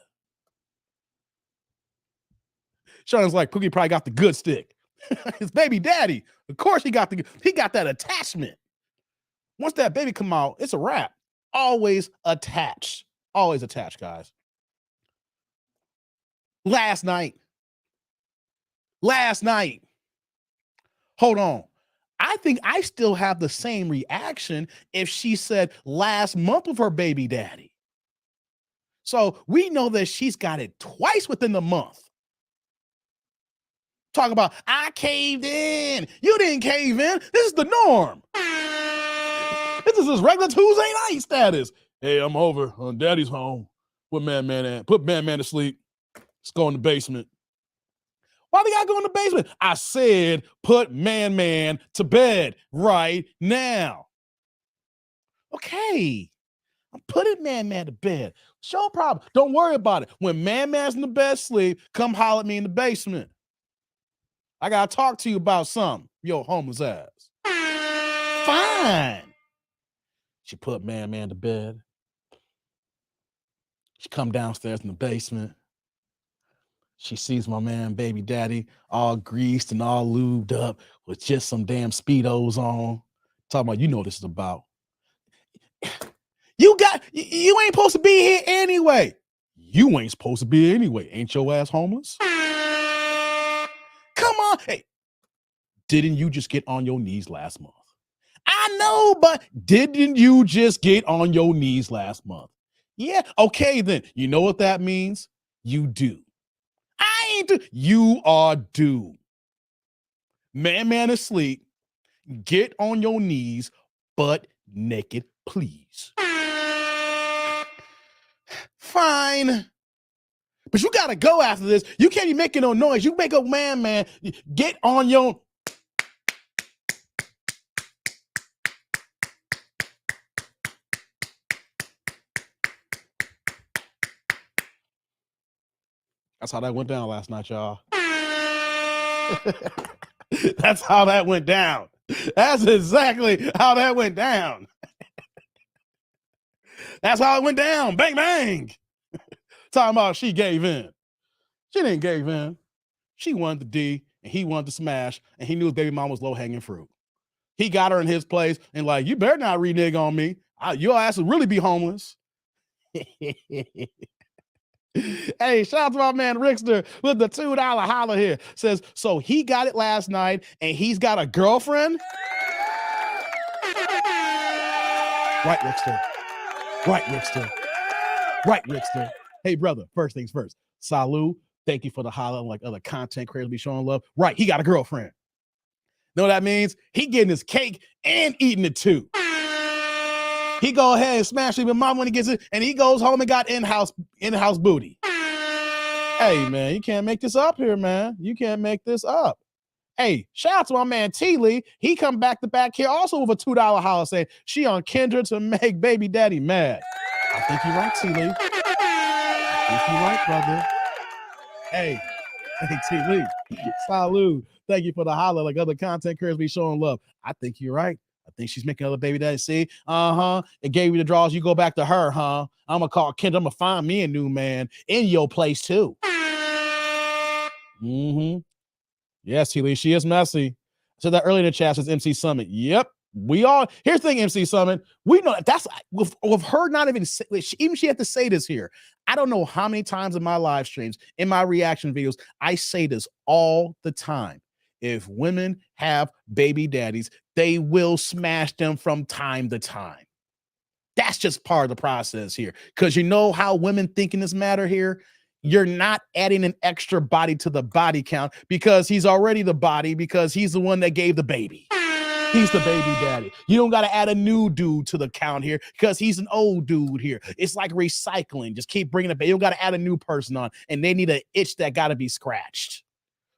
Sean's like, Cookie probably got the good stick. His baby daddy. Of course he got that attachment. Once that baby come out, it's a wrap. Always attached. Always attached, guys. Last night. Hold on. I think I still have the same reaction if she said last month of her baby daddy. So we know that she's got it twice within the month. Talk about, I caved in. You didn't cave in. This is the norm. This is his regular Tuesday night status. Hey, I'm over. Daddy's home. Put man at. Put man to sleep. Let's go in the basement. Why do you gotta go in the basement? I said, put man to bed right now. Okay. I'm putting man to bed. Show problem. Don't worry about it. When man's in the bed sleep, come holler at me in the basement. I gotta talk to you about something. Yo, homeless ass. Fine. She put man to bed. She come downstairs in the basement. She sees my man, baby daddy, all greased and all lubed up with just some damn Speedos on. Talking about, you know what this is about. You ain't supposed to be here anyway. You ain't supposed to be here anyway. Ain't your ass homeless? Come on. Hey, didn't you just get on your knees last month? I know, but didn't you just get on your knees last month? Yeah. Okay, then. You know what that means? You do. I ain't do. You are due. Man asleep. Get on your knees, butt naked, please. Fine. But you gotta go after this. You can't be making no noise. You make a man. Get on your. That's how that went down last night, y'all. That's how that went down. That's exactly how that went down. That's how it went down. Bang, bang. Talking about she gave in. She didn't give in. She wanted the D and he wanted to smash, and he knew his baby mom was low-hanging fruit. He got her in his place and like, you better not renege on me. Your ass will really be homeless. Hey, shout out to my man Rickster with the $2 holler here. Says, so he got it last night and he's got a girlfriend? Right, Rickster. Right, Rickster. Hey, brother, first things first. Salud. Thank you for the holler, like other content creators be showing love. Right, he got a girlfriend. Know what that means? He getting his cake and eating it too. He go ahead and smash it with mom when he gets it, and he goes home and got in-house booty. Hey, man, you can't make this up here, man. You can't make this up. Hey, shout out to my man T Lee. He come back to back here also with a $2 house saying she on Kendra to make baby daddy mad. I think you're right, T Lee. I think you're right, brother. Hey, T Lee. Salud. Thank you for the holler. Like other content creators be showing love. I think you're right. I think she's making other baby daddy. See, it gave you the draws. You go back to her, huh? I'm gonna call Kendra. I'm gonna find me a new man in your place too. Yes, T Lee, she is messy. I said that earlier in the chat says MC Summit. Yep. We all here's the thing, MC Summit. We know that's with her not even she had to say this here. I don't know how many times in my live streams, in my reaction videos, I say this all the time. If women have baby daddies, they will smash them from time to time. That's just part of the process here. Because you know how women think in this matter here? You're not adding an extra body to the body count because he's already the body because he's the one that gave the baby. He's the baby daddy. You don't got to add a new dude to the count here because he's an old dude here. It's like recycling. Just keep bringing it back. You don't got to add a new person on, and they need an itch that got to be scratched.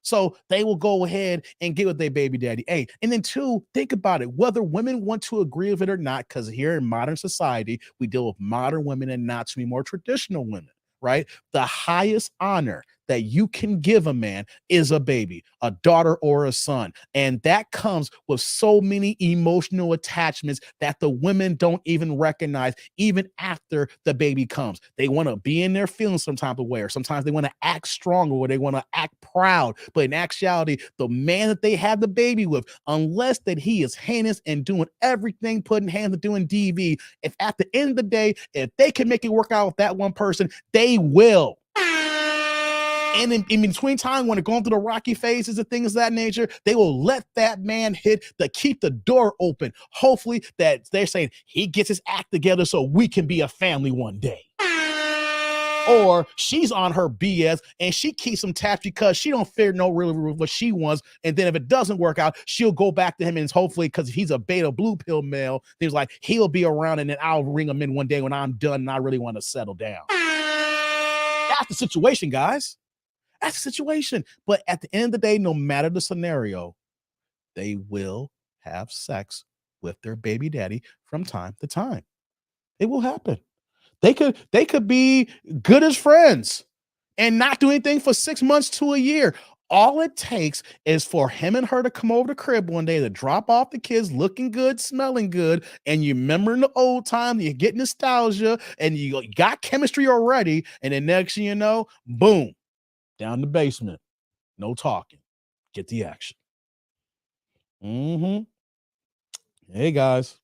So they will go ahead and get with their baby daddy. Hey, and then two, think about it. Whether women want to agree with it or not, because here in modern society, we deal with modern women and not too many more traditional women, right? The highest honor that you can give a man is a baby, a daughter or a son. And that comes with so many emotional attachments that the women don't even recognize even after the baby comes. They want to be in their feelings some type of way, or sometimes they want to act strong or they want to act proud. But in actuality, the man that they have the baby with, unless that he is heinous and doing everything, putting hands and doing DV, if at the end of the day, if they can make it work out with that one person, they will. And in between time, when they're going through the rocky phases and things of that nature, they will let that man hit to keep the door open. Hopefully that they're saying he gets his act together so we can be a family one day. Or she's on her BS and she keeps him tapped because she don't fear no really what she wants. And then if it doesn't work out, she'll go back to him and hopefully because he's a beta blue pill male, he's like, he'll be around and then I'll ring him in one day when I'm done and I really want to settle down. That's the situation, guys. That's the situation. But at the end of the day, no matter the scenario, they will have sex with their baby daddy from time to time. It will happen. They could be good as friends and not do anything for 6 months to a year. All it takes is for him and her to come over to the crib one day to drop off the kids looking good, smelling good, and you remember in the old time, you get nostalgia, and you got chemistry already, and then next thing you know, boom, down the basement. No talking. Get the action. Hey, guys.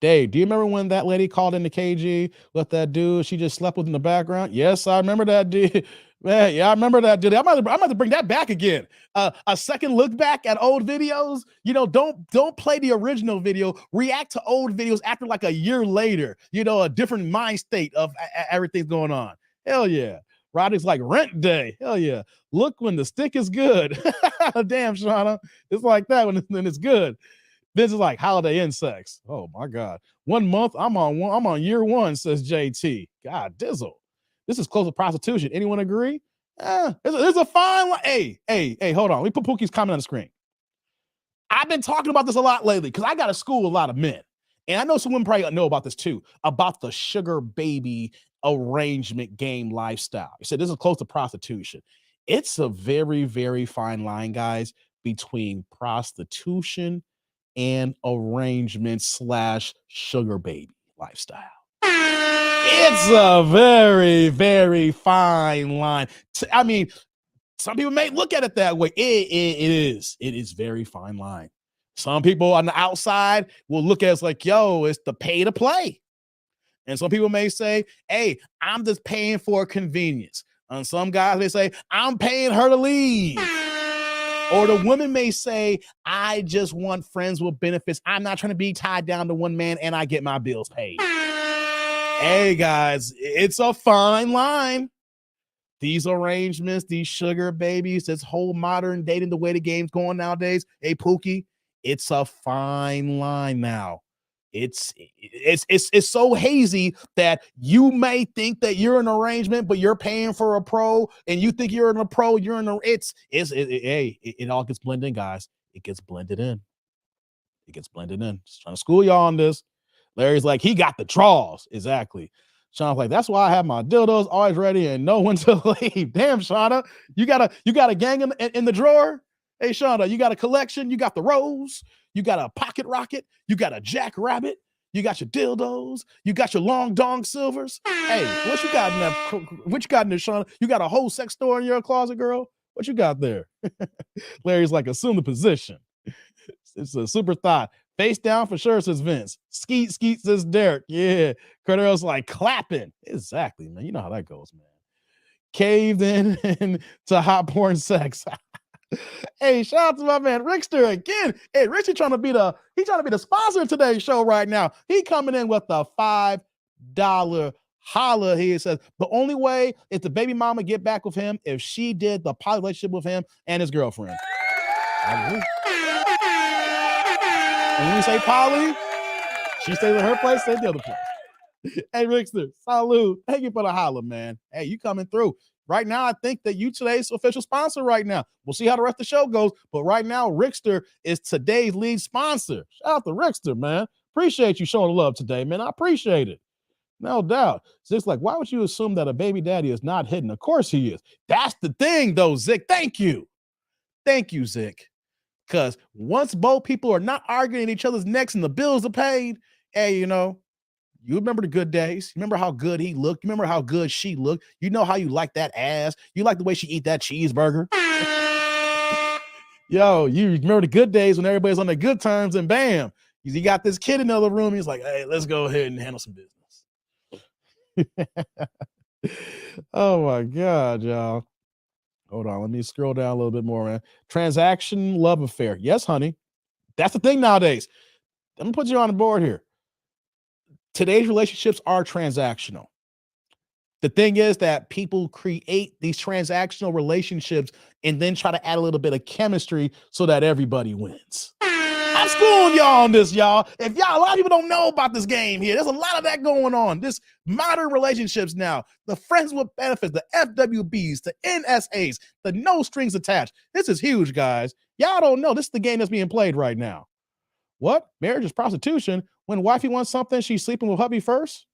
Dave, do you remember when that lady called into KG with that dude she just slept with in the background? Yes, I remember that dude. Man, yeah, I remember that dude. I'm about to bring that back again. A second look back at old videos. You know, don't play the original video. React to old videos after like a year later. You know, a different mind state of everything's going on. Hell yeah. Roddick's like rent day. Hell yeah. Look when the stick is good. Damn, Shauna. It's like that when it's good. This is like holiday insects. Oh my God. 1 month. I'm on year one, says JT. God dizzle. This is close to prostitution. Anyone agree? There's a fine line. Hey, hold on. Let me put Pookie's comment on the screen. I've been talking about this a lot lately because I got to school a lot of men. And I know some women probably know about this too, about the sugar baby arrangement game lifestyle. You said this is close to prostitution. It's a very, very fine line, guys, between prostitution and arrangement / sugar baby lifestyle. It's a very, very fine line. I mean, some people may look at it that way. It is very fine line. Some people on the outside will look at it as like, yo, it's the pay to play. And some people may say, hey, I'm just paying for convenience. And some guys may say, I'm paying her to leave. Or the woman may say, I just want friends with benefits. I'm not trying to be tied down to one man and I get my bills paid. Hey, guys, it's a fine line. These arrangements, these sugar babies, this whole modern dating, the way the game's going nowadays. Hey, Pookie, it's a fine line now. it's so hazy that you may think that you're in an arrangement, but you're paying for a pro, and you think you're in a pro. You're in a it all gets blended in, guys. It gets blended in. It gets blended in. Just trying to school y'all on this. Larry's like, he got the draws. Exactly. Sean's like, that's why I have my dildos always ready and know when to leave. Damn, Shauna, you got a gang in the drawer. Hey, Shauna, you got a collection. You got the rose. You got a pocket rocket. You got a jackrabbit. You got your dildos. You got your long dong silvers. Hey, what you got in there? What you got in there, Shauna? You got a whole sex store in your closet, girl? What you got there? Larry's like, assume the position. It's a super thought. Face down for sure, says Vince. Skeet, says Derek. Yeah. Cordero's like clapping. Exactly, man. You know how that goes, man. Caved in to hot porn sex. Hey, shout out to my man Rickster again. Hey, Richie trying to be the sponsor of today's show right now. He coming in with a $5 holla. He says the only way is the baby mama get back with him if she did the poly relationship with him and his girlfriend. I agree. And when we say poly, she stays at her place, stays the other place. Hey, Rickster, salute. Thank you for the holla, man. Hey, you coming through. Right now, I think that you today's official sponsor right now. We'll see how the rest of the show goes. But right now, Rickster is today's lead sponsor. Shout out to Rickster, man. Appreciate you showing love today, man. I appreciate it. No doubt. Zig's like, why would you assume that a baby daddy is not hidden? Of course he is. That's the thing, though, Zig. Thank you. Thank you, Zig. Because once both people are not arguing each other's necks and the bills are paid, hey, you remember the good days. You remember how good he looked. You remember how good she looked. You know how you like that ass. You like the way she eat that cheeseburger. Yo, you remember the good days when everybody's on their good terms, and bam, you got this kid in the other room. He's like, hey, let's go ahead and handle some business. Oh, my God, y'all. Hold on. Let me scroll down a little bit more, man. Transaction love affair. Yes, honey. That's the thing nowadays. Let me put you on the board here. Today's relationships are transactional. The thing is that people create these transactional relationships and then try to add a little bit of chemistry so that everybody wins. I'm schooling y'all on this, y'all. A lot of people don't know about this game here. There's a lot of that going on. This modern relationships now, the friends with benefits, the FWBs, the NSAs, the no strings attached. This is huge, guys. Y'all don't know. This is the game that's being played right now. What? Marriage is prostitution. When wifey wants something, she's sleeping with hubby first?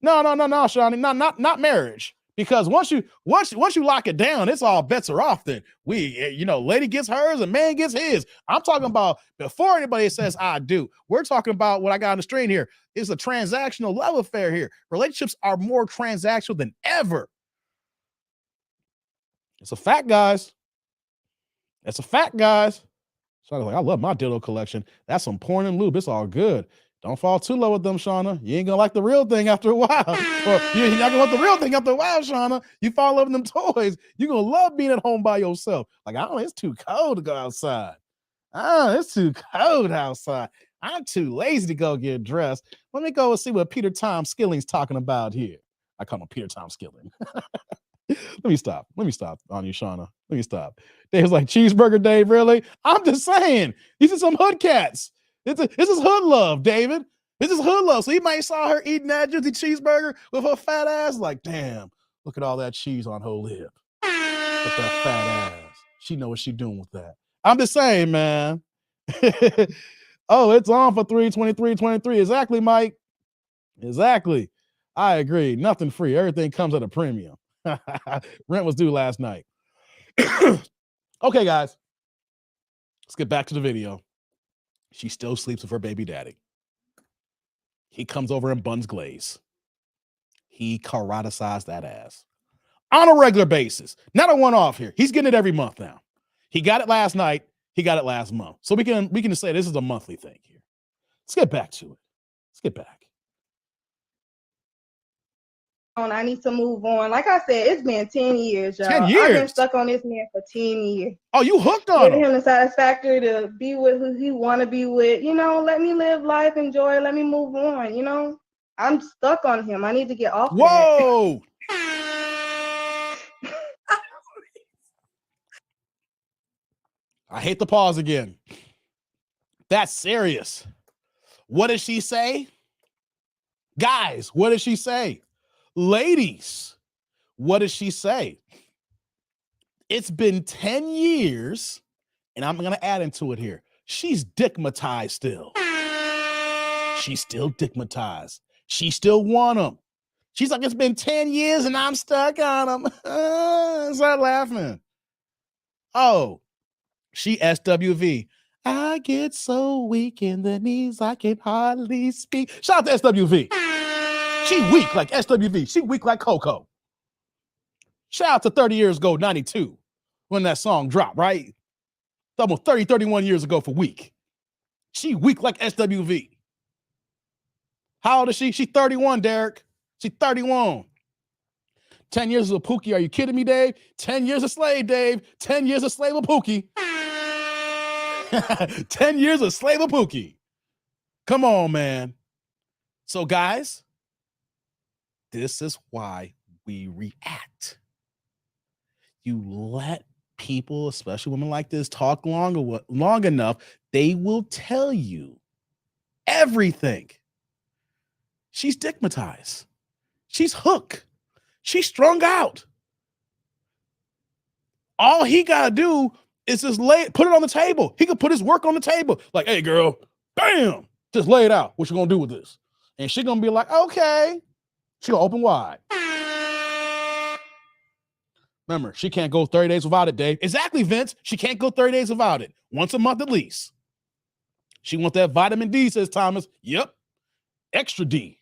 No, Shawnee. Not marriage. Because once you lock it down, it's all bets are off. Then lady gets hers and man gets his. I'm talking about before anybody says I do. We're talking about what I got on the screen here. It's a transactional love affair here. Relationships are more transactional than ever. It's a fact, guys. It's a fact, guys. So I was like, I love my dildo collection. That's some porn and lube. It's all good. Don't fall too low with them, Shauna. You ain't gonna like the real thing after a while. Or you're not gonna want the real thing after a while, Shauna. You fall in love with them toys. You're gonna love being at home by yourself. Like, it's too cold to go outside. It's too cold outside. I'm too lazy to go get dressed. Let me go and see what Peter Tom Skilling's talking about here. I call him Peter Tom Skilling. Let me stop on you, Shauna. Let me stop. Dave's like, cheeseburger Dave, really? I'm just saying, these are some hood cats. This is hood love, David. This is hood love. So he might saw her eating that juicy cheeseburger with her fat ass. Like, damn, look at all that cheese on her lip. With that fat ass. She know what she doing with that. I'm just saying, man. Oh, it's on for 323.23. Exactly, Mike. Exactly. I agree. Nothing free. Everything comes at a premium. Rent was due last night. Okay, guys. Let's get back to the video. She still sleeps with her baby daddy. He comes over and buns glaze. He karatasized that ass on a regular basis. Not a one-off here. He's getting it every month now. He got it last night. He got it last month. So we can just say this is a monthly thing here. Let's get back to it. Let's get back. I need to move on. Like I said, it's been 10 years, y'all. 10 years? I've been stuck on this man for 10 years. Oh, you hooked on Giving him? him the satisfactory to be with who he want to be with. Let me live life, enjoy, let me move on, I'm stuck on him. I need to get off Whoa! I hate the pause again. That's serious. What does she say? Guys, what does she say? Ladies, what does she say? It's been 10 years, and I'm going to add into it here. She's dickmatized still. She's still dickmatized. She still want him. She's like, it's been 10 years and I'm stuck on him. Start laughing. Oh, she SWV. I get so weak in the knees, I can hardly speak. Shout out to SWV. She weak like SWV. She weak like Coco. Shout out to 30 years ago, 92, when that song dropped, right? It's almost 30, 31 years ago for weak. She weak like SWV. How old is she? She's 31, Derek. She's 31. 10 years of Pookie. Are you kidding me, Dave? 10 years a slave, Dave. 10 years a slave of Pookie. 10 years a slave of Pookie. Come on, man. So, guys, this is why we react. You let people, especially women like this, talk long enough, they will tell you everything. She's dickmatized. She's hooked. She's strung out. All he got to do is just put it on the table. He could put his work on the table. Like, hey, girl, bam, just lay it out. What you going to do with this? And she's going to be like, okay. She's going to open wide. Remember, she can't go 30 days without it, Dave. Exactly, Vince. She can't go 30 days without it. Once a month at least. She wants that vitamin D, says Thomas. Yep. Extra D.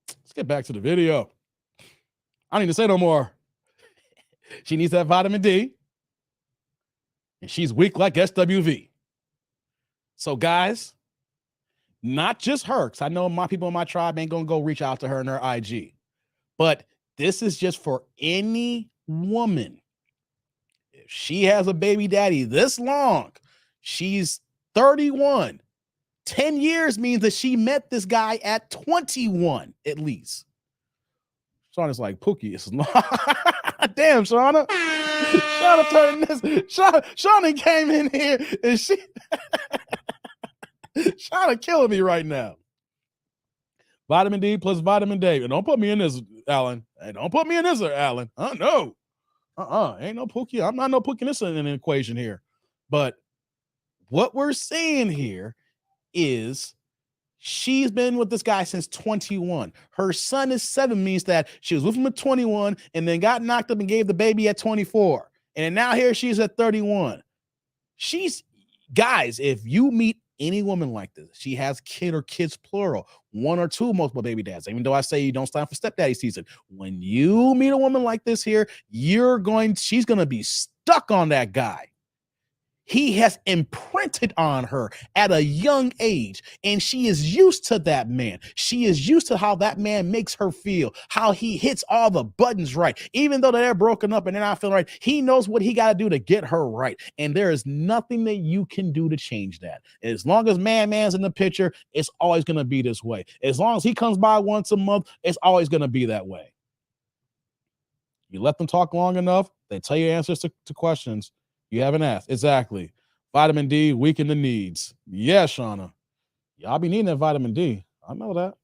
Let's get back to the video. I don't need to say no more. She needs that vitamin D. And she's weak like SWV. So, guys, not just her, because I know my people in my tribe ain't going to go reach out to her in her IG. But this is just for any woman. If she has a baby daddy this long, she's 31. 10 years means that she met this guy at 21, at least. Shauna's like, Pookie, it's long. Damn, Shauna. Shauna turned this. Shauna came in here and she Shauna killing me right now. Vitamin D plus vitamin D. And don't put me in this, Alan. Hey, don't put me in this, Alan. No. Ain't no Pookie. I'm not no Pookie this in an equation here. But what we're seeing here is she's been with this guy since 21. Her son is 7, means that she was with him at 21 and then got knocked up and gave the baby at 24. And now here she's at 31. Guys, if you meet any woman like this, she has kid or kids plural, 1 or 2 multiple baby dads. Even though I say you don't sign for stepdaddy season, when you meet a woman like this here, she's going to be stuck on that guy. He has imprinted on her at a young age, and she is used to that man. She is used to how that man makes her feel, how he hits all the buttons right. Even though they're broken up and they're not feeling right, he knows what he got to do to get her right. And there is nothing that you can do to change that. As long as man's in the picture, it's always going to be this way. As long as he comes by once a month, it's always going to be that way. You let them talk long enough, they tell you answers to questions you haven't asked. Exactly. Vitamin D, weaken the needs. Yeah, Shauna. Y'all be needing that vitamin D. I know that.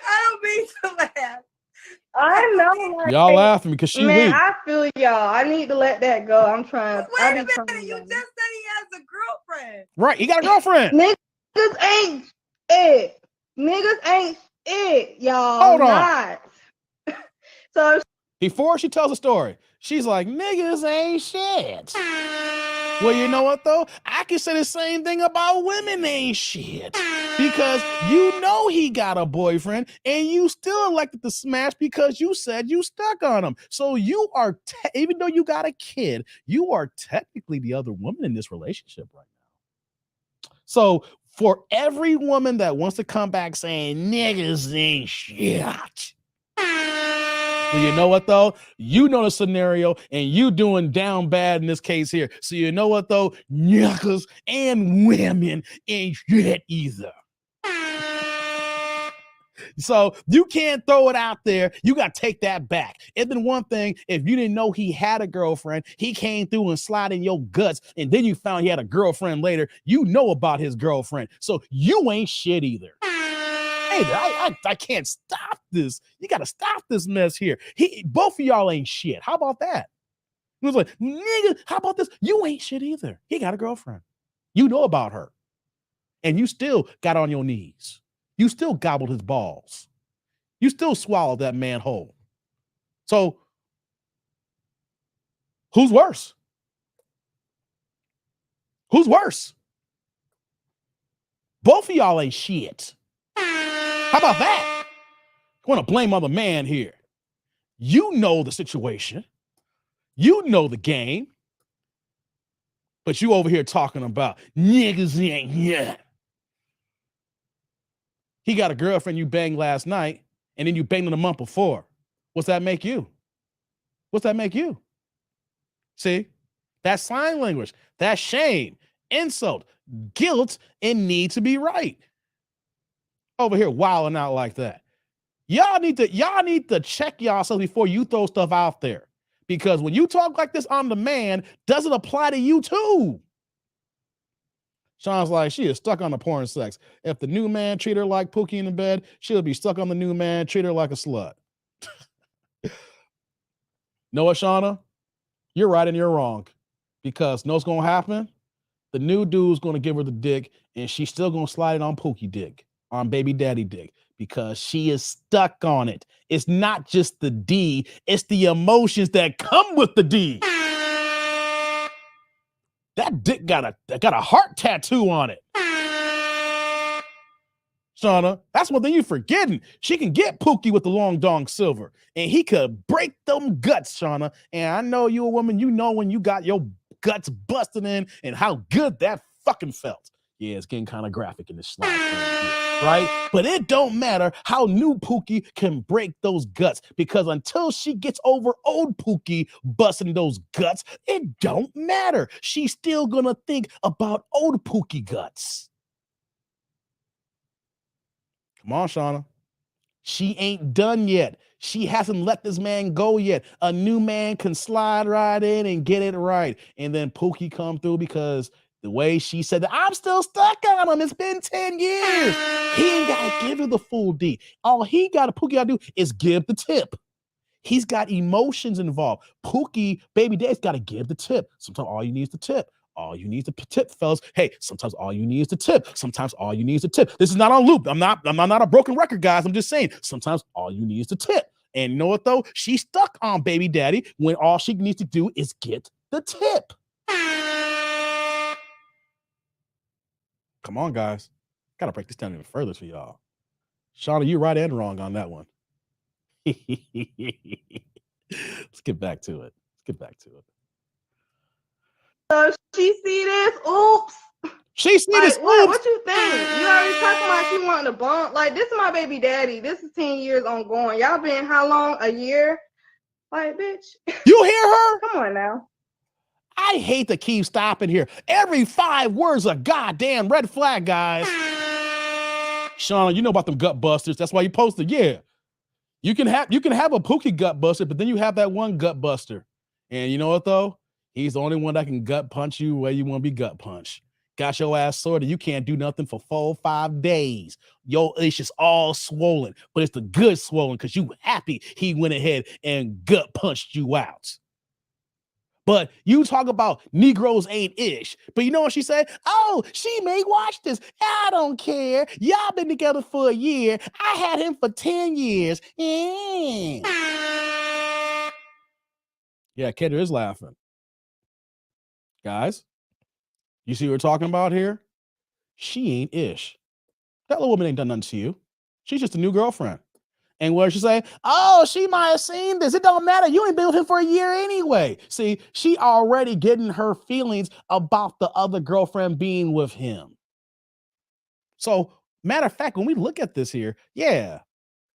I don't mean to laugh. I know. Y'all laughing because she weak. I feel y'all. I need to let that go. I'm trying. Wait a minute. You just said he has a girlfriend. Right. He got a girlfriend. Niggas ain't it. Niggas ain't it, y'all. Hold on. Not. So before she tells a story, she's like, niggas ain't shit. Well, you know what, though? I can say the same thing about women ain't shit. Because you know he got a boyfriend and you still elected to smash because you said you stuck on him. So you are, even though you got a kid, you are technically the other woman in this relationship right now. So for every woman that wants to come back saying niggas ain't shit, well, you know what, though? You know the scenario, and you doing down bad in this case here. So you know what, though? Niggas and women ain't shit either. So you can't throw it out there. You got to take that back. It'd been one thing if you didn't know he had a girlfriend, he came through and slid in your guts, and then you found he had a girlfriend later. You know about his girlfriend. So you ain't shit either. Hey, I can't stop this. You got to stop this mess here. Both of y'all ain't shit. How about that? He was like, nigga, how about this? You ain't shit either. He got a girlfriend. You know about her. And you still got on your knees. You still gobbled his balls. You still swallowed that man whole. So, who's worse? Who's worse? Both of y'all ain't shit. How about that? I want to blame other man here. You know the situation. You know the game. But you over here talking about niggas ain't yet. He got a girlfriend you banged last night, and then you banged him the month before. What's that make you? What's that make you? See? That's sign language. That's shame, insult, guilt, and need to be right. Over here wilding out like that. Y'all need to check yourselves before you throw stuff out there. Because when you talk like this on the man, does it apply to you too? Sean's like, she is stuck on the porn sex. If the new man treat her like Pookie in the bed, she'll be stuck on the new man, treat her like a slut. Know what, Shauna? You're right and you're wrong. Because know what's going to happen? The new dude's going to give her the dick, and she's still going to slide it on Pookie dick, on baby daddy dick, because she is stuck on it. It's not just the D, it's the emotions that come with the D. That dick got a heart tattoo on it. Shauna, that's one thing you forgetting. She can get Pookie with the long dong silver, and he could break them guts, Shauna. And I know you a woman, you know when you got your guts busting in and how good that fucking felt. Yeah, it's getting kind of graphic in this slide, right? But it don't matter how new Pookie can break those guts, because until she gets over old Pookie busting those guts, it don't matter. She's still gonna think about old Pookie guts. Come on, Shauna. She ain't done yet. She hasn't let this man go yet. A new man can slide right in and get it right. And then Pookie come through, because the way she said that, I'm still stuck on him. It's been 10 years. He ain't got to give her the full D. All Pookie got to do is give the tip. He's got emotions involved. Pookie, baby dad's got to give the tip. Sometimes all you need is the tip. All you need is the tip, fellas. Hey, sometimes all you need is the tip. Sometimes all you need is the tip. This is not on loop. I'm not a broken record, guys. I'm just saying, sometimes all you need is the tip. And you know what, though? She's stuck on baby daddy when all she needs to do is get the tip. Come on, guys. Gotta break this down even further for y'all. Shauna, you're right and wrong on that one. Let's get back to it. So she see this? Oops. She see Like, this. what you think? You already talking about she wanting to bump. Like, this is my baby daddy. This is 10 years ongoing. Y'all been how long? A year? Like, bitch. You hear her? Come on now. I hate to keep stopping here. Every 5 words a goddamn red flag, guys. Shauna, you know about them gut busters. That's why you posted. Yeah. You can have a Pookie gut buster, but then you have that one gut buster. And you know what, though? He's the only one that can gut punch you where you want to be gut punched. Got your ass sorted. You can't do nothing for 4-5 days. It's just all swollen, but it's the good swollen because you happy he went ahead and gut punched you out. But you talk about Negroes ain't ish. But you know what she said? Oh, she may watch this. I don't care. Y'all been together for a year. I had him for 10 years. Yeah, Kendra is laughing. Guys, you see what we're talking about here? She ain't ish. That little woman ain't done nothing to you. She's just a new girlfriend. And what she say? Oh, she might have seen this. It don't matter. You ain't been with him for a year anyway. See, she already getting her feelings about the other girlfriend being with him. So, matter of fact, when we look at this here, yeah,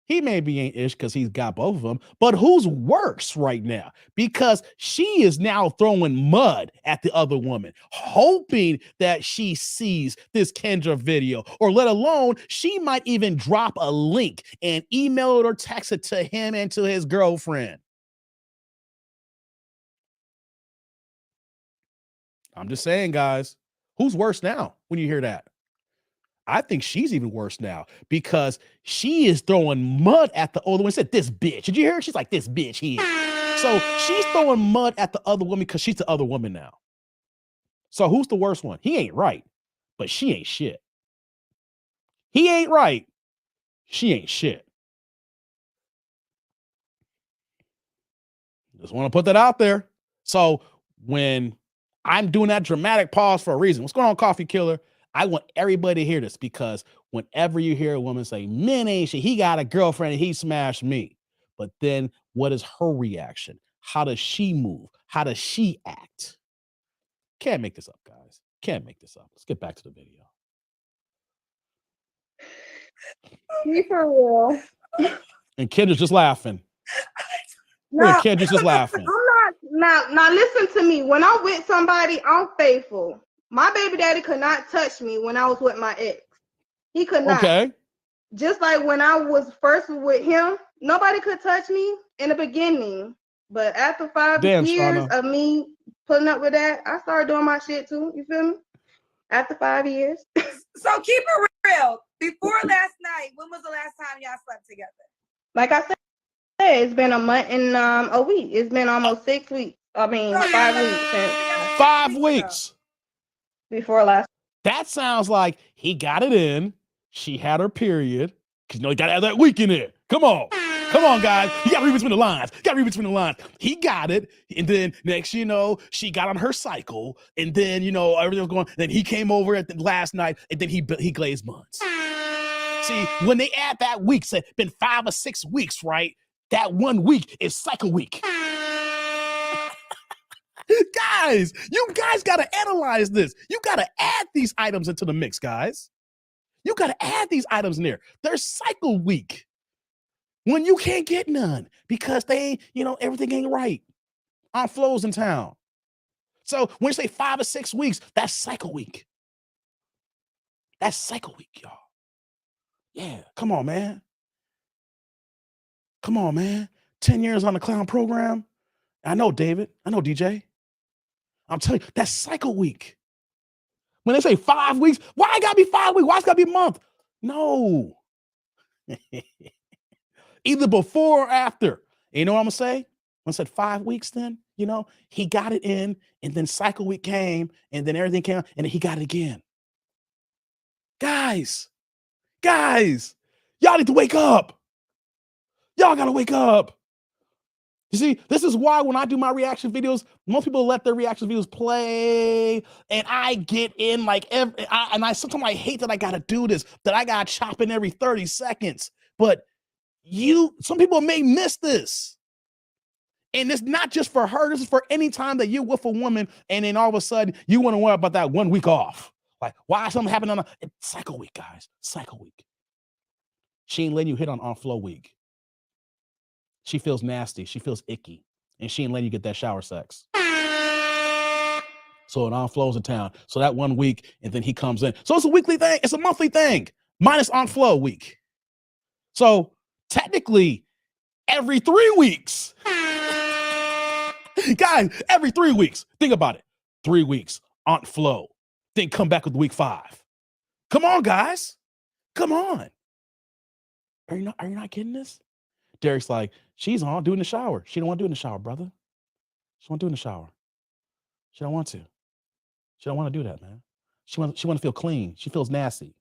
He maybe ain't ish because he's got both of them, but who's worse right now? Because she is now throwing mud at the other woman, hoping that she sees this Kendra video, or let alone she might even drop a link and email it or text it to him and to his girlfriend. I'm just saying, guys, who's worse now when you hear that? I think she's even worse now because she is throwing mud at the older one. Said, this bitch. Did you hear her? She's like, this bitch here. So she's throwing mud at the other woman because she's the other woman now. So who's the worst one? He ain't right, but she ain't shit. He ain't right. She ain't shit. Just want to put that out there. So when I'm doing that dramatic pause for a reason, what's going on, Coffee Killer? I want everybody to hear this because whenever you hear a woman say, man, ain't shit, he got a girlfriend and he smashed me. But then what is her reaction? How does she move? How does she act? Can't make this up, guys. Can't make this up. Let's get back to the video. Be for real. And Kendra's just laughing. No, Kendra's just laughing. I'm not. Now listen to me. When I'm with somebody, I'm faithful. My baby daddy could not touch me when I was with my ex. He could not. Okay. Just like when I was first with him, nobody could touch me in the beginning. But after 5 years of me putting up with that, I started doing my shit too. You feel me? After 5 years. So keep it real. Before last night, when was the last time y'all slept together? Like I said, it's been a month and a week. It's been almost 6 weeks. I mean, 5 weeks since 5 weeks before last. That sounds like he got it in. She had her period. Because, you know, he got to have that week in there. Come on. Come on, guys. You got to read between the lines. He got it. And then next, you know, she got on her cycle. And then, you know, everything was going. Then he came over at the last night. And then he glazed buns. See, when they add that week, say, been 5 or 6 weeks, right? That 1 week is cycle week. Guys, you guys got to analyze this. You got to add these items into the mix, guys. You got to add these items in there. There's cycle week when you can't get none because they, you know, everything ain't right on flows in town. So when you say 5 or 6 weeks, that's cycle week. That's cycle week, y'all. Yeah, come on, man. Come on, man. 10 years on the clown program. I know, David. I know, DJ. I'm telling you, that's cycle week. When they say 5 weeks, why it gotta be 5 weeks? Why it's gotta be a month? No. Either before or after. You know what I'm gonna say? When I said 5 weeks, then, you know, he got it in, and then cycle week came, and then everything came out, and then he got it again. Guys, y'all need to wake up. Y'all gotta wake up. You see, this is why when I do my reaction videos, most people let their reaction videos play, and I get in like sometimes I hate that I gotta do this, that I gotta chop in every 30 seconds. But some people may miss this. And it's not just for her, this is for any time that you're with a woman, and then all of a sudden you want to worry about that 1 week off. Like, why something happened on cycle week, guys? Cycle week. She ain't letting you hit on flow week. She feels nasty. She feels icky. And she ain't letting you get that shower sex. So it on flows in town. So that 1 week, and then he comes in. So it's a weekly thing. It's a monthly thing. Minus on flow week. So technically, every 3 weeks. Guys, every 3 weeks. Think about it. 3 weeks on flow. Then come back with week 5. Come on, guys. Come on. Are you not getting this? Derek's like, she's on doing the shower. She don't want to do it in the shower, brother. She don't want to do it in the shower. She don't want to. She don't want to do that, man. She want to feel clean. She feels nasty.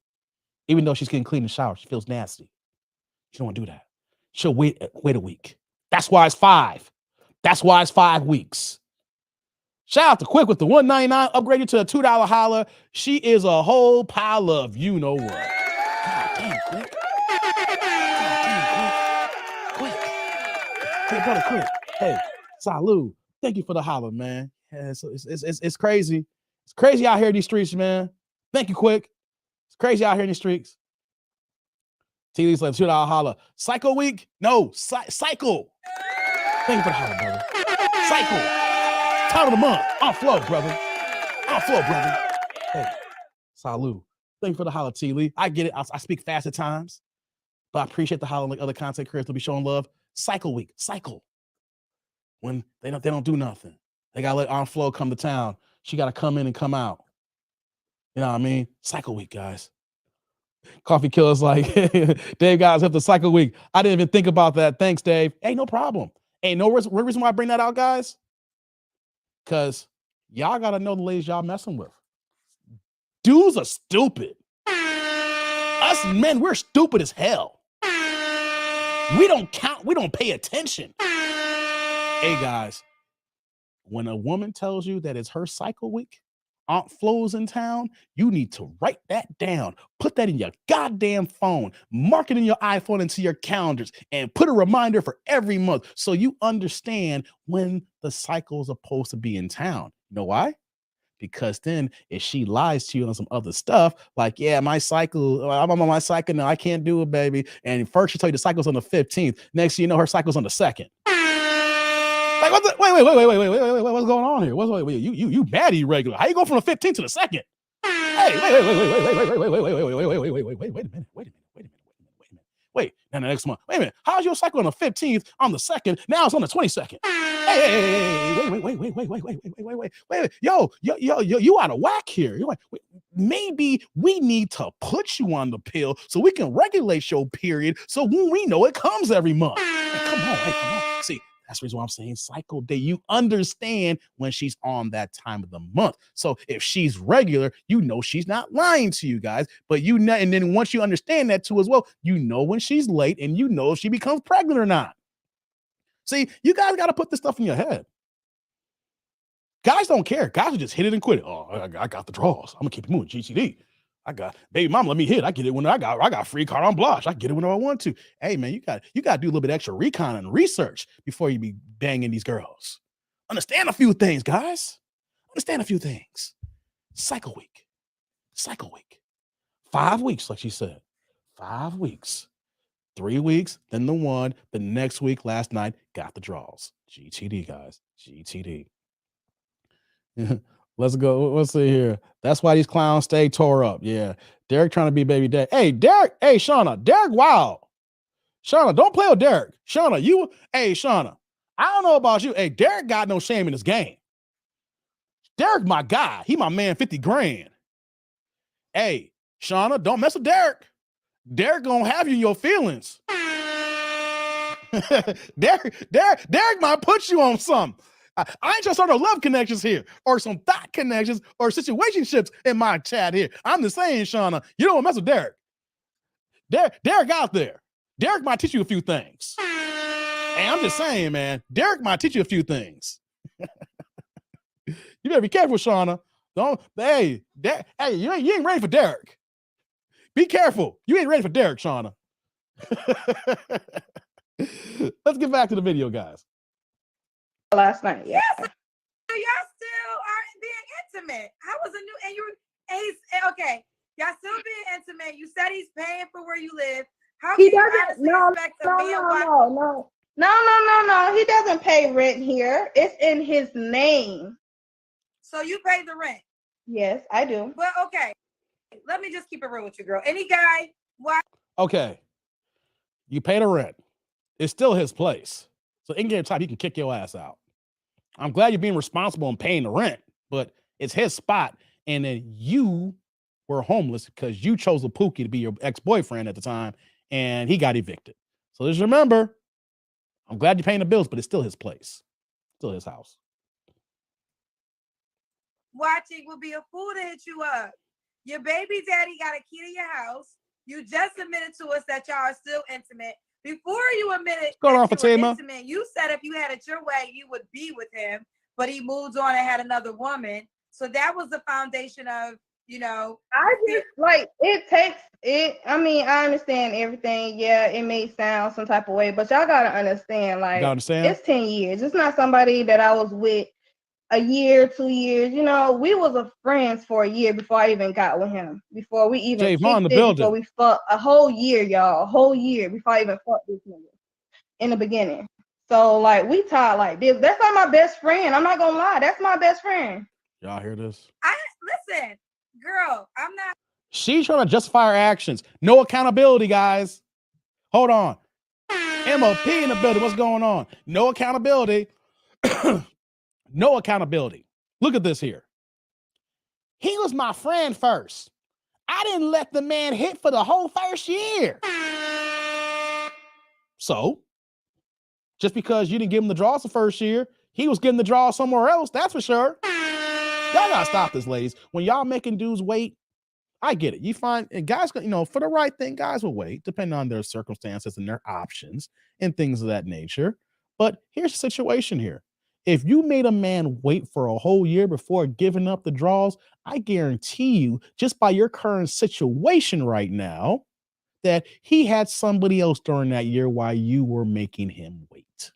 Even though she's getting clean in the shower, she feels nasty. She don't want to do that. She'll wait a week. That's why it's 5. That's why it's 5 weeks. Shout out to Quick with the $1.99 upgraded to a $2 holler. She is a whole pile of you know what. God damn, Quick. Hey, brother, Quick. Hey, salud. Thank you for the holler, man. Yeah, so it's crazy. It's crazy out here in these streets, man. Thank you, Quick. It's crazy out here in these streets. TD's like, shoot, I'll holla. Cycle week? No, cycle. Thank you for the holla, brother. Cycle. Time of the month. On flow, brother. On flow, brother. Hey, salute. Thank you for the holla, T. Lee. I get it. I speak fast at times, but I appreciate the holla like other content creators will be showing love. Cycle week. Cycle. When they don't do nothing. They gotta let On Flow come to town. She gotta come in and come out. You know what I mean? Cycle week, guys. Coffee Killer's like, Dave, guys, have the cycle week. I didn't even think about that. Thanks, Dave. Hey, no problem. Hey, no reason why I bring that out, guys. Because y'all gotta know the ladies y'all messing with. Dudes are stupid. Us men, we're stupid as hell. We don't count. We don't pay attention. Hey, guys. When a woman tells you that it's her cycle week, Aunt Flo's in town, you need to write that down. Put that in your goddamn phone. Mark it in your iPhone into your calendars and put a reminder for every month so you understand when the cycle is supposed to be in town. You know why? Because then if she lies to you on some other stuff, like, yeah, my cycle, I'm on my cycle now, I can't do it, baby. And first she tell you the cycle's on the 15th. Next thing you know, her cycle's on the 2nd. Like, what the, wait, what's going on here? Wait, you mad irregular. How you go from the 15th to the 2nd? Hey, wait, now the next month. Wait a minute. How's your cycle on the 15th, on the 2nd? Now it's on the 22nd. Wait. Yo, you out of whack here. You're like, maybe we need to put you on the pill so we can regulate your period so when we know it comes every month. Hey, come on. See, that's the reason why I'm saying cycle day. You understand when she's on that time of the month. So if she's regular, you know she's not lying to you guys. But you know, and then once you understand that too as well, you know when she's late and you know if she becomes pregnant or not. See, you guys got to put this stuff in your head. Guys don't care. Guys will just hit it and quit it. Oh, I got the draws. I'm gonna keep it moving. GTD. I got baby mama, let me hit. I get it when I got free card on blush. I get it whenever I want to. Hey man, you got to do a little bit extra recon and research before you be banging these girls. Understand a few things, guys. Understand a few things. Cycle week. 5 weeks, like she said. 5 weeks. 3 weeks, then the one. The next week, last night, got the draws. GTD, guys. GTD. Let's go. Let's see here. That's why these clowns stay tore up. Yeah. Derek trying to be baby dad. Hey, Derek. Hey, Shauna. Derek, wow. Shauna, don't play with Derek. Shauna, Shauna, I don't know about you. Hey, Derek got no shame in this game. Derek, my guy. He my man, 50 grand. Hey, Shauna, don't mess with Derek. Derek gonna have you in your feelings. Derek might put you on something. I ain't just starting no love connections here or some thought connections or situationships in my chat here. I'm just saying, Shauna, you don't mess with Derek. Derek out there. Derek might teach you a few things. Hey, I'm just saying, man, Derek might teach you a few things. You better be careful, Shauna. You ain't ready for Derek. Be careful. You ain't ready for Derek, Shauna. Let's get back to the video, guys. Last night, yeah. Yes, so y'all still are being intimate. How was okay? Y'all still being intimate. You said he's paying for where you live. How He can you doesn't. honestly expect a man No. He doesn't pay rent here. It's in his name. So you pay the rent? Yes, I do. But okay, let me just keep it real with you, girl. Any guy, why? Okay, you pay the rent. It's still his place. So in game time, he can kick your ass out. I'm glad you're being responsible and paying the rent, but it's his spot. And then you were homeless because you chose a Pookie to be your ex-boyfriend at the time, and he got evicted. So just remember, I'm glad you're paying the bills, but it's still his place. Still his house. Watching would be a fool to hit you up. Your baby daddy got a key to your house. You just admitted to us that y'all are still intimate. Before you admitted that you were intimate, you said if you had it your way, you would be with him, but he moved on and had another woman. So that was the foundation of, I just like it takes it. I mean, I understand everything. Yeah, it may sound some type of way, but y'all gotta understand, like, it's 10 years. It's not somebody that I was with a year, 2 years. You know, we was a friends for a year before I even got with him. Before we even Jay Vaughn, kicked the it, building. before we fucked a whole year, y'all. A whole year before I even fucked this nigga in the beginning. So like we talk like this. That's like my best friend. I'm not gonna lie. That's my best friend. Y'all hear this? Listen, girl, I'm not. She's trying to justify her actions. No accountability, guys. Hold on. MOP in the building. What's going on? No accountability. No accountability. Look at this here. He was my friend first. I didn't let the man hit for the whole first year. So, just because you didn't give him the draws the first year, he was getting the draws somewhere else, that's for sure. Y'all gotta stop this, ladies. When y'all making dudes wait, I get it. You find, and guys, you know, for the right thing, guys will wait, depending on their circumstances and their options and things of that nature. But here's the situation here. If you made a man wait for a whole year before giving up the draws, I guarantee you, just by your current situation right now, that he had somebody else during that year while you were making him wait.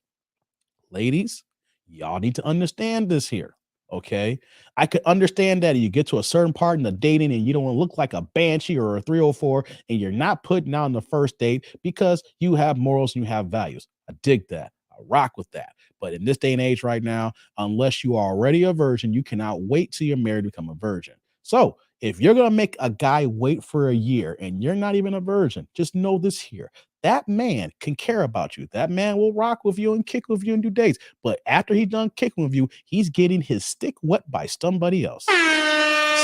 Ladies, y'all need to understand this here. Okay. I could understand that you get to a certain part in the dating and you don't want to look like a banshee or a 304 and you're not putting out on the first date because you have morals and you have values. I dig that. I rock with that. But in this day and age right now, unless you are already a virgin, you cannot wait till you're married to become a virgin. So if you're going to make a guy wait for a year and you're not even a virgin, just know this here. That man can care about you. That man will rock with you and kick with you and do dates. But after he's done kicking with you, he's getting his stick wet by somebody else.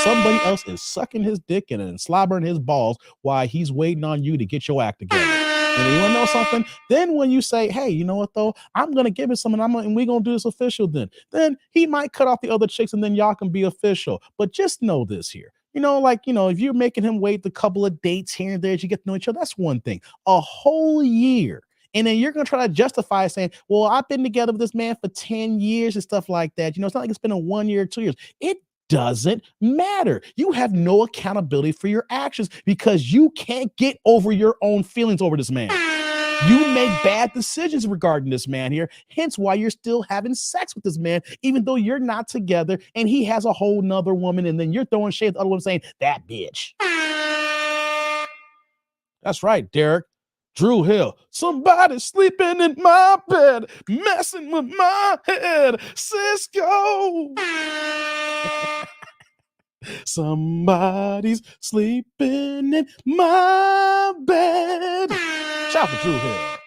Somebody else is sucking his dick and slobbering his balls while he's waiting on you to get your act together. And you want to know something? Then when you say, hey, you know what, though? I'm going to give it some and we're going to do this official then he might cut off the other chicks and then y'all can be official. But just know this here. You know, like, you know, if you're making him wait a couple of dates here and there as you get to know each other, that's one thing. A whole year. And then you're going to try to justify saying, well, I've been together with this man for 10 years and stuff like that. You know, it's not like it's been a 1 year or 2 years. It doesn't matter. You have no accountability for your actions because you can't get over your own feelings over this man. You make bad decisions regarding this man here, hence why you're still having sex with this man, even though you're not together and he has a whole nother woman, and then you're throwing shade at the other woman saying, that bitch. That's right, Derek. Drew Hill. Somebody sleeping in my bed, messing with my head. Cisco. Somebody's sleeping in my bed. Shout out to Drew Hill.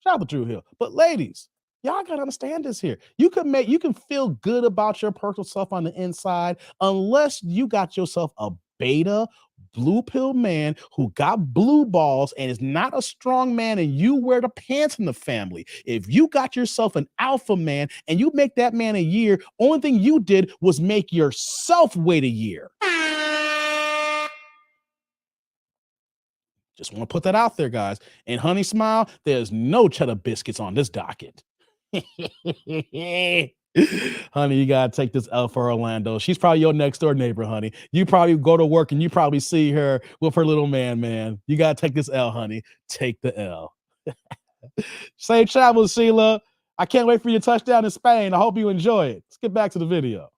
Shout out to Drew Hill. But ladies, y'all gotta understand this here. You can feel good about your personal stuff on the inside unless you got yourself a beta blue pill man who got blue balls and is not a strong man and you wear the pants in the family. If you got yourself an alpha man and you make that man a year, only thing you did was make yourself wait a year. Just want to put that out there, guys. And Honey Smile, there's no cheddar biscuits on this docket. Honey, you gotta take this L for Orlando. She's probably your next door neighbor, honey. You probably go to work and you probably see her with her little man. You gotta take this L, honey. Take the L. Safe travels, Sheila. I can't wait for your touchdown in Spain. I hope you enjoy it. Let's get back to the video.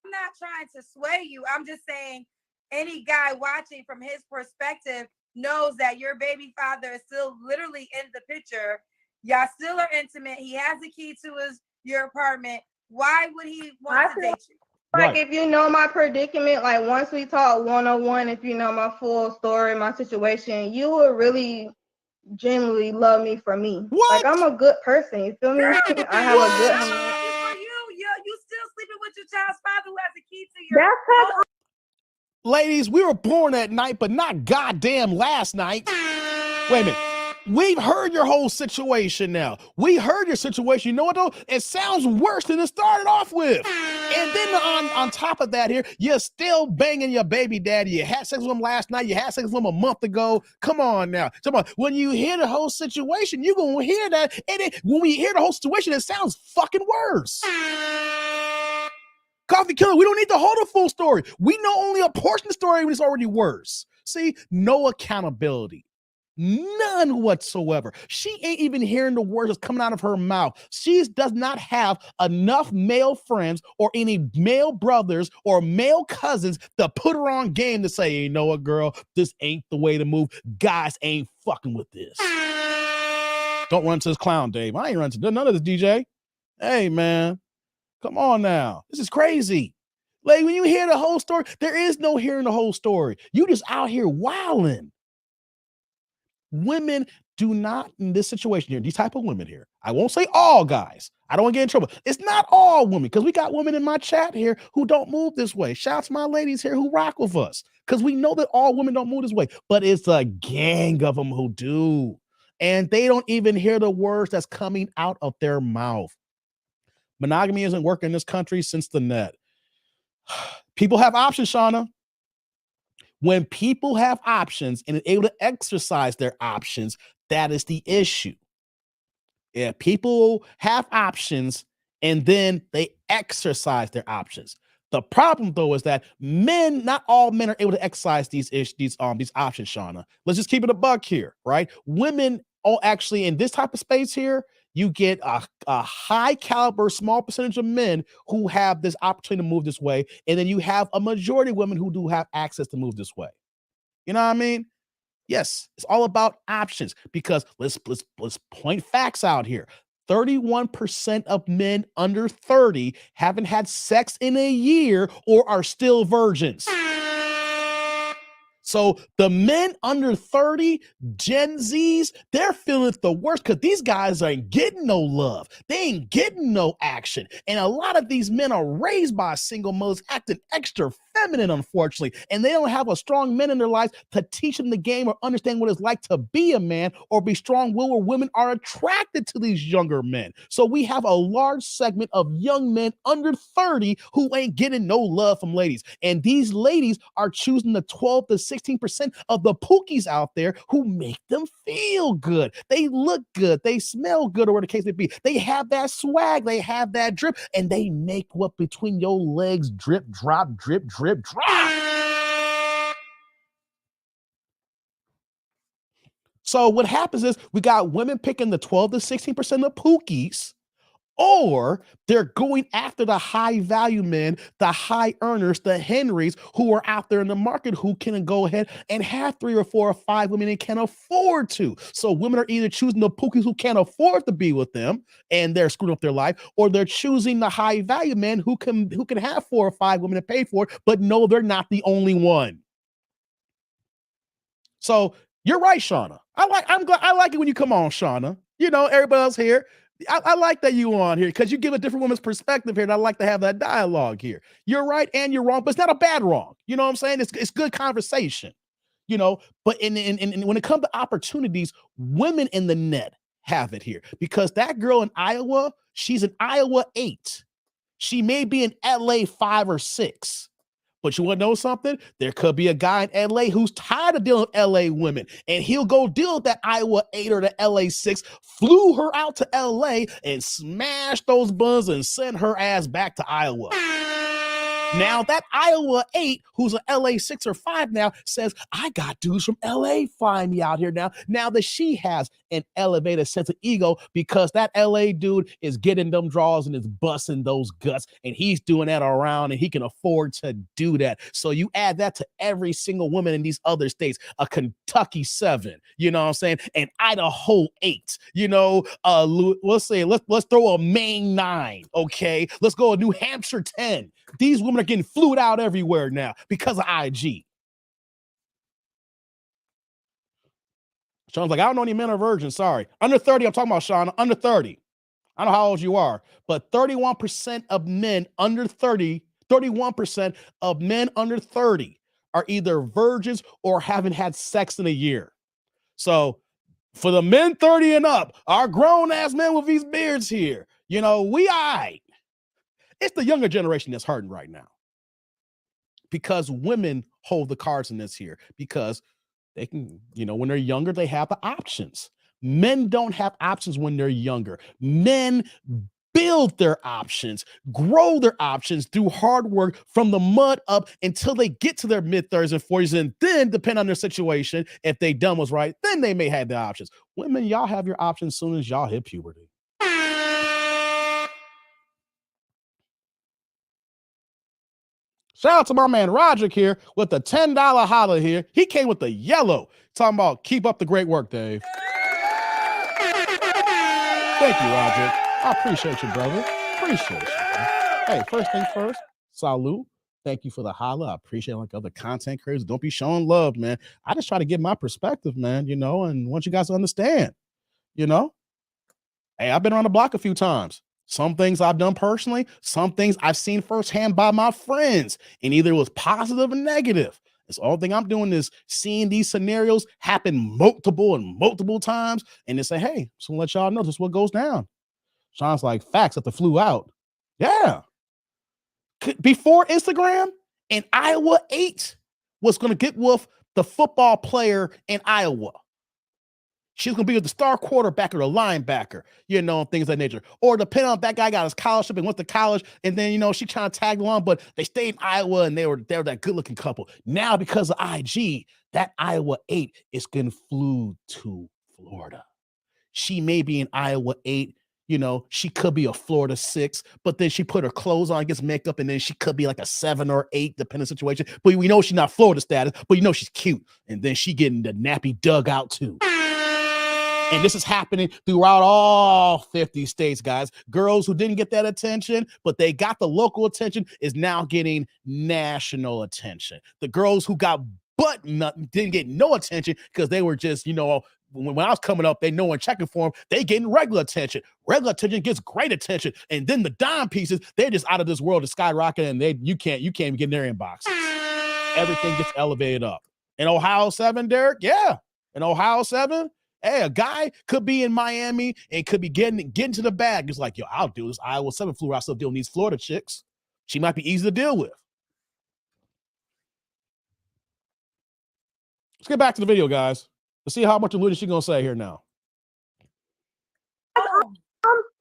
I'm not trying to sway you. I'm just saying any guy watching from his perspective knows that your baby father is still literally in the picture. Y'all still are intimate. He has the key to your apartment. Why would he want to date you? Like, if you know my predicament, like once we talk one-on-one, if you know my full story, my situation, you will really genuinely love me for me. What? Like, I'm a good person. You feel me? Girl, I have a good. You still sleeping with your child's father who has the key to your. That's because. Ladies, we were born at night, but not goddamn last night. Wait a minute. We've heard your whole situation now. We heard your situation. You know what, though? It sounds worse than it started off with. And then on top of that here, you're still banging your baby daddy. You had sex with him last night. You had sex with him a month ago. Come on now. Come on. When you hear the whole situation, you're going to hear that. And when we hear the whole situation, it sounds fucking worse. Coffee Killer, we don't need to hold a full story. We know only a portion of the story when it's already worse. See, no accountability. None whatsoever. She ain't even hearing the words that's coming out of her mouth. She does not have enough male friends or any male brothers or male cousins to put her on game to say, you know what, girl, this ain't the way to move. Guys ain't fucking with this. Don't run to this clown, Dave. I ain't running to none of this, DJ. Hey, man, come on now. This is crazy. Like, when you hear the whole story, there is no hearing the whole story. You just out here wilding. Women do not, in this situation here, these type of women here, I won't say all guys. I don't want to get in trouble. It's not all women, because we got women in my chat here who don't move this way. Shout out to my ladies here who rock with us, because we know that all women don't move this way, but it's a gang of them who do. And they don't even hear the words that's coming out of their mouth. Monogamy isn't working in this country since the net. People have options, Shauna. When people have options and are able to exercise their options, that is the issue. Yeah, people have options and then they exercise their options. The problem, though, is that not all men are able to exercise these options, Shauna. Let's just keep it a buck here, right? Women, actually, in this type of space here, you get a high caliber, small percentage of men who have this opportunity to move this way. And then you have a majority of women who do have access to move this way. You know what I mean? Yes, it's all about options, because let's point facts out here. 31% of men under 30 haven't had sex in a year or are still virgins. So the men under 30, Gen Zs, they're feeling it the worst, because these guys ain't getting no love. They ain't getting no action. And a lot of these men are raised by single mothers, acting extra feminine, unfortunately. And they don't have a strong man in their lives to teach them the game or understand what it's like to be a man or be strong-willed, where women are attracted to these younger men. So we have a large segment of young men under 30 who ain't getting no love from ladies. And these ladies are choosing the 12 to 16% of the pookies out there who make them feel good. They look good. They smell good, or whatever the case may be. They have that swag. They have that drip, and they make what between your legs drip, drop, drip, drip, drop. So what happens is we got women picking the 12 to 16% of pookies, or they're going after the high value men, the high earners, the Henrys who are out there in the market who can go ahead and have 3 or 4 or 5 women and can afford to. So women are either choosing the pookies who can't afford to be with them and they're screwing up their life, or they're choosing the high value men who can have 4 or 5 women to pay for it, but no, they're not the only one. So you're right, Shauna. I like it when you come on, Shauna. You know, everybody else here, I like that you on here, because you give a different woman's perspective here, and I like to have that dialogue here. You're right and you're wrong, but it's not a bad wrong. You know what I'm saying? It's good conversation, you know. But in when it comes to opportunities, women in the net have it here, because that girl in Iowa, she's an Iowa 8. She may be in LA 5 or 6. But you want to know something? There could be a guy in LA who's tired of dealing with LA women, and he'll go deal with that Iowa 8 or the LA 6, flew her out to LA and smash those buns and send her ass back to Iowa. Now that Iowa 8, who's an LA 6 or 5 now, says, I got dudes from LA flying me out here now. Now that she has an elevated sense of ego, because that LA dude is getting them draws and is busting those guts, and he's doing that around, and he can afford to do that. So you add that to every single woman in these other states, a Kentucky 7, you know what I'm saying, an Idaho 8, you know, let's throw a Maine 9, okay? Let's go a New Hampshire 10. These women are getting flued out everywhere now because of IG. Sean's like, I don't know any men are virgins. Sorry. Under 30, I'm talking about, Sean. Under 30. I don't know how old you are, but 31% of men under 30, 31% of men under 30 are either virgins or haven't had sex in a year. So for the men 30 and up, our grown-ass men with these beards here, you know, we all right. It's the younger generation that's hurting right now, because women hold the cards in this here, because they can, you know, when they're younger, they have the options. Men don't have options when they're younger. Men build their options, grow their options through hard work from the mud up until they get to their mid-30s and 40s. And then, depending on their situation, if they done what's right, then they may have the options. Women, y'all have your options as soon as y'all hit puberty. Shout out to my man Roderick here with the $10 holla here. He came with the yellow, talking about keep up the great work, Dave. Thank you, Roderick. I appreciate you, brother. Appreciate you, bro. Hey, first thing first, salute. Thank you for the holla. I appreciate like other content creators. Don't be showing love, man. I just try to give my perspective, man, and want you guys to understand, Hey, I've been around the block a few times. Some things I've done personally, some things I've seen firsthand by my friends, and either it was positive or negative. It's the only thing I'm doing is seeing these scenarios happen multiple times, and they say, hey, just want to let y'all know this is what goes down. Sean's like, facts that the flew out. Yeah. Before Instagram, in Iowa 8 was going to get with the football player in Iowa. She's going to be with the star quarterback or the linebacker, things of that nature. Or depending on that guy got his scholarship and went to college, and then, she trying to tag along, but they stayed in Iowa and they were that good-looking couple. Now, because of IG, that Iowa 8 is getting flew to Florida. She may be in Iowa 8. She could be a Florida 6, but then she put her clothes on, gets makeup, and then she could be like a 7 or 8, depending on the situation. But we know she's not Florida status, but she's cute. And then she getting the nappy dug out too. And this is happening throughout all 50 states, guys. Girls who didn't get that attention, but they got the local attention is now getting national attention. The girls who got nothing didn't get no attention because they were just, when I was coming up, they no one checking for them. They getting regular attention. Regular attention gets great attention. And then the dime pieces, they're just out of this world to skyrocket, and you can't even get in their inbox. Everything gets elevated up. In Ohio 7, Derek? Yeah. In Ohio 7, hey, a guy could be in Miami and could be getting to the bag. It's like, yo, I'll do this. Iowa 7 flew out, still dealing with these Florida chicks. She might be easy to deal with. Let's get back to the video, guys. Let's see how much of she's going to say here now. I'm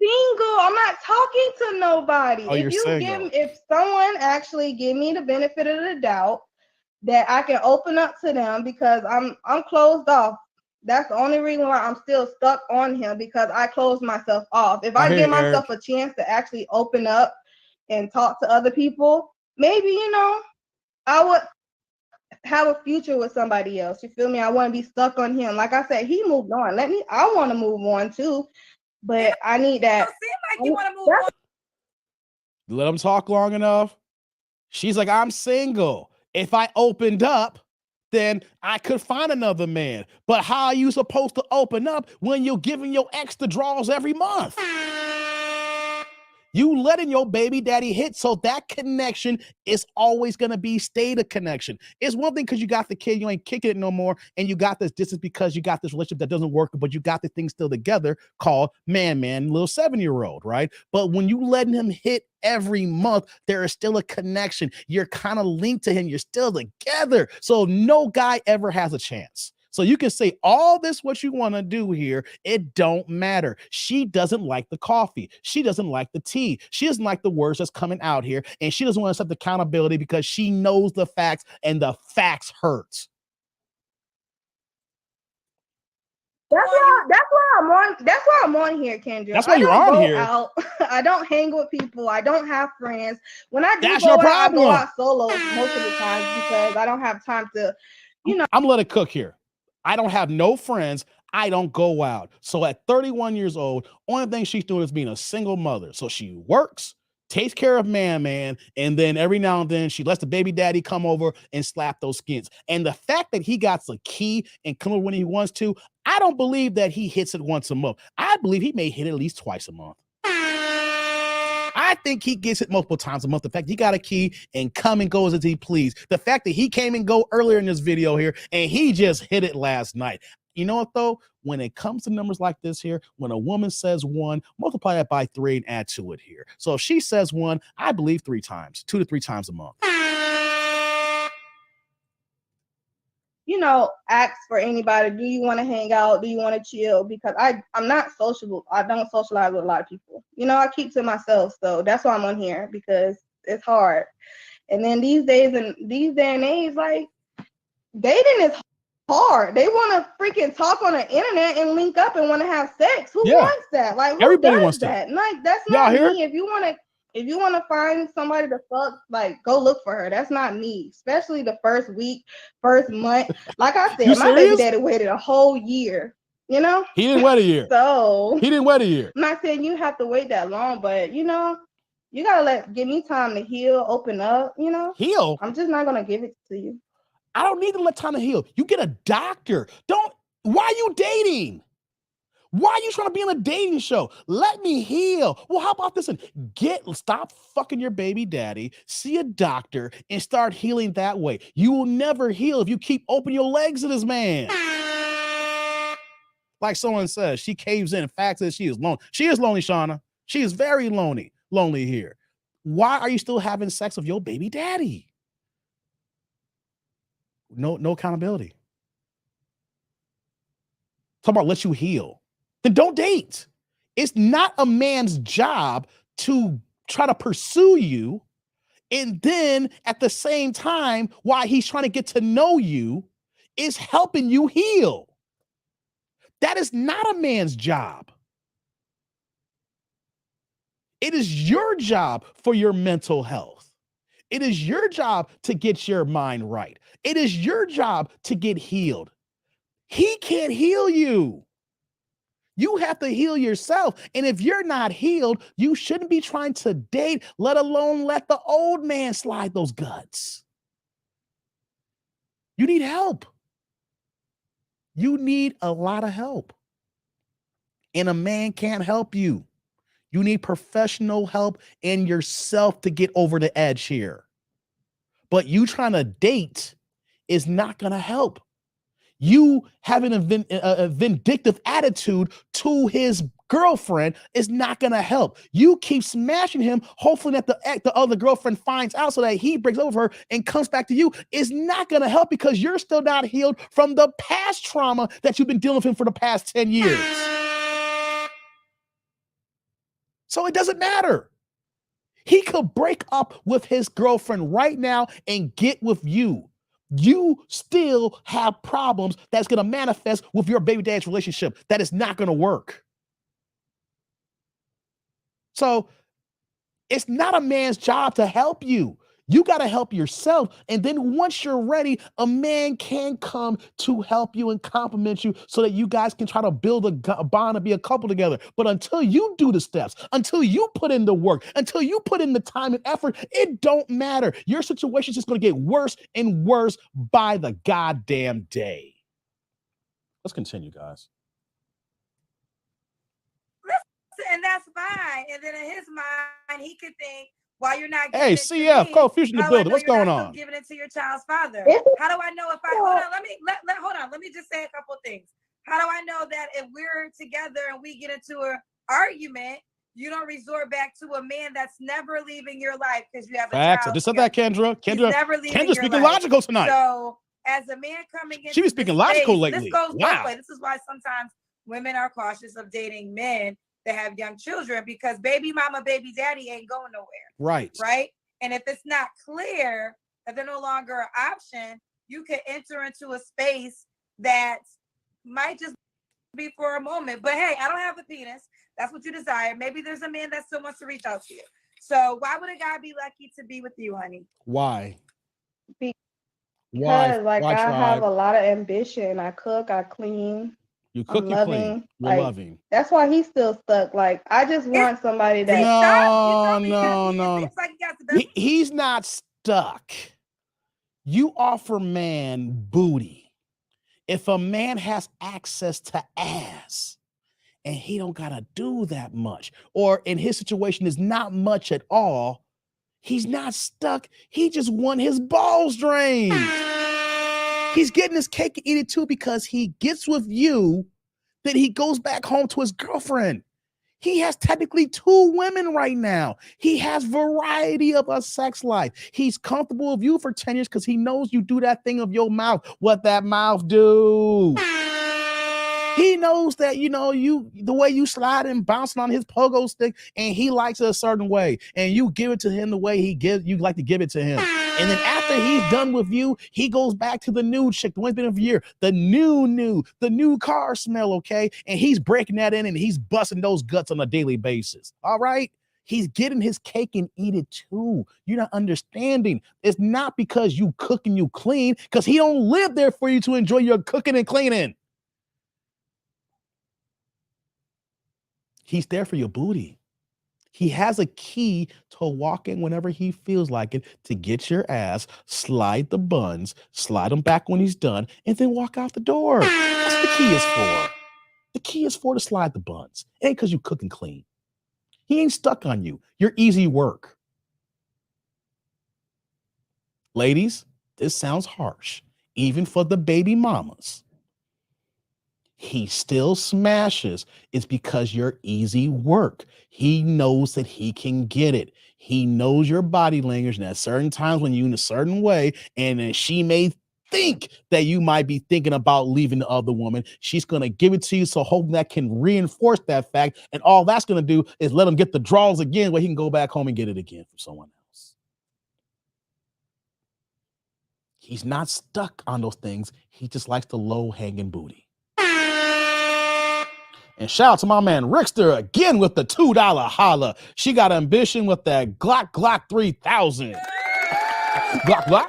single. I'm not talking to nobody. Oh, if someone actually give me the benefit of the doubt that I can open up to them, because I'm closed off. That's the only reason why I'm still stuck on him, because I closed myself off. If I give myself a chance to actually open up and talk to other people, maybe, I would have a future with somebody else. You feel me? I want to be stuck on him. Like I said, he moved on. I want to move on too, but I need that. It seems like you want to move on. Let him talk long enough. She's like, I'm single. If I opened up, then I could find another man. But how are you supposed to open up when you're giving your ex the draws every month? You letting your baby daddy hit, so that connection is always going to stay the connection. It's one thing because you got the kid, you ain't kicking it no more, and you got this distance because you got this relationship that doesn't work, but you got the thing still together called man, little 7-year-old, right? But when you letting him hit every month, there is still a connection. You're kind of linked to him. You're still together. So no guy ever has a chance. So you can say all this, what you want to do here, it don't matter. She doesn't like the coffee. She doesn't like the tea. She doesn't like the words that's coming out here. And she doesn't want to accept accountability because she knows the facts, and the facts hurts. That's why I'm on here, Kendra. That's why you're on here. I don't hang with people. I don't have friends. When I do that's go your out, problem. I go out solo most of the time because I don't have time to, I'm gonna let it cook here. I don't have no friends. I don't go out. So at 31 years old, only thing she's doing is being a single mother. So she works, takes care of man, and then every now and then she lets the baby daddy come over and slap those skins. And the fact that he got the key and come over when he wants to, I don't believe that he hits it once a month. I believe he may hit it at least twice a month. I think he gets it multiple times a month. The fact he got a key and come and goes as he please. The fact that he came and go earlier in this video here and he just hit it last night. You know what though? When it comes to numbers like this here, when a woman says 1, multiply that by 3 and add to it here. So if she says 1, I believe 3 times, 2 to 3 times a month. ask for anybody, do you want to hang out? Do you want to chill? Because I'm not sociable. I don't socialize with a lot of people. I keep to myself. So that's why I'm on here, because it's hard. And then these day and age, like, dating is hard. They want to freaking talk on the internet and link up and want to have sex. Who wants that? Like, who Everybody does wants that? that. Like, that's Y'all not hear? me. If you want to find somebody to fuck, like, go look for her. That's not me. Especially the first week, first month. Like I You said, my baby serious? daddy waited a whole year. He didn't wait a year. So He didn't wait a year. I'm not saying you have to wait that long, but you gotta give me time to heal, open up. Heal? I'm just not gonna give it to you. I don't need to let time to heal. You get a doctor. Why are you dating? Why are you trying to be on a dating show? Let me heal. Well, how about this? Stop fucking your baby daddy, see a doctor, and start healing that way. You will never heal if you keep opening your legs to this man. Like someone says, she caves in. The fact is, she is lonely. She is lonely, Shauna. She is very lonely here. Why are you still having sex with your baby daddy? No accountability. Talk about let you heal. Then don't date. It's not a man's job to try to pursue you, and then at the same time, while he's trying to get to know you, is helping you heal. That is not a man's job. It is your job for your mental health. It is your job to get your mind right. It is your job to get healed. He can't heal you. You have to heal yourself. And if you're not healed, you shouldn't be trying to date, let alone let the old man slide those guts. You need help. You need a lot of help. And a man can't help you. You need professional help in yourself to get over the edge here. But you trying to date is not going to help. You having a vindictive attitude to his girlfriend is not going to help. You keep smashing him, hoping that the other girlfriend finds out so that he breaks over her and comes back to you, is not going to help, because you're still not healed from the past trauma that you've been dealing with him for the past 10 years. So it doesn't matter. He could break up with his girlfriend right now and get with you. You still have problems that's going to manifest with your baby dad's relationship. That is not going to work. So it's not a man's job to help you. You got to help yourself. And then once you're ready, a man can come to help you and compliment you so that you guys can try to build a bond and be a couple together. But until you do the steps, until you put in the work, until you put in the time and effort, it don't matter. Your situation is just going to get worse and worse by the goddamn day. Let's continue, guys. And that's fine. And then in his mind, he could think, why you're not giving Hey, it CF, to me, Cofusion in the building. What's going on? Giving it to your child's father. It's- How do I know if I hold on? Hold on. Let me just say a couple of things. How do I know that if we're together and we get into an argument, you don't resort back to a man that's never leaving your life because you have a Facts. child? I just said that, Kendra. He's never leaving Kendra's your speaking life. logical tonight. So as a man coming in, She was speaking logical lately. This goes Wow. both ways. This is why sometimes women are cautious of dating men that have young children, because baby mama, baby daddy ain't going nowhere. Right. Right. And if it's not clear that they're no longer an option, you can enter into a space that might just be for a moment. But hey, I don't have the penis. That's what you desire. Maybe there's a man that still wants to reach out to you. So why would a guy be lucky to be with you, honey? Why? Because Why I tribe? have a lot of ambition. I cook, I clean. You cook, I'm you loving. clean. You're Like, loving. that's why he's still stuck. Like, I just want somebody that No. He's not stuck. You offer man booty. If a man has access to ass and he don't gotta do that much, or in his situation is not much at all, he's not stuck. He just want his balls drained. He's getting his cake and eat it too, because he gets with you, then he goes back home to his girlfriend. He has technically 2 women right now. He has variety of a sex life. He's comfortable with you for 10 years because he knows you do that thing of your mouth. What that mouth do? He knows that, the way you slide and bouncing on his pogo stick, and he likes it a certain way, and you give it to him the way you like to give it to him. And then after he's done with you, he goes back to the new chick, the one been of year, the new car smell, okay? And he's breaking that in and he's busting those guts on a daily basis. All right? He's getting his cake and eat it too. You're not understanding. It's not because you cook and you clean, because he don't live there for you to enjoy your cooking and cleaning. He's there for your booty. He has a key to walk in whenever he feels like it to get your ass, slide the buns, slide them back when he's done, and then walk out the door. That's what the key is for. The key is for to slide the buns. It ain't because you cook and clean. He ain't stuck on you. You're easy work. Ladies, this sounds harsh, even for the baby mamas. He still smashes. It's because you're easy work. He knows that he can get it. He knows your body language, and at certain times when you're in a certain way, and then she may think that you might be thinking about leaving the other woman, she's going to give it to you, so hoping that can reinforce that fact, and all that's going to do is let him get the draws again where he can go back home and get it again from someone else. He's not stuck on those things. He just likes the low-hanging booty. And shout out to my man Rickster again with the $2 holla. She got ambition with that Glock 3000. Glock.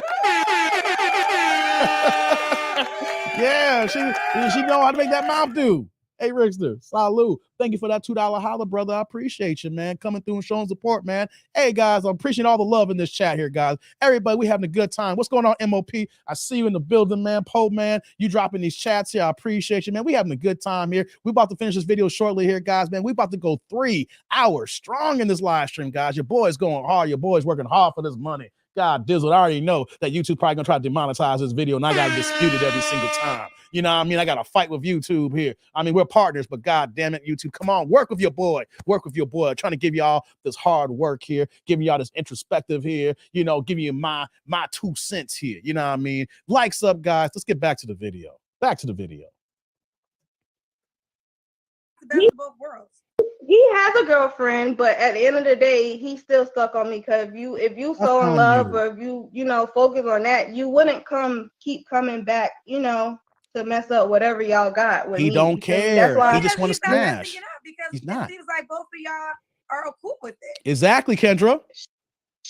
Yeah, she know how to make that mouth do. Hey, Rickster, salute. Thank you for that $2 holla, brother. I appreciate you, man. Coming through and showing support, man. Hey, guys, I'm appreciating all the love in this chat here, guys. Everybody, we having a good time. What's going on, MOP? I see you in the building, man. Poe, man, you dropping these chats here. I appreciate you, man. We having a good time here. We about to finish this video shortly here, guys, man. We about to go 3 hours strong in this live stream, guys. Your boy's going hard. Your boy's working hard for this money. God dizzle, I already know that YouTube probably gonna try to demonetize this video, and I gotta dispute it every single time. You know what I mean? I gotta fight with YouTube here. I mean, we're partners, but God damn it, YouTube, come on, work with your boy. Work with your boy. I'm trying to give y'all this hard work here, giving y'all this introspective here, giving you my 2 cents here. You know what I mean? Likes up, guys. Let's get back to the video. The best of both worlds. He has a girlfriend, but at the end of the day, he's still stuck on me, because if you so in love, or if you focus on that, you wouldn't keep coming back, to mess up whatever y'all got with me. He don't care. That's why he just want to smash. Because he's not. It seems like both of y'all are cool with it. Exactly, Kendra.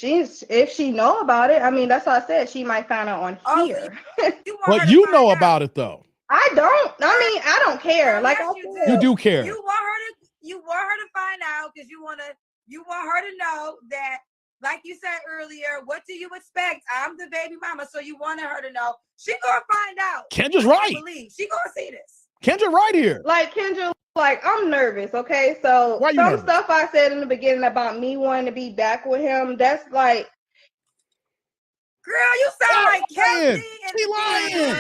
If she know about it, I mean, that's what I said. She might find out on here. But you know about it though. I don't. I mean, I don't care. Like I said, you do care. You want her to find out, because you want her to know that, like you said earlier, what do you expect? I'm the baby mama, so you wanted her to know. She gonna find out. Kendra's right. She gonna see this. Kendra right here. Like Kendra, I'm nervous. Okay, so some nervous? Stuff I said in the beginning about me wanting to be back with him, that's like, girl, you sound like Kelly. She lying.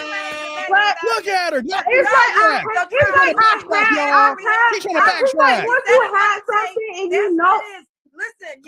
Look at her. It's like once you have something and you know. Listen,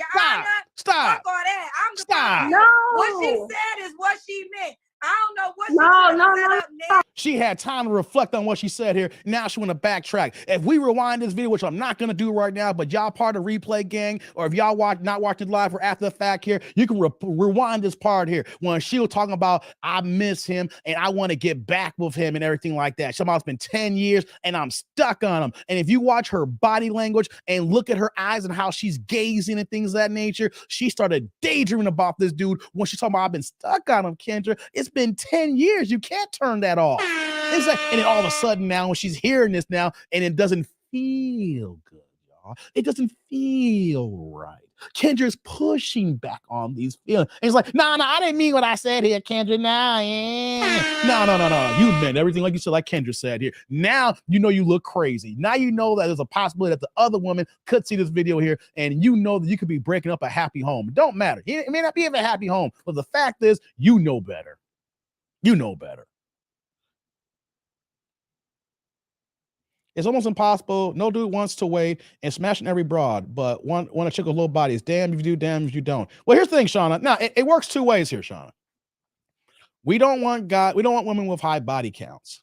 Stop. Fuck all that. Stop. No. What she said is what she meant. I don't know what no. She had time to reflect on what she said here. Now she want to backtrack. If we rewind this video, which I'm not going to do right now, but y'all part of replay gang, or if y'all not watching live or after the fact here, you can rewind this part here when she was talking about, I miss him and I want to get back with him and everything like that. Somehow it's been 10 years and I'm stuck on him. And if you watch her body language and look at her eyes and how she's gazing and things of that nature, she started daydreaming about this dude when she's talking about, I've been stuck on him, Kendra. It's been 10 years. You can't turn that off. It's like, and then all of a sudden now, when she's hearing this now, and it doesn't feel good, y'all. It doesn't feel right. Kendra's pushing back on these feelings. And he's like, no, I didn't mean what I said here, Kendra. No. You meant everything like you said, like Kendra said here. Now you know you look crazy. Now you know that there's a possibility that the other woman could see this video here, and you know that you could be breaking up a happy home. It don't matter. It may not be a happy home, but the fact is, you know better. You know better. It's almost impossible. No dude wants to wait and smashing every broad, but want a chick with low body is damn if you do, damn if you don't. Well, here's the thing, Shauna. Now it works two ways here, Shauna. We don't want women with high body counts,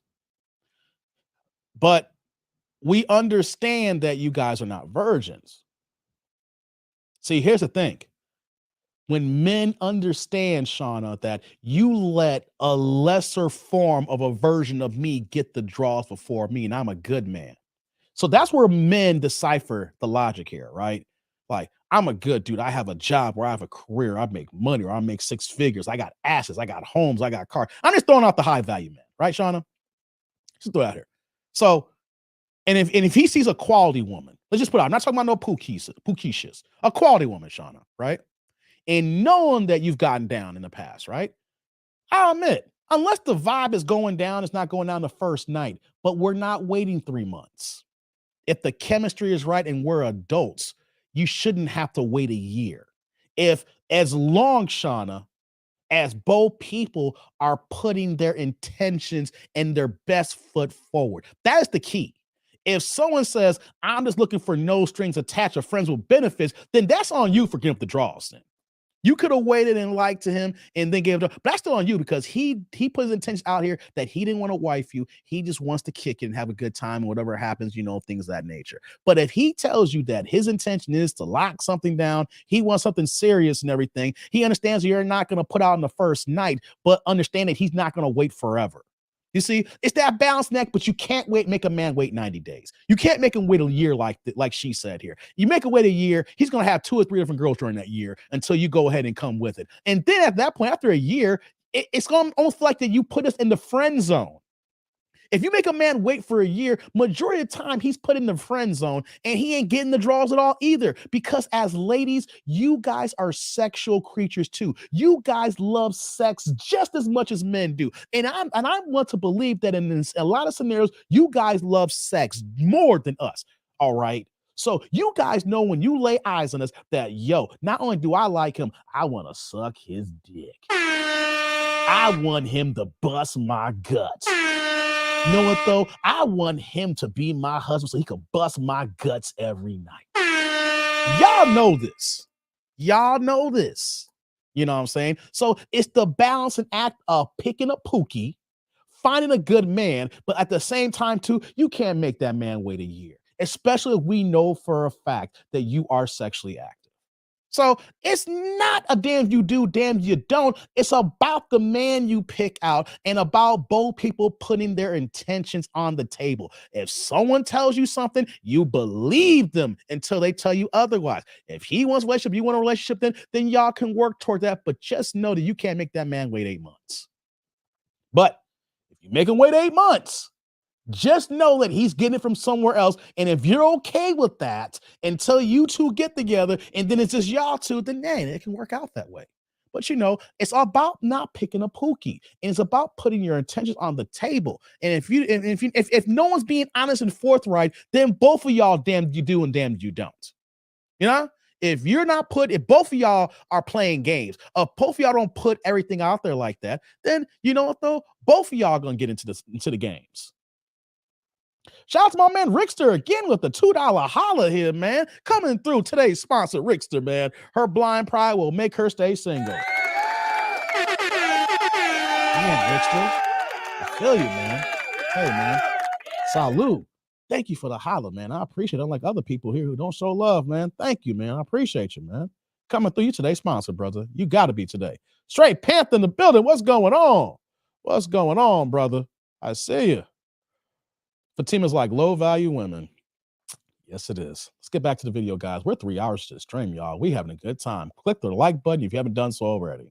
but we understand that you guys are not virgins. See, here's the thing. When men understand, Shauna, that you let a lesser form of a version of me get the draws before me, and I'm a good man. So that's where men decipher the logic here, right? Like, I'm a good dude. I have a job where I have a career. I make money, or I make six figures. I got asses. I got homes. I got cars. I'm just throwing out the high value men, right, Shauna? Just throw it out here. So, and if he sees a quality woman, let's just put it out. I'm not talking about no Pookeishas, a quality woman, Shauna, right? And knowing that you've gotten down in the past, right? I'll admit, unless the vibe is going down, it's not going down the first night, but we're not waiting 3 months. If the chemistry is right and we're adults, you shouldn't have to wait a year. If as long, Shauna, as both people are putting their intentions and their best foot forward, that is the key. If someone says, I'm just looking for no strings attached or friends with benefits, then that's on you for giving up the draws. Then you could have waited and liked to him and then gave it up. But that's still on you because he put his intentions out here that he didn't want to wife you. He just wants to kick it and have a good time and whatever happens, things of that nature. But if he tells you that his intention is to lock something down, he wants something serious and everything, he understands you're not going to put out on the first night, but understand that he's not going to wait forever. You see, it's that balance neck, but you can't make a man wait 90 days. You can't make him wait a year like she said here. You make him wait a year, he's going to have 2 or 3 different girls during that year until you go ahead and come with it. And then at that point, after a year, it's going to almost like that you put us in the friend zone. If you make a man wait for a year, majority of the time he's put in the friend zone and he ain't getting the draws at all either. Because as ladies, you guys are sexual creatures too. You guys love sex just as much as men do. And I want to believe that in a lot of scenarios, you guys love sex more than us. All right. So you guys know when you lay eyes on us that, not only do I like him, I want to suck his dick. I want him to bust my guts. You know what, though? I want him to be my husband so he can bust my guts every night. Y'all know this. Y'all know this. You know what I'm saying? So it's the balancing act of picking a Pookie, finding a good man, but at the same time, too, you can't make that man wait a year, especially if we know for a fact that you are sexually active. So it's not a damn you do, damn you don't. It's about the man you pick out and about both people putting their intentions on the table. If someone tells you something, you believe them until they tell you otherwise. If he wants a relationship, you want a relationship, then y'all can work toward that. But just know that you can't make that man wait 8 months. But if you make him wait 8 months, just know that he's getting it from somewhere else. And if you're okay with that until you two get together and then it's just y'all two, then it can work out that way. But it's about not picking a Pookie. And it's about putting your intentions on the table. And if no one's being honest and forthright, then both of y'all damned you do and damned you don't. If both of y'all are playing games, if both of y'all don't put everything out there like that, then you know what though? Both of y'all are gonna get into the games. Shout out to my man Rickster again with the $2 holla here, man. Coming through today's sponsor, Rickster, man. Her blind pride will make her stay single. Man, Rickster, I feel you, man. Hey, man. Salute. Thank you for the holla, man. I appreciate it. Unlike other people here who don't show love, man. Thank you, man. I appreciate you, man. Coming through you today's sponsor, brother. You got to be today. Straight Panther in the building. What's going on? What's going on, brother? I see you. Fatima's like low value women. Yes, it is. Let's get back to the video, guys. We're 3 hours to the stream, y'all. We having a good time. Click the like button if you haven't done so already.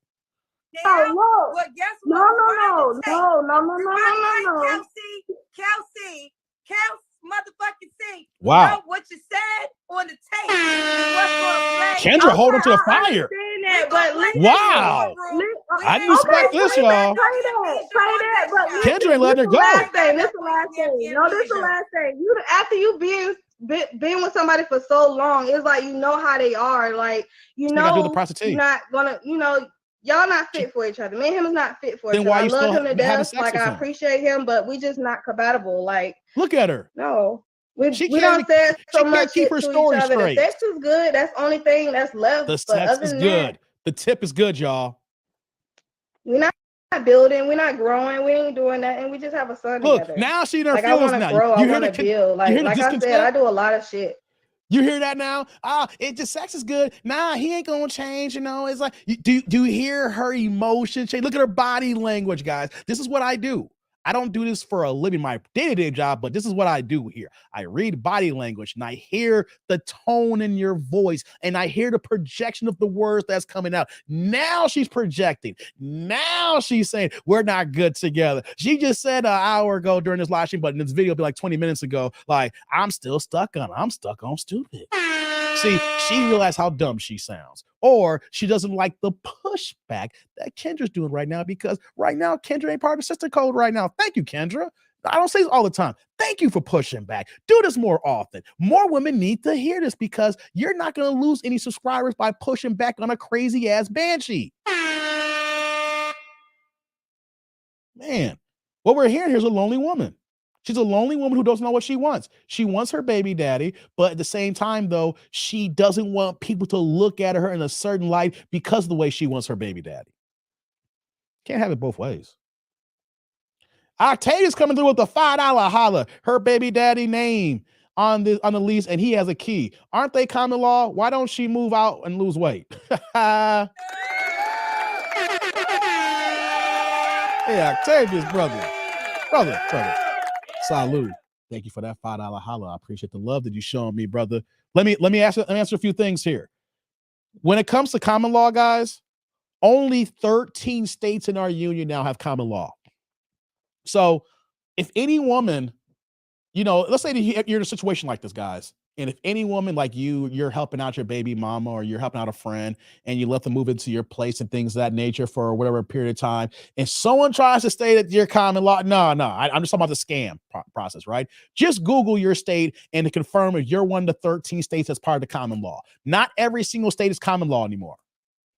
Yeah. Well, guess what? No. Kelsey, motherfucking C. Wow. You know what you said on the tape. What's gonna play? Kendra holding to the fire. Wow. I didn't expect this, y'all. Play that, but Kendra ain't letting her go. This the last thing. No, this the last thing. After you been with somebody for so long, it's like how they are. Like do the prostitute. You're not gonna, y'all not fit for each other. Me and him is not fit for each other. Why I you love still him to death. having sex with I him? appreciate him, but we just not compatible. Like, look at her. No. We She don't say so can't much keep shit her to each story other. The straight. sex is good. That's the only thing that's left. The But sex other is than good. that, The tip is good, y'all. we're not building. We're not growing. We ain't doing that, and we just have a son Look, together. now she in her Like I feelings want to now. grow. I You hear want to the build. you hear Like the I said, I discontent? do a lot of shit. You hear that now? It just sex is good. Nah, he ain't gonna change. You know, it's like do you hear her emotion change? Look at her body language, guys. This is what I do. I don't do this for a living, my day-to-day job, but this is what I do here. I read body language and I hear the tone in your voice and I hear the projection of the words that's coming out. Now she's projecting. Now she's saying we're not good together. She just said an hour ago during this live stream, but in this video, it'll be like 20 minutes ago, like, I'm stuck on stupid. See, she realized how dumb she sounds. Or she doesn't like the pushback that Kendra's doing right now, because right now, Kendra ain't part of the sister code right now. Thank you, Kendra. I don't say this all the time. Thank you for pushing back. Do this more often. More women need to hear this, because you're not going to lose any subscribers by pushing back on a crazy ass banshee. Man, what we're hearing here is a lonely woman. She's a lonely woman who doesn't know what she wants. She wants her baby daddy, but at the same time, though, she doesn't want people to look at her in a certain light because of the way she wants her baby daddy. Can't have it both ways. Octavia's coming through with a $5 holla. Her baby daddy name on the lease, and he has a key. Aren't they common law? Why don't she move out and lose weight? Hey, Octavia's brother. Salud. Thank you for that $5 holla. I appreciate the love that you showing me, brother. Let me answer a few things here. When it comes to common law, guys, only 13 states in our union now have common law. So if any woman, let's say that you're in a situation like this, guys, and if any woman like you're helping out your baby mama or you're helping out a friend and you let them move into your place and things of that nature for whatever period of time, and someone tries to state that you're common law, no, I'm just talking about the scam process, right? Just Google your state and to confirm if you're one of the 13 states that's part of the common law. Not every single state is common law anymore.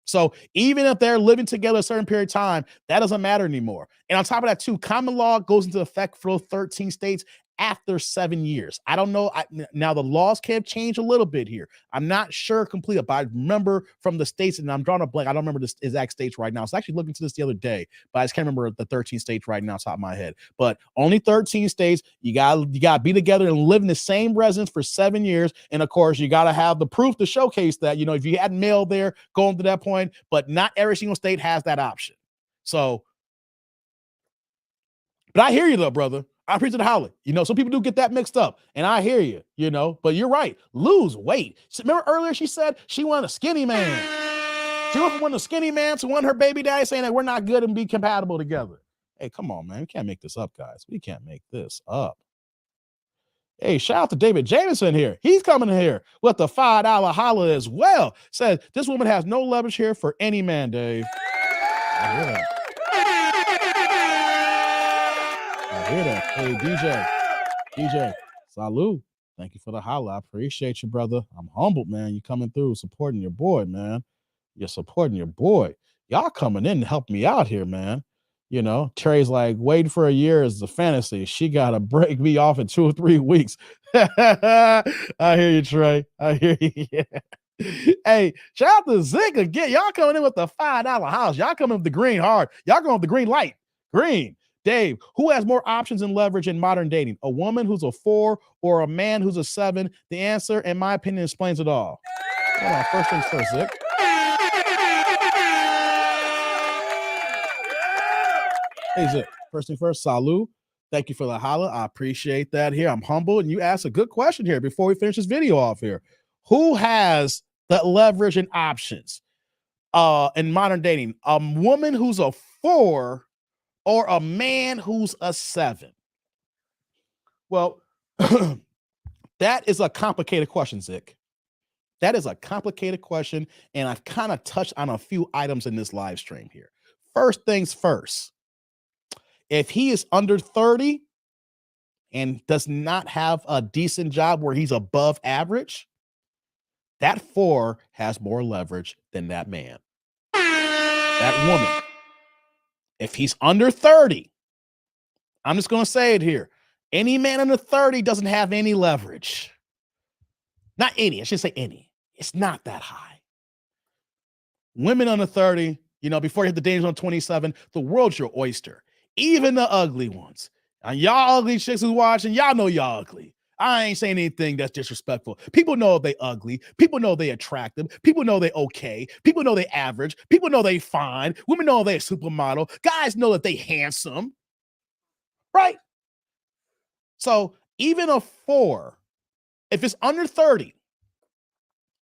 So even if they're living together a certain period of time, that doesn't matter anymore. And on top of that, too, common law goes into effect for those 13 states after 7 years. I don't know. Now the laws can change a little bit here. I'm not sure completely, but I remember from the states, and I'm drawing a blank. I don't remember the exact states right now. I was actually looking into this the other day, but I just can't remember the 13 states right now, top of my head. But only 13 states. You gotta be together and live in the same residence for 7 years, and of course, you gotta have the proof to showcase that. If you had mail there going to that point, but not every single state has that option. So, but I hear you though, brother. I appreciate the holler. Some people do get that mixed up, and I hear you, but you're right. Lose weight. Remember earlier she said she wanted a skinny man. She went from one a skinny man to one her baby daddy saying that we're not good and be compatible together. Hey, come on, man. We can't make this up, guys. We can't make this up. Hey, shout out to David Jameson here. He's coming in here with the $5 holla as well. Says this woman has no leverage here for any man, Dave. I hear that. Hey, DJ, salud. Thank you for the holla. I appreciate you, brother. I'm humbled, man. You coming through, supporting your boy, man. You're supporting your boy. Y'all coming in and help me out here, man. Terry's like, waiting for a year is a fantasy. She got to break me off in 2 or 3 weeks. I hear you, Trey. I hear you. Yeah. Hey, shout out to Zick again. Y'all coming in with the $5 house. Y'all coming with the green hard. Y'all going with the green light. Green. Dave, who has more options and leverage in modern dating? A woman who's a 4 or a man who's a 7? The answer, in my opinion, explains it all. Hold on. First things first, Zick. Hey, Zick. First thing first, salud. Thank you for the holla. I appreciate that here. I'm humbled. And you asked a good question here before we finish this video off here. Who has the leverage and options in modern dating? A woman who's a 4 or a man who's a 7? Well, that is a complicated question, Zick. That is a complicated question, and I've kind of touched on a few items in this live stream here. First things first, if he is under 30 and does not have a decent job where he's above average, that 4 has more leverage than that man. That woman. If he's under 30, I'm just going to say it here. Any man under 30 doesn't have any leverage. Not any, I should say any. It's not that high. Women under 30, before you hit the danger on 27, the world's your oyster. Even the ugly ones. And y'all ugly chicks who's watching, y'all know y'all ugly. I ain't saying anything that's disrespectful. People know they ugly. People know they attractive. People know they okay. People know they average. People know they fine. Women know they a supermodel. Guys know that they handsome. Right? So even a 4, if it's under 30,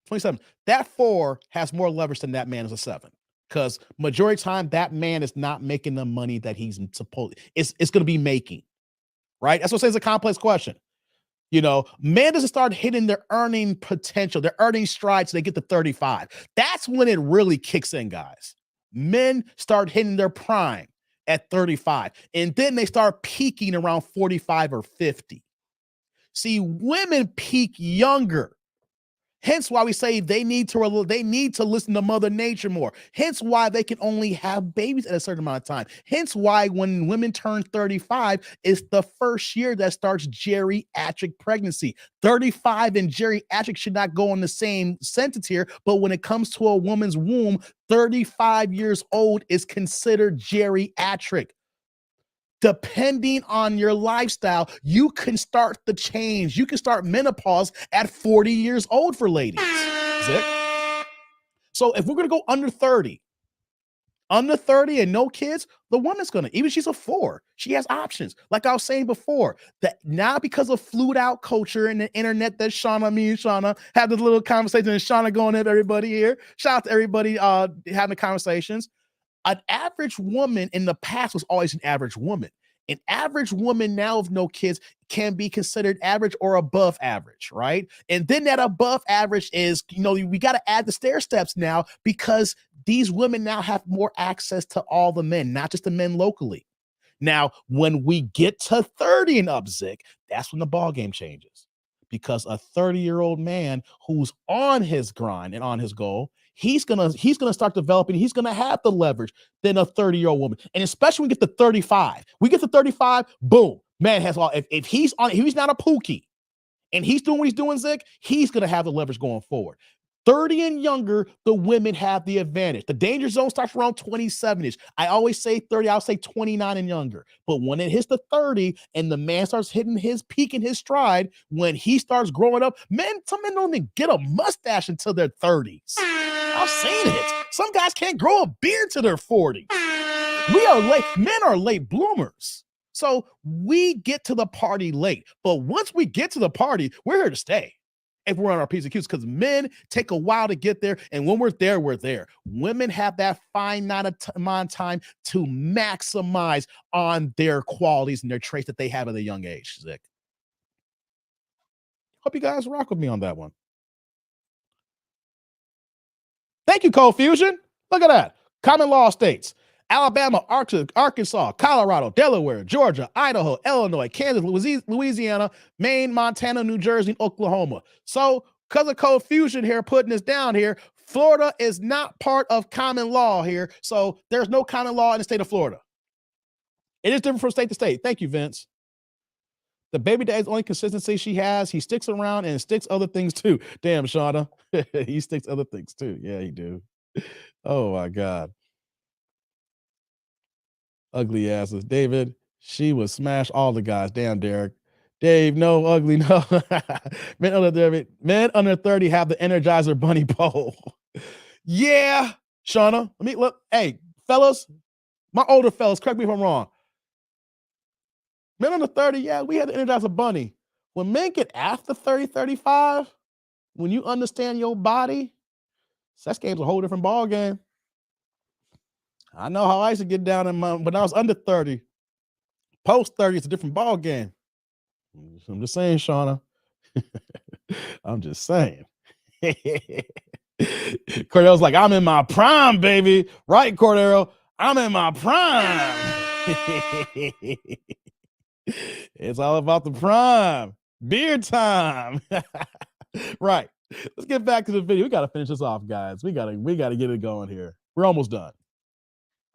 27, that 4 has more leverage than that man is a 7. Because majority of the time, that man is not making the money that he's supposed, it's going to be making. Right? That's what says a complex question. Man doesn't start hitting their earning potential, their earning strides, so they get to 35. That's when it really kicks in, guys. Men start hitting their prime at 35, and then they start peaking around 45 or 50. See, women peak younger. Hence why we say they need to listen to Mother Nature more. Hence why they can only have babies at a certain amount of time. Hence why when women turn 35, it's the first year that starts geriatric pregnancy. 35 and geriatric should not go in the same sentence here, but when it comes to a woman's womb, 35 years old is considered geriatric. Depending on your lifestyle, you can start the change. You can start menopause at 40 years old for ladies. So if we're going to go under 30 and no kids, the woman's going to, even she's a 4, she has options. Like I was saying before, that now because of flued out culture and the internet that me and Shauna had this little conversation, and Shauna going at everybody here. Shout out to everybody having the conversations. An average woman in the past was always an average woman. An average woman now of no kids can be considered average or above average, right? And then that above average is, we got to add the stair steps now because these women now have more access to all the men, not just the men locally. Now, when we get to 30 and up, Zick, that's when the ball game changes. Because a 30-year-old man who's on his grind and on his goal, he's gonna start developing. He's gonna have the leverage than a 30-year-old woman, and especially when we get to 35. We get to 35, boom, man has all. If he's not a pookie, and he's doing what he's doing, Zick, he's gonna have the leverage going forward. 30 and younger, the women have the advantage. The danger zone starts around 27-ish. I always say 30, I'll say 29 and younger. But when it hits the 30 and the man starts hitting his peak in his stride, when he starts growing up, some men don't even get a mustache until their 30s. I've seen it. Some guys can't grow a beard to their 40s. We are late. Men are late bloomers. So we get to the party late. But once we get to the party, we're here to stay. If we're on our P's and Q's, because men take a while to get there. And when we're there, we're there. Women have that finite amount of time to maximize on their qualities and their traits that they have at a young age, Zick. Hope you guys rock with me on that one. Thank you, Cold Fusion. Look at that. Common law states. Alabama, Arkansas, Colorado, Delaware, Georgia, Idaho, Illinois, Kansas, Louisiana, Maine, Montana, New Jersey, and Oklahoma. So, because of Code Fusion here, putting this down here, Florida is not part of common law here. So, there's no common law in the state of Florida. It is different from state to state. Thank you, Vince. The baby daddy's only consistency she has. He sticks around and sticks other things too. Damn, Shauna. He sticks other things too. Yeah, he do. Oh, my God. Ugly asses. David, she would smash all the guys. Damn, Derek. Dave, no, ugly, no. Men under 30 have the Energizer Bunny pole. Yeah, Shauna. Let me look. Hey, fellas, my older fellas, correct me if I'm wrong. Men under 30, yeah, we had the Energizer Bunny. When men get after 30, 35, when you understand your body, sex game's a whole different ball game. I know how I used to get down when I was under 30. Post 30, it's a different ball game. I'm just saying, Shauna. I'm just saying. Cordero's like, I'm in my prime, baby. Right, Cordero? I'm in my prime. It's all about the prime. Beer time. Right. Let's get back to the video. We got to finish this off, guys. We got to get it going here. We're almost done.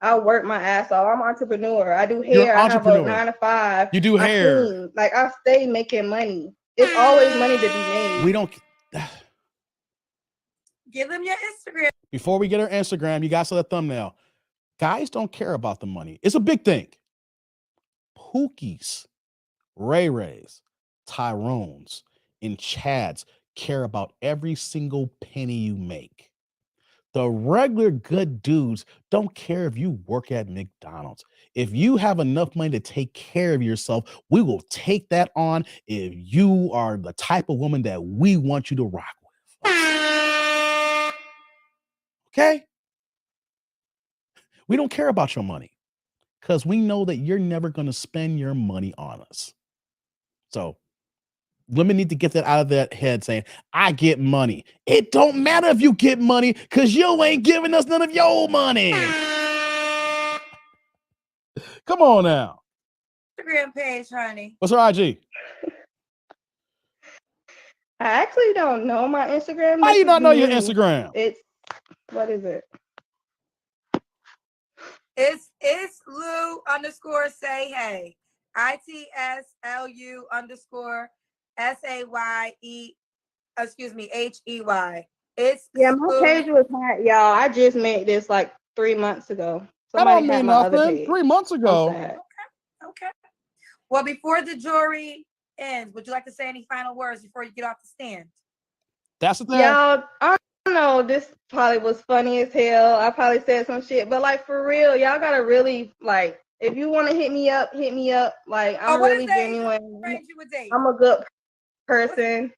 I work my ass off. I'm an entrepreneur. I do You're an hair. I have a entrepreneur. 9 to 5. You do I hair. clean. Like I stay making money. It's always money to be made. We don't. Give them your Instagram. Before we get our Instagram, you guys saw the thumbnail. Guys don't care about the money. It's a big thing. Pookies, Ray Rays, Tyrones, and Chads care about every single penny you make. The regular good dudes don't care if you work at McDonald's. If you have enough money to take care of yourself, we will take that on if you are the type of woman that we want you to rock with. Okay? We don't care about your money because we know that you're never going to spend your money on us. So women need to get that out of their head saying, I get money. It don't matter if you get money because you ain't giving us none of your money. Come on now. Instagram page, honey. What's her IG? I actually don't know my Instagram. Why you not know your Instagram? It's, what is it? It's Lou _ say hey. ITSLU _ HEY. It's Yeah, my page was hot, y'all. I just made this like 3 months ago. That don't Somebody had mean my other nothing. page. 3 months ago. Okay. Well, before the jury ends, would you like to say any final words before you get off the stand? That's the thing. Y'all, I don't know. This probably was funny as hell. I probably said some shit, but like for real, y'all gotta really like. If you want to hit me up, hit me up. Like I'm really genuine. I'm a good person.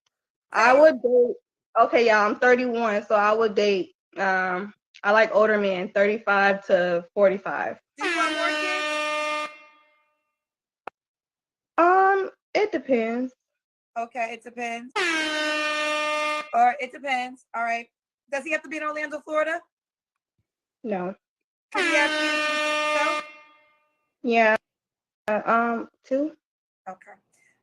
I would date. Okay, y'all. I'm 31, so I would date. I like older men, 35 to 45. Do you want more kids? It depends. Okay, it depends. Or it depends. All right. Does he have to be in Orlando, Florida? No. Can he have kids himself? Yeah. 2. Okay.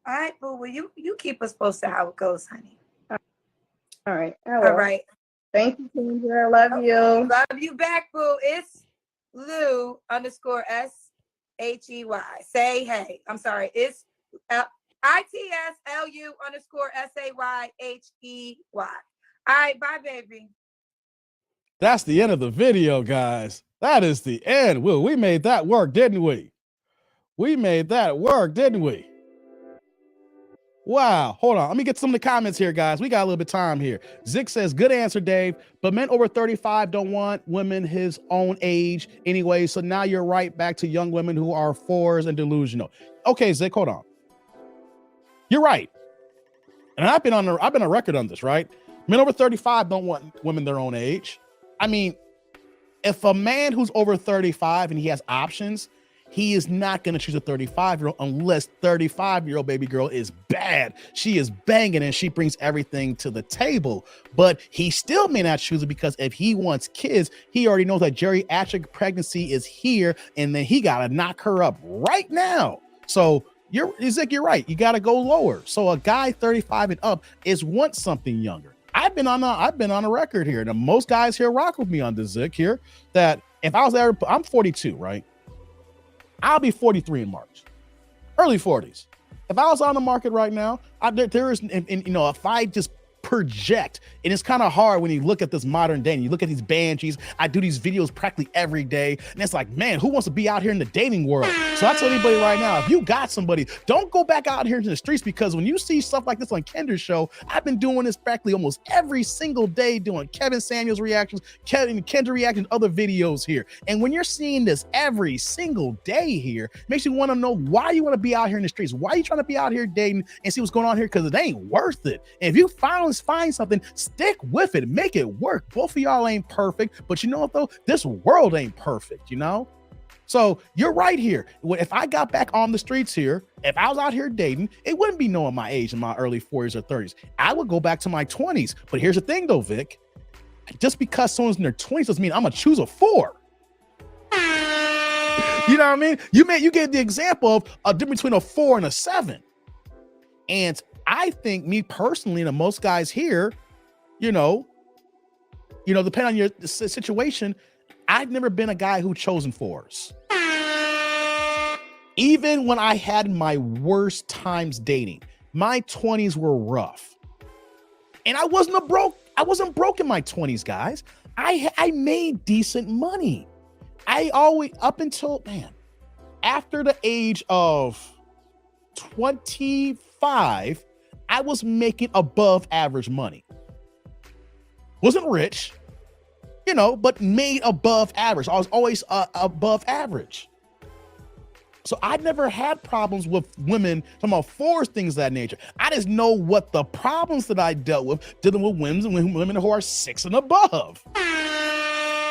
All right, boo. Well, you keep us posted how it goes, honey. All right. All right. Thank you, Kendra. Love you. Love you back, boo. It's Lou _ SHEY. Say hey. I'm sorry. It's ITSLU _ SAYHEY. All right, bye, baby. That's the end of the video, guys. That is the end. Well, we made that work, didn't we? We made that work, didn't we? Wow. Hold on. Let me get some of the comments here, guys. We got a little bit of time here. Zick says, good answer, Dave. But men over 35 don't want women his own age anyway. So now you're right back to young women who are fours and delusional. Okay, Zick, hold on. You're right. And I've been on record on this, right? Men over 35 don't want women their own age. I mean, if a man who's over 35 and he has options, he is not going to choose a 35-year-old unless 35-year-old baby girl is bad. She is banging and she brings everything to the table. But he still may not choose it because if he wants kids, he already knows that geriatric pregnancy is here and then he got to knock her up right now. So you're right. You got to go lower. So a guy 35 and up is wants something younger. I've been on a record here. And most guys here rock with me on this, Zick, here, that if I was ever, I'm 42, right? I'll be 43 in March, early 40s. If I was on the market right now, there is, if I just project, and it's kind of hard when you look at this modern day and you look at these banshees. I do these videos practically every day, and it's like, man, who wants to be out here in the dating world? So I tell anybody right now, if you got somebody, don't go back out here into the streets, because when you see stuff like this on Kendra's show, I've been doing this practically almost every single day, doing Kevin Samuels reactions, Kendra reactions, other videos here. And when you're seeing this every single day here, it makes you want to know why you want to be out here in the streets. Why are you trying to be out here dating and see what's going on here? Because it ain't worth it. And if you find something, stick with it, make it work. Both of y'all ain't perfect, but you know what though? This world ain't perfect, you know? So you're right here. If I got back on the streets here, if I was out here dating, it wouldn't be knowing my age in my early 40s or 30s. I would go back to my 20s. But here's the thing though, Vic. Just because someone's in their 20s doesn't mean I'm gonna choose a 4. You know what I mean? You gave the example of a difference between a 4 and a 7. And I think, me personally, and most guys here, depending on your situation, I've never been a guy who chosen fours. Even when I had my worst times dating, my 20s were rough. And I wasn't broke in my 20s, guys. I made decent money. I always, up until, after the age of 25, I was making above average money. Wasn't rich, but made above average. I was always above average. So I never had problems with women talking about fours, things of that nature. I just know what the problems that I dealt with dealing with women who are 6 and above.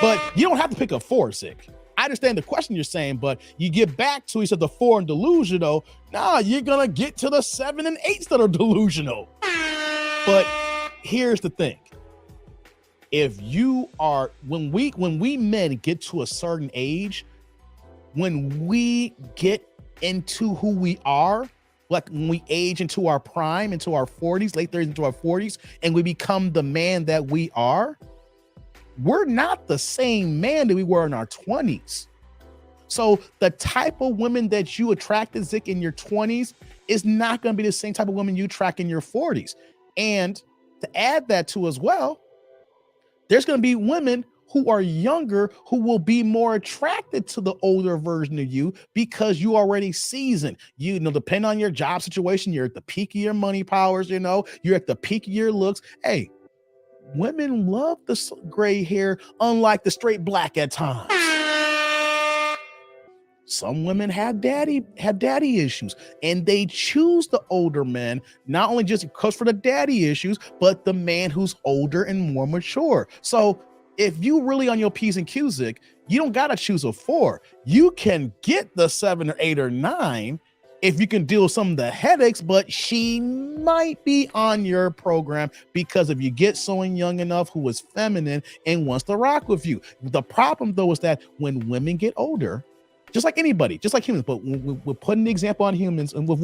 But you don't have to pick a 4, Zick. I understand the question you're saying, but you get back to, he said the 4 and delusional. Nah, you're gonna get to the 7 and 8s that are delusional. But here's the thing. If you are, when we men get to a certain age, when we get into who we are, like when we age into our prime, into our 40s, late 30s into our 40s, and we become the man that we are, we're not the same man that we were in our 20s. So the type of women that you attracted, Zick, in your 20s is not going to be the same type of women you attract in your 40s. And to add that to as well, there's going to be women who are younger who will be more attracted to the older version of you because you already seasoned. Depending on your job situation, you're at the peak of your money powers, you're at the peak of your looks. Hey, women love the gray hair, unlike the straight black at times. Some women have daddy issues, and they choose the older men, not only just because for the daddy issues, but the man who's older and more mature. So if you really on your P's and Q's, Zick, you don't got to choose a 4. You can get the 7 or 8 or 9 if you can deal with some of the headaches, but she might be on your program because if you get someone young enough who is feminine and wants to rock with you. The problem, though, is that when women get older, just like anybody, just like humans, but we're putting the example on humans and with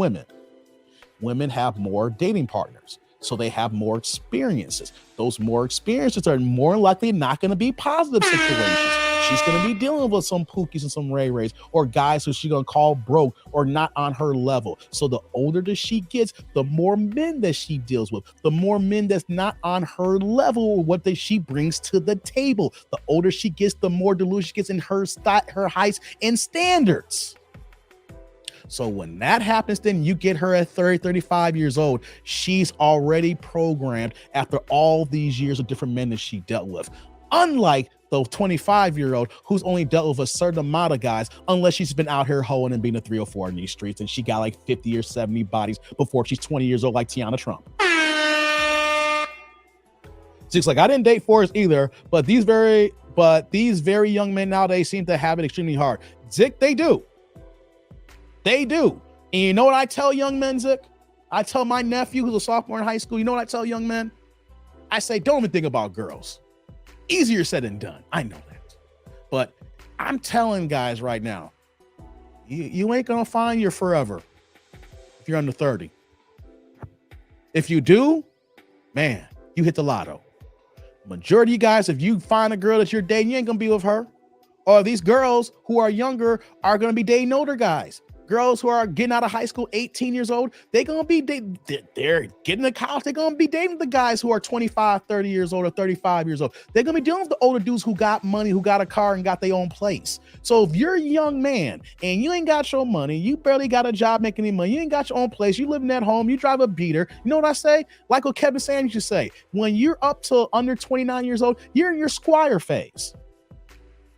women have more dating partners. So they have more experiences. Those more experiences are more likely not going to be positive situations. She's going to be dealing with some pookies and some ray-rays or guys who she's going to call broke or not on her level. So the older that she gets, the more men that she deals with, the more men that's not on her level, what that she brings to the table. The older she gets, the more delusion she gets in her heights and standards. So when that happens, then you get her at 30, 35 years old. She's already programmed after all these years of different men that she dealt with. Unlike the 25-year-old who's only dealt with a certain amount of guys, unless she's been out here hoeing and being a 3 or 4 in these streets, and she got like 50 or 70 bodies before she's 20 years old, like Tiana Trump. She's like, I didn't date fours either, but these very young men nowadays seem to have it extremely hard. Zick, they do. They do. And you know what I tell young men, Zick? I tell my nephew who's a sophomore in high school, you know what I tell young men? I say, don't even think about girls. Easier said than done. I know that. But I'm telling guys right now, you ain't going to find your forever if you're under 30. If you do, man, you hit the lotto. Majority of you guys, if you find a girl that you're dating, you ain't going to be with her. Or these girls who are younger are going to be dating older guys. Girls who are getting out of high school, 18 years old, they're getting to college. They're going to be dating the guys who are 25, 30 years old or 35 years old. They're going to be dealing with the older dudes who got money, who got a car and got their own place. So if you're a young man and you ain't got your money, you barely got a job making any money, you ain't got your own place, you living at home, you drive a beater, you know what I say? Like what Kevin Sanders used to say, when you're up to under 29 years old, you're in your squire phase.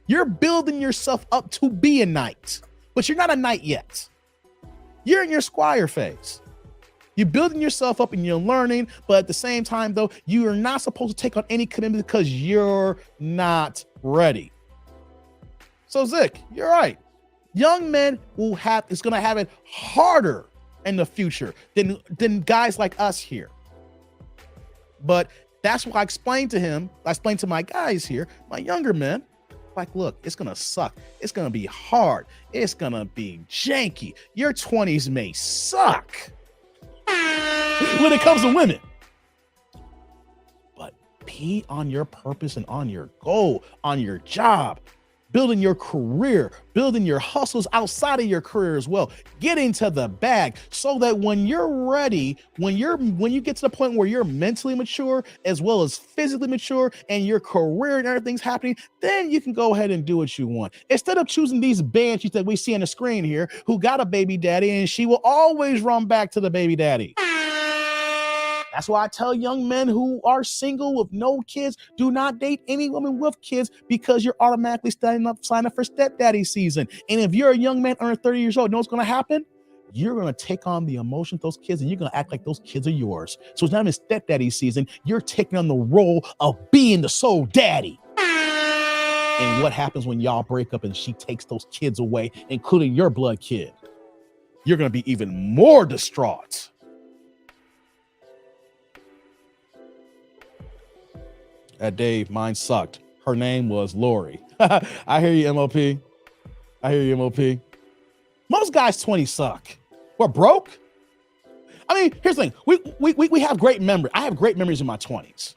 You're building yourself up to be a knight. But you're not a knight yet. You're in your squire phase. You're building yourself up and you're learning, but at the same time, though, you are not supposed to take on any commitment because you're not ready. So, Zick, you're right. Young men is going to have it harder in the future than guys like us here. But that's why I explained to my guys here, my younger men, like, look, it's going to suck. It's going to be hard. It's going to be janky. Your 20s may suck when it comes to women. But be on your purpose and on your goal, on your job. building your career, building your hustles outside of your career as well, getting to the bag so that when you're ready, when you get to the point where you're mentally mature as well as physically mature and your career and everything's happening, then you can go ahead and do what you want. Instead of choosing these banshees that we see on the screen here who got a baby daddy and she will always run back to the baby daddy. That's why I tell young men who are single with no kids, do not date any woman with kids because you're automatically signing up for stepdaddy season. And if you're a young man under 30 years old, you know what's going to happen? You're going to take on the emotion of those kids and you're going to act like those kids are yours. So it's not even stepdaddy season. You're taking on the role of being the sole daddy. And what happens when y'all break up and she takes those kids away, including your blood kid? You're going to be even more distraught. That day, mine sucked. Her name was Lori. I hear you, MOP. I hear you, MOP. Most guys 20 suck. We're broke. I mean, here's the thing. We have great memories. I have great memories in my 20s.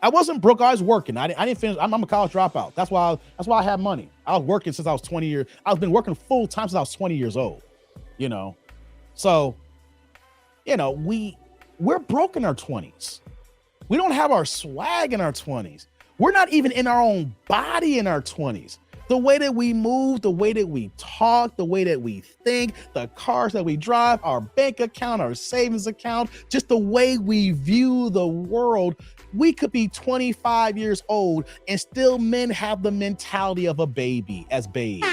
I wasn't broke. I was working. I didn't finish. I'm a college dropout. That's why I have money. I was working since I was 20 years. I've been working full time since I was 20 years old. You know, so you know we're broke in our 20s. We don't have our swag in our 20s. We're not even in our own body in our 20s. The way that we move, the way that we talk, the way that we think, the cars that we drive, our bank account, our savings account, just the way we view the world. We could be 25 years old and still men have the mentality of a baby as babes.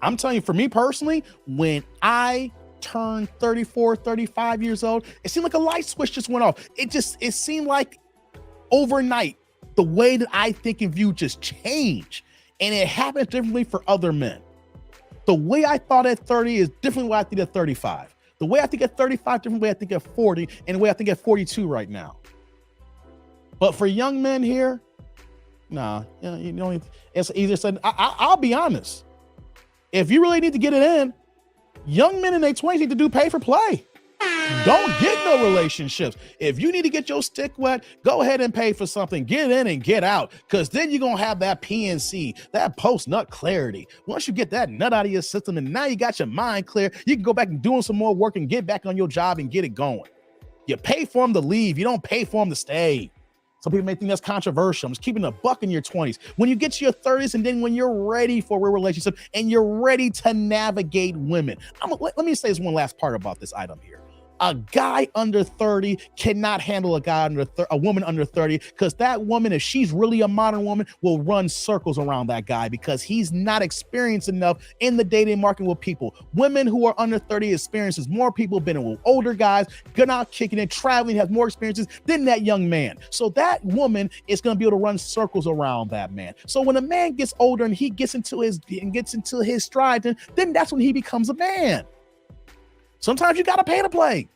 I'm telling you, for me personally, when I turned 34, 35 years old, it seemed like a light switch just went off. It seemed like overnight, the way that I think and view just changed. And it happened differently for other men. The way I thought at 30 is different way I think at 35. The way I think at 35, different way I think at 40, and the way I think at 42 right now. But for young men here, nah, you know, it's easier said. I'll be honest. If you really need to get it in, young men in their 20s need to do pay for play. Don't get no relationships. If you need to get your stick wet, go ahead and pay for something. Get in and get out, because then you're going to have that PNC, that post-nut clarity. Once you get that nut out of your system and now you got your mind clear, you can go back and doing some more work and get back on your job and get it going. You pay for them to leave. You don't pay for them to stay. Some people may think that's controversial. I'm just keeping a buck in your 20s. When you get to your 30s and then when you're ready for a real relationship and you're ready to navigate women. Let me say this one last part about this item here. A guy under 30 cannot handle a woman under 30, because that woman, if she's really a modern woman, will run circles around that guy because he's not experienced enough in the dating market with people. Women who are under 30 experiences more people, been with older guys, going out kicking it, traveling, has more experiences than that young man. So that woman is going to be able to run circles around that man. So when a man gets older and he gets into his stride, then that's when he becomes a man. Sometimes you got to pay to play.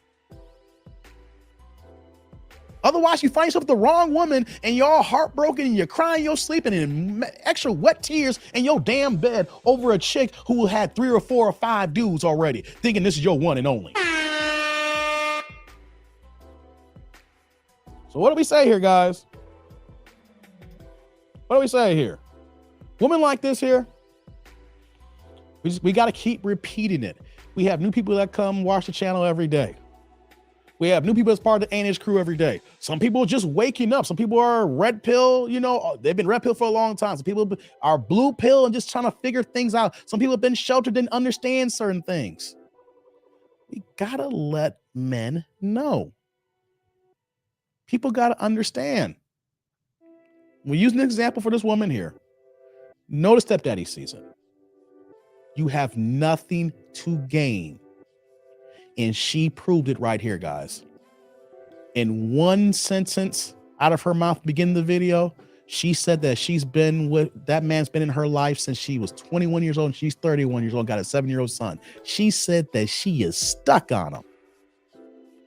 Otherwise, you find yourself with the wrong woman and you're all heartbroken and you're crying, you're sleeping in extra wet tears in your damn bed over a chick who had 3 or 4 or 5 dudes already, thinking this is your one and only. So what do we say here, guys? What do we say here? Women like this here, we got to keep repeating it. We have new people that come watch the channel every day. We have new people as part of the A&H crew every day. Some people are just waking up. Some people are red pill, you know, they've been red pill for a long time. Some people are blue pill and just trying to figure things out. Some people have been sheltered and understand certain things. We gotta let men know. People gotta understand. We use an example for this woman here. No to stepdaddy season. You have nothing to gain. And she proved it right here, guys. In one sentence out of her mouth, beginning the video, she said that that man's been in her life since she was 21 years old and she's 31 years old, got a 7-year-old son. She said that she is stuck on him.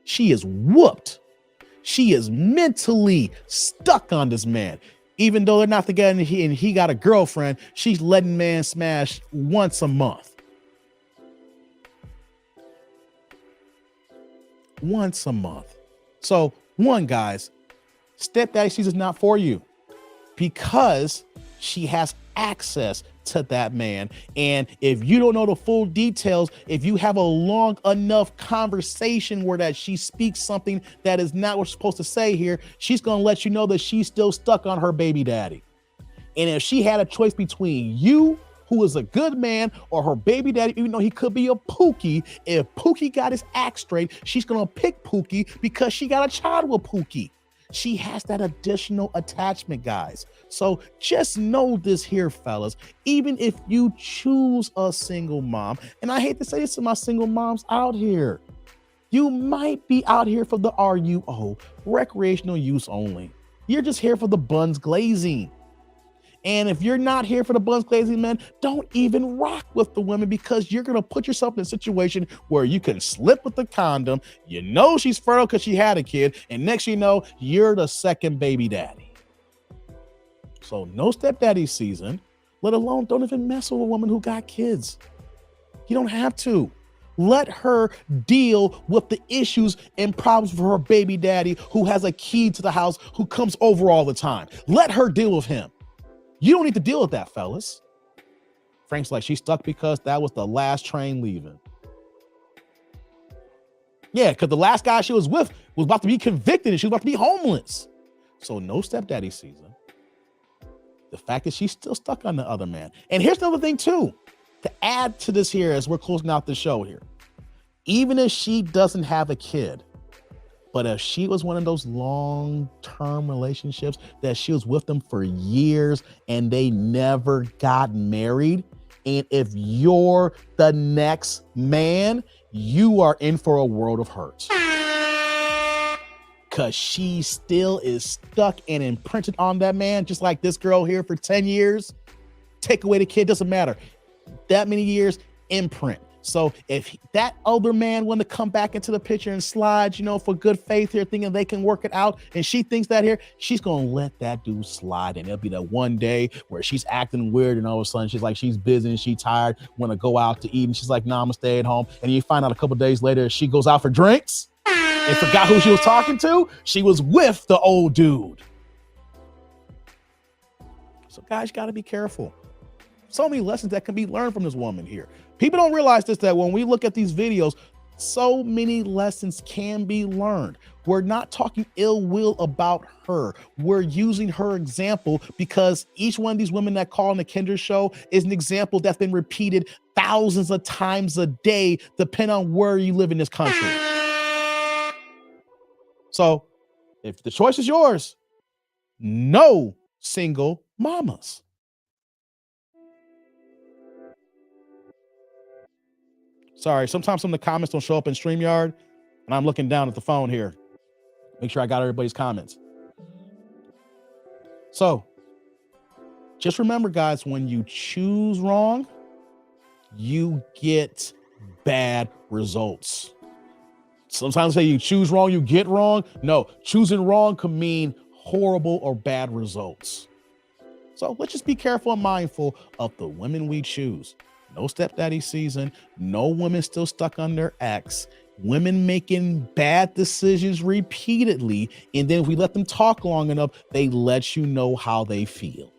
She is whooped. She is mentally stuck on this man. Even though they're not together and he got a girlfriend, she's letting man smash once a month. Once a month. So one, guys, Stepdaddy season is not for you because she has access to that man. And if you don't know the full details, if you have a long enough conversation where that she speaks something that is not what she's supposed to say here, she's going to let you know that she's still stuck on her baby daddy. And if she had a choice between you, who is a good man, or her baby daddy, even though he could be a Pookie, if Pookie got his act straight, she's going to pick Pookie because she got a child with Pookie. She has that additional attachment, guys. So just know this here, fellas, even if you choose a single mom, and I hate to say this to my single moms out here, you might be out here for the RUO, recreational use only. You're just here for the buns glazing. And if you're not here for the buns glazing, man, don't even rock with the women because you're going to put yourself in a situation where you can slip with the condom. You know she's fertile because she had a kid. And next you know, you're the second baby daddy. So no stepdaddy season, let alone don't even mess with a woman who got kids. You don't have to. Let her deal with the issues and problems for her baby daddy who has a key to the house, who comes over all the time. Let her deal with him. You don't need to deal with that, fellas. Frank's like, she's stuck because that was the last train leaving. Yeah, because the last guy she was with was about to be convicted and she was about to be homeless. So no stepdaddy season. The fact that she's still stuck on the other man. And here's another thing too, to add to this here as we're closing out the show here. Even if she doesn't have a kid, but if she was one of those long-term relationships that she was with them for years and they never got married, and if you're the next man, you are in for a world of hurt. Because she still is stuck and imprinted on that man, just like this girl here for 10 years. Take away the kid, doesn't matter. That many years, imprint. So if that other man want to come back into the picture and slide, you know, for good faith here, thinking they can work it out, and she thinks that here, she's going to let that dude slide. And it'll be that one day where she's acting weird and all of a sudden she's like, she's busy and she's tired, want to go out to eat. And she's like, nah, I'm going to stay at home. And you find out a couple days later, she goes out for drinks and forgot who she was talking to. She was with the old dude. So guys, you got to be careful. So many lessons that can be learned from this woman here. People don't realize this, that when we look at these videos, so many lessons can be learned. We're not talking ill will about her. We're using her example because each one of these women that call on the Kendra show is an example that's been repeated thousands of times a day, depending on where you live in this country. So if the choice is yours, no single mamas. Sorry, sometimes some of the comments don't show up in StreamYard, and I'm looking down at the phone here. Make sure I got everybody's comments. So, just remember, guys, when you choose wrong, you get bad results. Sometimes say you choose wrong, you get wrong. No, choosing wrong can mean horrible or bad results. So let's just be careful and mindful of the women we choose. No stepdaddy season, no women still stuck on their ex, women making bad decisions repeatedly. And then if we let them talk long enough, they let you know how they feel,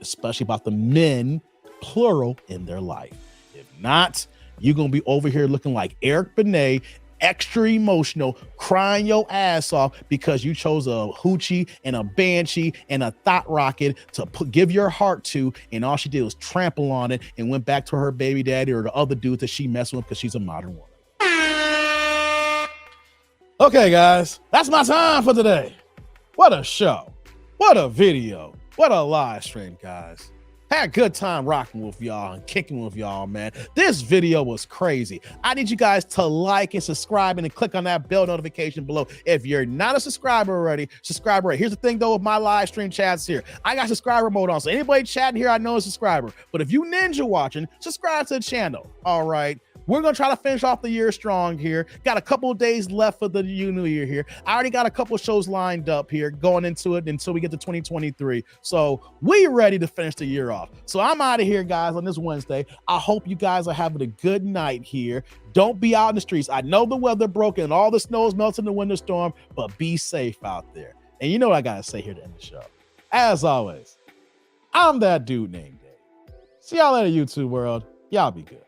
especially about the men, plural, in their life. If not, you're going to be over here looking like Eric Benet, extra emotional, crying your ass off because you chose a hoochie and a banshee and a thought rocket to give your heart to, and all she did was trample on it and went back to her baby daddy or the other dude that she messed with because she's a modern woman. Okay, guys, that's my time for today. What a show. What a video. What a live stream, guys. Had a good time rocking with y'all and kicking with y'all, man. This video was crazy. I need you guys to like and subscribe and then click on that bell notification below. If you're not a subscriber already, subscribe right. Here's the thing though with my live stream chats here. I got subscriber mode on, so anybody chatting here I know is a subscriber. But if you ninja watching, subscribe to the channel. All right. We're going to try to finish off the year strong here. Got a couple of days left for the new year here. I already got a couple of shows lined up here going into it until we get to 2023. So we ready to finish the year off. So I'm out of here, guys, on this Wednesday. I hope you guys are having a good night here. Don't be out in the streets. I know the weather broke and all the snow is melting in the winter storm, but be safe out there. And you know what I gotta say here to end the show. As always, I'm that dude named Dave. See y'all later, YouTube world. Y'all be good.